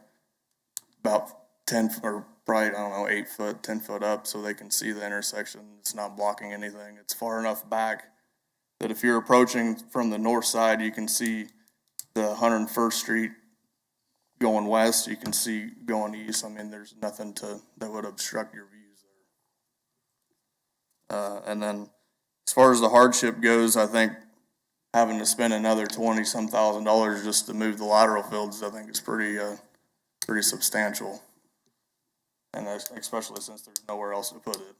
[SPEAKER 5] about 10 or probably, I don't know, 8 foot, 10 foot up so they can see the intersection. It's not blocking anything. It's far enough back that if you're approaching from the north side, you can see the 101st Street going west, you can see going east. I mean, there's nothing that would obstruct your views there. And then as far as the hardship goes, I think having to spend another $20-some thousand just to move the lateral fields, I think is pretty substantial. And especially since there's nowhere else to put it.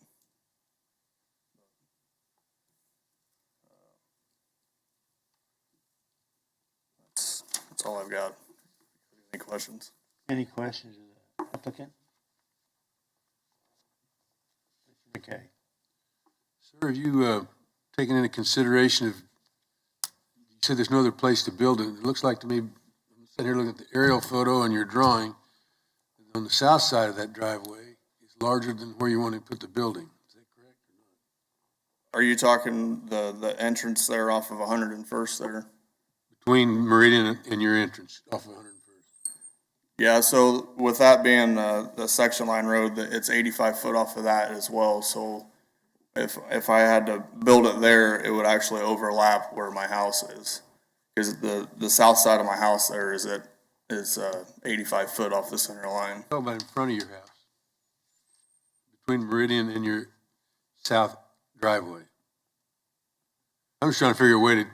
[SPEAKER 5] That's all I've got. Any questions?
[SPEAKER 1] Any questions of the applicant? Mr. McKay.
[SPEAKER 19] Sir, have you taken into consideration of, you said there's no other place to build it. It looks like to me, I'm sitting here looking at the aerial photo on your drawing, on the south side of that driveway is larger than where you want to put the building. Is that correct or not?
[SPEAKER 5] Are you talking the entrance there off of 101st there?
[SPEAKER 19] Between Meridian and your entrance off of 101st.
[SPEAKER 5] Yeah, so with that being the section line road, it's 85 foot off of that as well. So if I had to build it there, it would actually overlap where my house is. Because the south side of my house there is 85 foot off the center line.
[SPEAKER 19] How about in front of your house? Between Meridian and your south driveway. I'm just trying to figure a way to,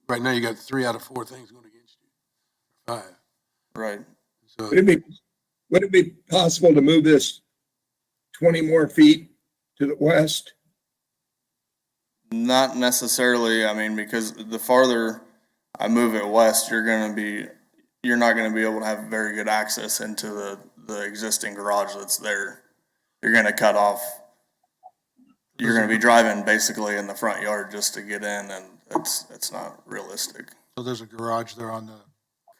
[SPEAKER 19] right now you got 3 out of 4 things going against you. 5.
[SPEAKER 5] Right.
[SPEAKER 19] So,
[SPEAKER 11] Would it be possible to move this 20 more feet to the west?
[SPEAKER 5] Not necessarily. I mean, because the farther I move it west, you're not going to be able to have very good access into the existing garage that's there. You're going to cut off. You're going to be driving basically in the front yard just to get in, and it's not realistic.
[SPEAKER 4] So there's a garage there on the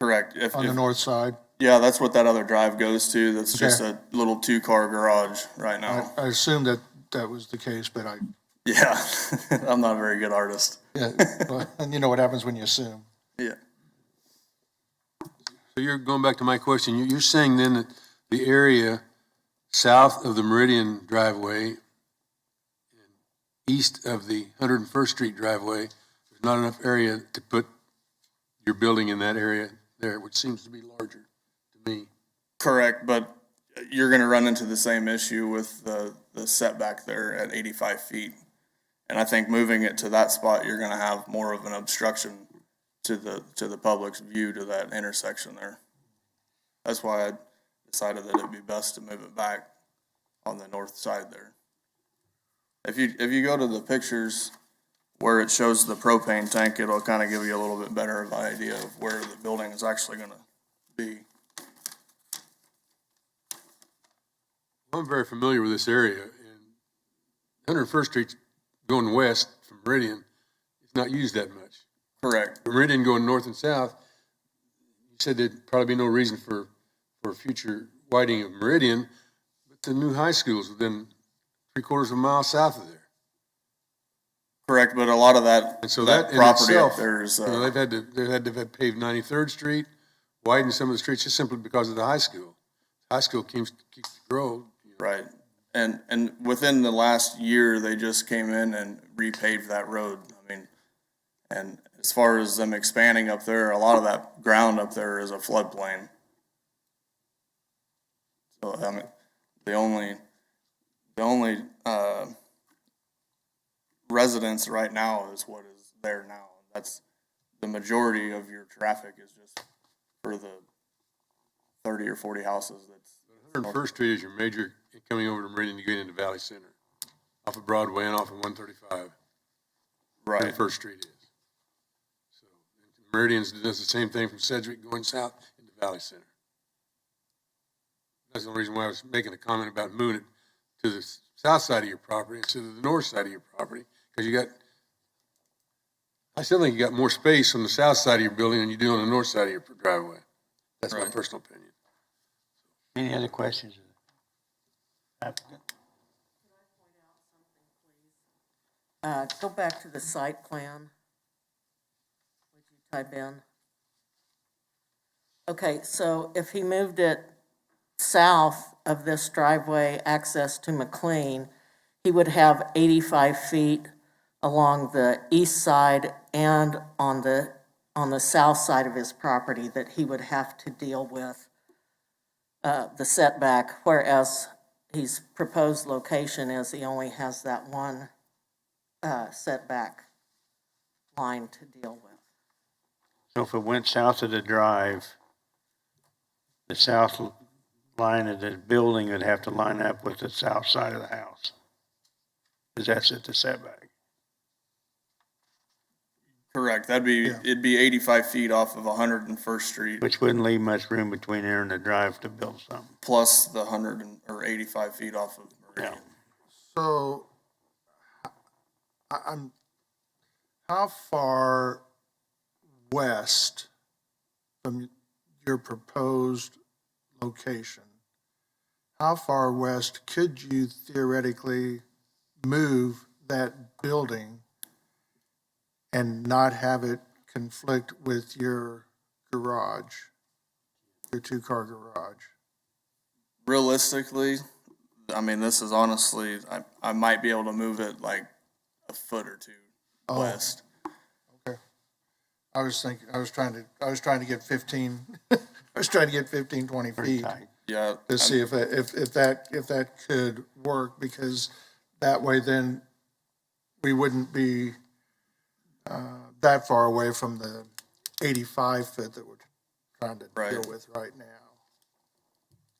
[SPEAKER 5] Correct.
[SPEAKER 4] on the north side.
[SPEAKER 5] Yeah, that's what that other drive goes to. That's just a little 2-car garage right now.
[SPEAKER 4] I assumed that was the case, but
[SPEAKER 5] Yeah, I'm not a very good artist.
[SPEAKER 4] yeah, well, and you know what happens when you assume.
[SPEAKER 5] Yeah.
[SPEAKER 19] so you're going back to my question. You're saying then that the area south of the Meridian driveway and east of the 101st Street driveway, there's not enough area to put your building in that area there, which seems to be larger to me.
[SPEAKER 5] Correct, but you're going to run into the same issue with the setback there at 85 feet. And I think moving it to that spot, you're going to have more of an obstruction to the public's view to that intersection there. That's why I decided that it'd be best to move it back on the north side there. If you go to the pictures where it shows the propane tank, it'll kind of give you a little bit better of an idea of where the building is actually going to be.
[SPEAKER 19] I'm very familiar with this area, and 101st Street's going west from Meridian. It's not used that much.
[SPEAKER 5] Correct.
[SPEAKER 19] Meridian going north and south, you said there'd probably be no reason for future widening of Meridian, but the new high school is within 3/4 of a mile south of there.
[SPEAKER 5] Correct, but a lot of that,
[SPEAKER 19] And so
[SPEAKER 5] that
[SPEAKER 19] that in
[SPEAKER 5] property
[SPEAKER 19] itself,
[SPEAKER 5] up there is,
[SPEAKER 19] they've had to have paved 93rd Street, widen some of the streets just simply because of the high school. High school keeps to grow.
[SPEAKER 5] right. And within the last year, they just came in and repaved that road. I mean, and as far as them expanding up there, a lot of that ground up there is a floodplain. So, I mean, the only residence right now is what is there now. That's the majority of your traffic is just for 30 or 40 houses that's.
[SPEAKER 19] 101st Street is your major coming over to Meridian to get into Valley Center, off of Broadway and off of 135.
[SPEAKER 5] Right.
[SPEAKER 19] 101st Street is. So Meridian's does the same thing from Sedgwick going south into Valley Center. That's the only reason why I was making a comment about moving it to the south side of your property instead of the north side of your property, because I still think you got more space on the south side of your building than you do on the north side of your driveway. That's my personal opinion.
[SPEAKER 1] Any other questions? Applicant?
[SPEAKER 21] Go back to the site plan. Would you type in? Okay, so if he moved it south of this driveway access to McLean, he would have 85 feet along the east side and on the south side of his property that he would have to deal with the setback, whereas his proposed location is he only has that one setback line to deal with.
[SPEAKER 1] So if it went south of the drive, the south line of the building would have to line up with the south side of the house, because that's at the setback.
[SPEAKER 5] Correct. It'd be 85 feet off of 101st Street.
[SPEAKER 1] Which wouldn't leave much room between there and the drive to build something.
[SPEAKER 5] Plus the 85 feet off of Meridian.
[SPEAKER 4] So, how far west from your proposed location, how far west could you theoretically move that building and not have it conflict with your garage, your two-car garage?
[SPEAKER 5] Realistically, I mean, this is honestly, I might be able to move it like a foot or two west.
[SPEAKER 4] Okay. I was trying to get 15, 20 feet.
[SPEAKER 5] Yeah.
[SPEAKER 4] To see if that could work, because that way then we wouldn't be that far away from the 85 foot that we're trying to deal with right now.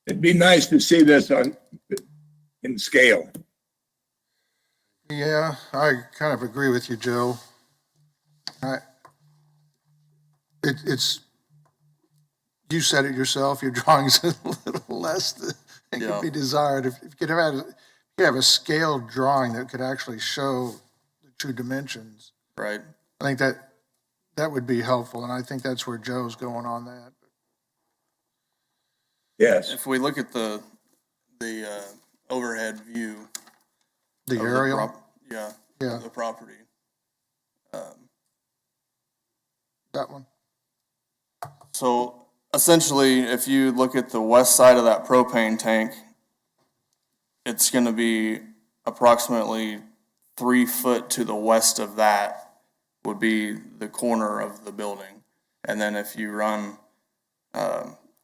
[SPEAKER 11] It'd be nice to see this in scale.
[SPEAKER 4] Yeah, I kind of agree with you, Joe. It's you said it yourself. Your drawing's a little less than it could be desired. If you could have a scaled drawing that could actually show the true dimensions.
[SPEAKER 5] Right.
[SPEAKER 4] I think that would be helpful, and I think that's where Joe's going on that.
[SPEAKER 11] Yes.
[SPEAKER 5] If we look at the overhead view.
[SPEAKER 4] The aerial?
[SPEAKER 5] Of the property.
[SPEAKER 4] That one.
[SPEAKER 5] So essentially, if you look at the west side of that propane tank, it's going to be approximately 3 foot to the west of that would be the corner of the building. And then if you run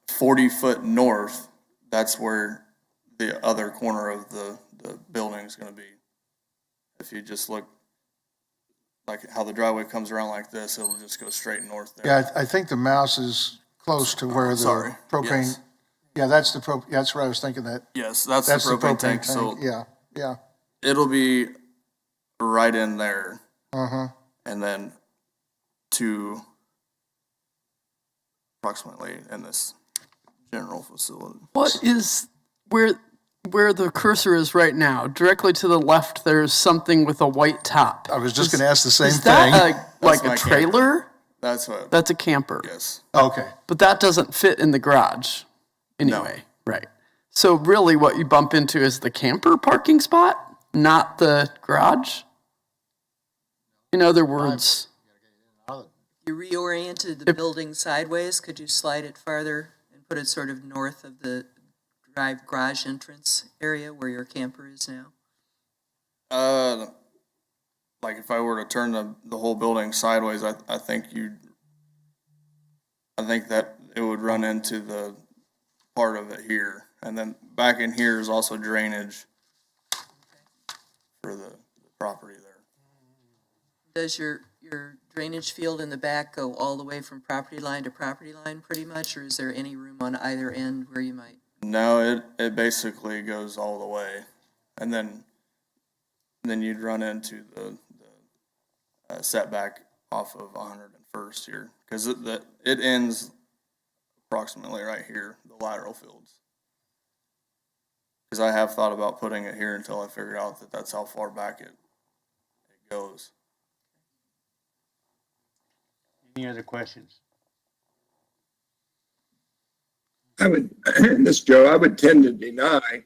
[SPEAKER 5] 40 foot north, that's where the other corner of the building is going to be. If you just look like how the driveway comes around like this, it'll just go straight north there.
[SPEAKER 4] Yeah, I think the mouse is close to where the propane.
[SPEAKER 5] Yes.
[SPEAKER 4] Yeah, that's that's what I was thinking. That.
[SPEAKER 5] Yes, that's the propane tank. So
[SPEAKER 4] yeah.
[SPEAKER 5] It'll be right in there.
[SPEAKER 4] Uh-huh.
[SPEAKER 5] And then to approximately in this general facility.
[SPEAKER 15] What is where the cursor is right now? Directly to the left, there's something with a white top.
[SPEAKER 4] I was just going to ask the same
[SPEAKER 15] is
[SPEAKER 4] thing.
[SPEAKER 15] That like a trailer?
[SPEAKER 5] That's what.
[SPEAKER 15] That's a camper.
[SPEAKER 5] Yes.
[SPEAKER 4] Okay.
[SPEAKER 15] But that doesn't fit in the garage anyway. No. Right. So really what you bump into is the camper parking spot, not the garage? In other words...
[SPEAKER 17] You reoriented the building sideways. Could you slide it farther and put it sort of north of the garage entrance area where your camper is now?
[SPEAKER 5] Like if I were to turn the whole building sideways, I think that it would run into the part of it here. And then back in here is also drainage for the property there.
[SPEAKER 17] Does your your drainage field in the back go all the way from property line to property line pretty much, or is there any room on either end where you might?
[SPEAKER 5] No, it basically goes all the way. And then you'd run into the setback off of 101st here, because it ends approximately right here, the lateral fields. Because I have thought about putting it here until I figured out that that's how far back it goes.
[SPEAKER 1] Any other questions?
[SPEAKER 11] I would, this Joe, I would tend to deny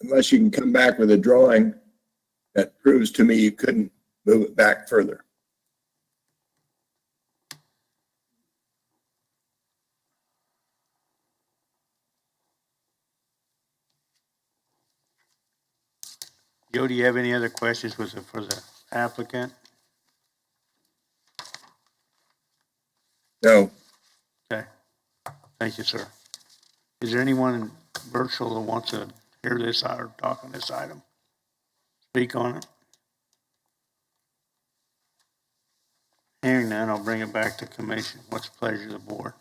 [SPEAKER 11] unless you can come back with a drawing that proves to me you couldn't move it back further.
[SPEAKER 1] Joe, do you have any other questions for the applicant?
[SPEAKER 11] No.
[SPEAKER 1] Okay. Thank you, sir. Is there anyone in virtual that wants to hear this or talk on this item? Speak on it? Hearing none, I'll bring it back to commission. What's the pleasure of the board?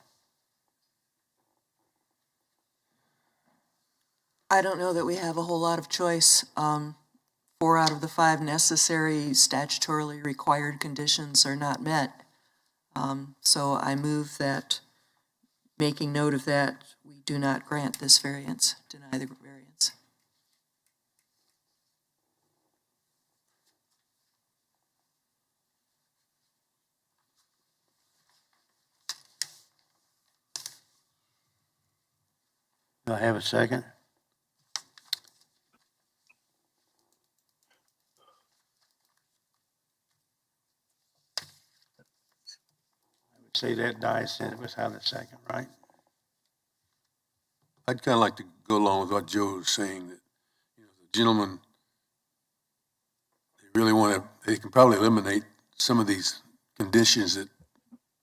[SPEAKER 17] I don't know that we have a whole lot of choice. 4 out of the 5 necessary statutorily required conditions are not met. So I move that, making note of that, we do not grant this variance, deny the variance.
[SPEAKER 1] Do I have a second? I would say that dies in it without a second, right?
[SPEAKER 19] I'd kind of like to go along with what Joe was saying, that, the gentleman, they really want to, they can probably eliminate some of these conditions that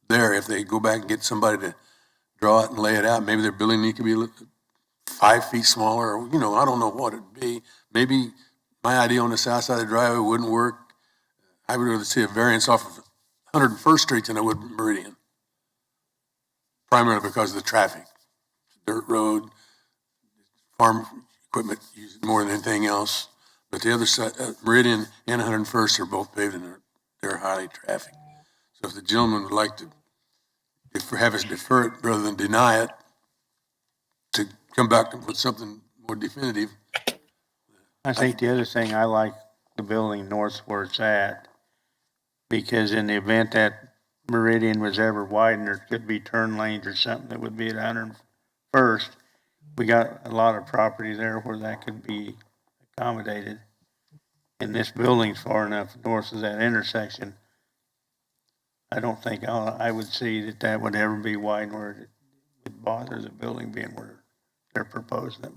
[SPEAKER 19] there, if they go back and get somebody to draw it and lay it out. Maybe their building need to be 5 feet smaller, or, I don't know what it'd be. Maybe my idea on the south side of the driveway wouldn't work. I would rather see a variance off of 101st Street than I would Meridian. Primarily because of the traffic. Dirt road, farm equipment used more than anything else. But the other side, Meridian and 101st are both paved and they're highly trafficked. So if the gentleman would like to have us defer it rather than deny it, to come back with something more definitive.
[SPEAKER 1] I think the other thing, I like the building north where it's at, because in the event that Meridian was ever widened, there could be turn lanes or something that would be at 101st. We got a lot of property there where that could be accommodated. And this building's far enough north of that intersection. I don't think I would see that would ever be widened where it would bother the building being where they're proposing it.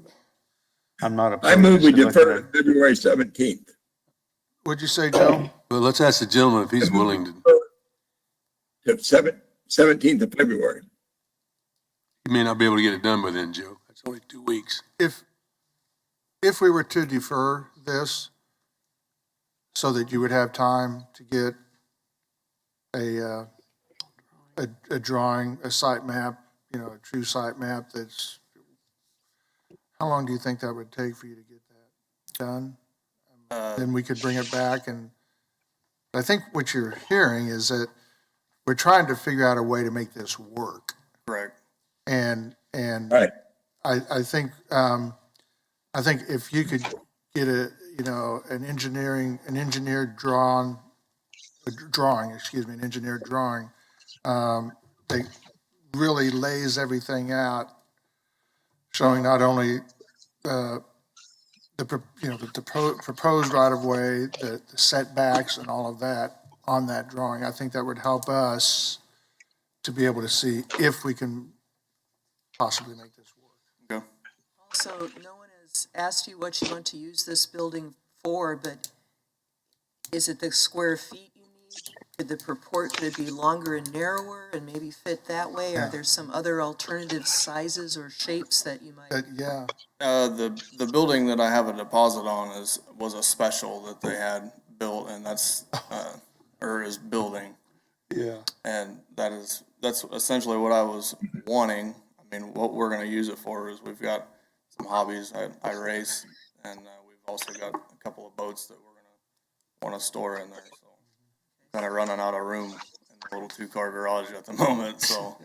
[SPEAKER 1] I'm not opposed.
[SPEAKER 11] I move we
[SPEAKER 1] to
[SPEAKER 11] defer to February 17th.
[SPEAKER 4] What'd you say, Joe?
[SPEAKER 19] Well, let's ask the gentleman if he's willing to.
[SPEAKER 11] To 17th of February.
[SPEAKER 19] He may not be able to get it done by then, Joe. That's only 2 weeks.
[SPEAKER 4] If we were to defer this so that you would have time to get a drawing, a site map, a true site map that's, how long do you think that would take for you to get that done? Then we could bring it back, and I think what you're hearing is that we're trying to figure out a way to make this work.
[SPEAKER 5] Correct.
[SPEAKER 4] And
[SPEAKER 11] Right.
[SPEAKER 4] I think if you could get an engineered drawing that really lays everything out, showing not only the proposed right of way, the setbacks, and all of that on that drawing. I think that would help us to be able to see if we can possibly make this work.
[SPEAKER 5] Okay.
[SPEAKER 17] Also, no one has asked you what you want to use this building for, but is it the square feet you need? Could it be longer and narrower and maybe fit that way? Are there some other alternative sizes or shapes that you might?
[SPEAKER 4] Yeah.
[SPEAKER 5] The building that I have a deposit on was a special that they had built, and that's or his building.
[SPEAKER 4] Yeah.
[SPEAKER 5] And that's essentially what I was wanting. I mean, what we're gonna use it for is we've got some hobbies. I race, and we've also got a couple of boats that we're gonna wanna store in there, so. Kinda running out of room in the little 2-car garage at the moment, so.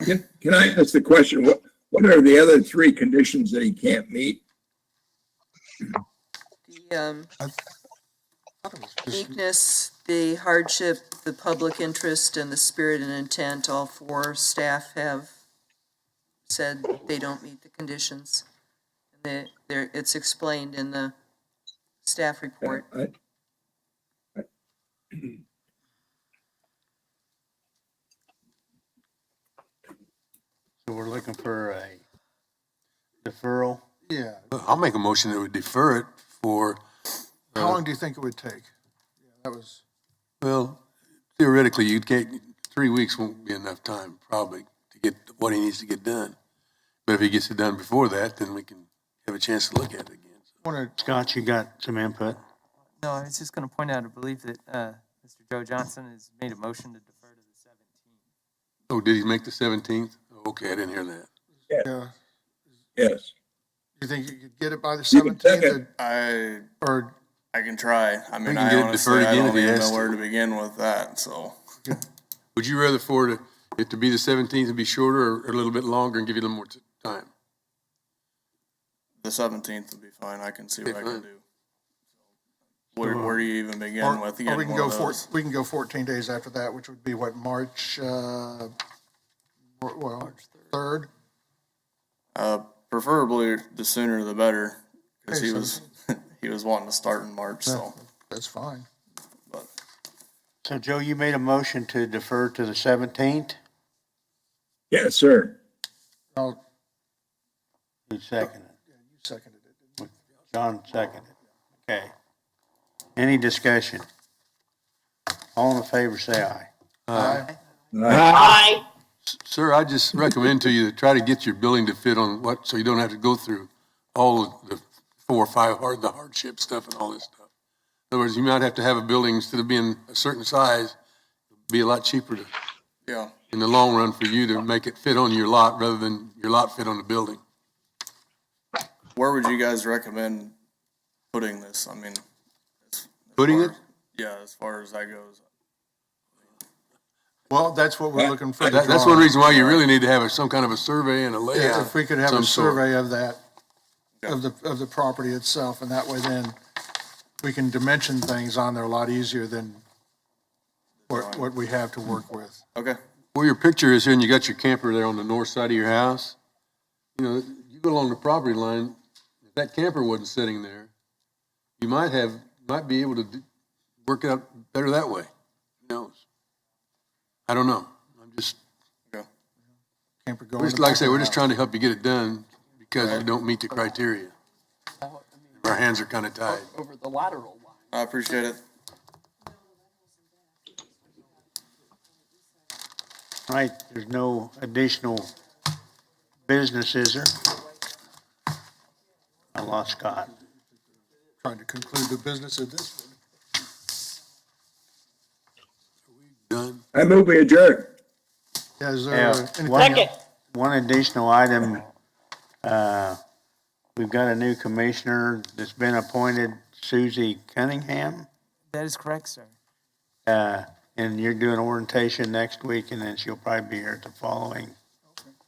[SPEAKER 11] Can I ask the question, what are the other 3 conditions that he can't meet?
[SPEAKER 17] The uniqueness, the hardship, the public interest, and the spirit and intent, all 4 staff have said they don't meet the conditions. It's explained in the staff report.
[SPEAKER 1] So we're looking for a deferral.
[SPEAKER 4] Yeah.
[SPEAKER 19] I'll make a motion that we defer it for,
[SPEAKER 4] How long do you think it would take? Yeah, that was,
[SPEAKER 19] well, theoretically, you'd get, 3 weeks won't be enough time probably to get what he needs to get done. But if he gets it done before that, then we can have a chance to look at it again.
[SPEAKER 1] Scott, you got some input?
[SPEAKER 3] No, I was just going to point out, I believe that Mr. Joe Johnson has made a motion to defer to the 17th.
[SPEAKER 19] Oh, did he make the 17th? Okay, I didn't hear that.
[SPEAKER 4] yeah.
[SPEAKER 11] Yes.
[SPEAKER 4] You think you could get it by the
[SPEAKER 11] You can take
[SPEAKER 4] 17th? Or
[SPEAKER 5] I can try. I mean,
[SPEAKER 19] can
[SPEAKER 5] I
[SPEAKER 19] get it
[SPEAKER 5] honestly,
[SPEAKER 19] deferred
[SPEAKER 5] I
[SPEAKER 19] again
[SPEAKER 5] don't
[SPEAKER 19] if he
[SPEAKER 5] even
[SPEAKER 19] has
[SPEAKER 5] know
[SPEAKER 19] to.
[SPEAKER 5] where to begin with that, so.
[SPEAKER 19] Would you rather for it to be the 17th and be shorter or a little bit longer and give you a little more time?
[SPEAKER 5] The 17th would be fine. I can see what I
[SPEAKER 19] fine.
[SPEAKER 5] can do. Where do you even begin
[SPEAKER 4] or
[SPEAKER 5] with
[SPEAKER 4] we
[SPEAKER 5] getting
[SPEAKER 4] can
[SPEAKER 5] one
[SPEAKER 4] go
[SPEAKER 5] of those?
[SPEAKER 4] we can go 14 days after that, which would be what, March, 3rd?
[SPEAKER 5] Preferably the sooner the better, because he was he was wanting to start in March, so.
[SPEAKER 4] That's fine.
[SPEAKER 1] So Joe, you made a motion to defer to the 17th?
[SPEAKER 11] Yes, sir.
[SPEAKER 4] I'll,
[SPEAKER 1] Who seconded
[SPEAKER 4] you seconded it.
[SPEAKER 1] it? John seconded it. Okay. Any discussion? All in favor, say aye.
[SPEAKER 4] Aye.
[SPEAKER 18] Aye.
[SPEAKER 19] Sir, I just recommend to you to try to get your building to fit on so you don't have to go through all of the 4 or 5 the hardship stuff and all this stuff. In other words, you might have to have a building, instead of being a certain size, be a lot cheaper
[SPEAKER 5] Yeah.
[SPEAKER 19] in the long run for you to make it fit on your lot rather than your lot fit on the building.
[SPEAKER 5] Where would you guys recommend putting this? I mean,
[SPEAKER 19] Putting it?
[SPEAKER 5] Yeah, as far as that goes.
[SPEAKER 4] Well, that's what we're looking for.
[SPEAKER 19] That's one reason why you really need to have some kind of a survey and a layout.
[SPEAKER 4] If we could have a
[SPEAKER 19] some sort.
[SPEAKER 4] survey of that, of the property itself, and that way then we can dimension things on there a lot easier than what we have to work with.
[SPEAKER 5] Okay.
[SPEAKER 19] Where your picture is here, and you got your camper there on the north side of your house, you know, you go along the property line, if that camper wasn't sitting there, you might be able to work it out better that way. Who knows? I don't know. I'm just,
[SPEAKER 4] Camper go
[SPEAKER 19] we're
[SPEAKER 4] in
[SPEAKER 19] just
[SPEAKER 4] the
[SPEAKER 19] like I
[SPEAKER 4] back
[SPEAKER 19] say,
[SPEAKER 4] of
[SPEAKER 19] we're
[SPEAKER 4] the
[SPEAKER 19] just
[SPEAKER 4] house.
[SPEAKER 19] trying to help you get it done because we don't meet the criteria. Our hands are kind of tied.
[SPEAKER 15] Over the lateral line.
[SPEAKER 5] I appreciate it.
[SPEAKER 1] All right, there's no additional business, is there? I lost Scott.
[SPEAKER 4] Trying to conclude the business of this one.
[SPEAKER 19] Done.
[SPEAKER 11] I move we adjourn.
[SPEAKER 4] Yeah, is there
[SPEAKER 1] Yeah,
[SPEAKER 4] anything
[SPEAKER 1] one-
[SPEAKER 4] else?
[SPEAKER 1] One additional item, we've got a new commissioner that's been appointed, Susie Cunningham.
[SPEAKER 3] That is correct, sir.
[SPEAKER 1] And you're doing orientation next week, and then she'll probably be here at the following.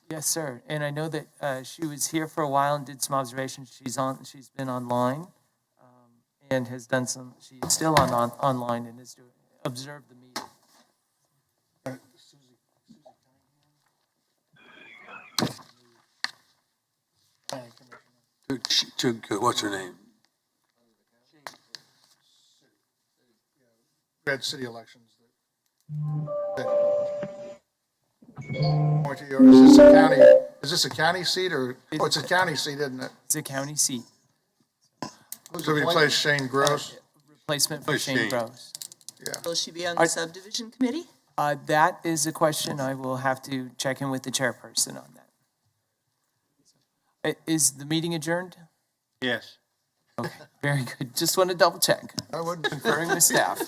[SPEAKER 3] Yes, sir. And I know that she was here for a while and did some observations. She's been online and has done some. She's still online and is observed the meeting.
[SPEAKER 19] What's her name?
[SPEAKER 4] We had city elections. Is this a county seat or, it's a county seat, isn't it?
[SPEAKER 3] It's a county seat.
[SPEAKER 4] So we replace Shane Gross?
[SPEAKER 3] Replacement for Shane Gross.
[SPEAKER 4] Yeah.
[SPEAKER 17] Will she be on the subdivision committee?
[SPEAKER 3] That is a question I will have to check in with the chairperson on that. Is the meeting adjourned?
[SPEAKER 1] Yes.
[SPEAKER 3] Okay, very good. Just want to double check.
[SPEAKER 4] I would
[SPEAKER 3] Conferring with staff.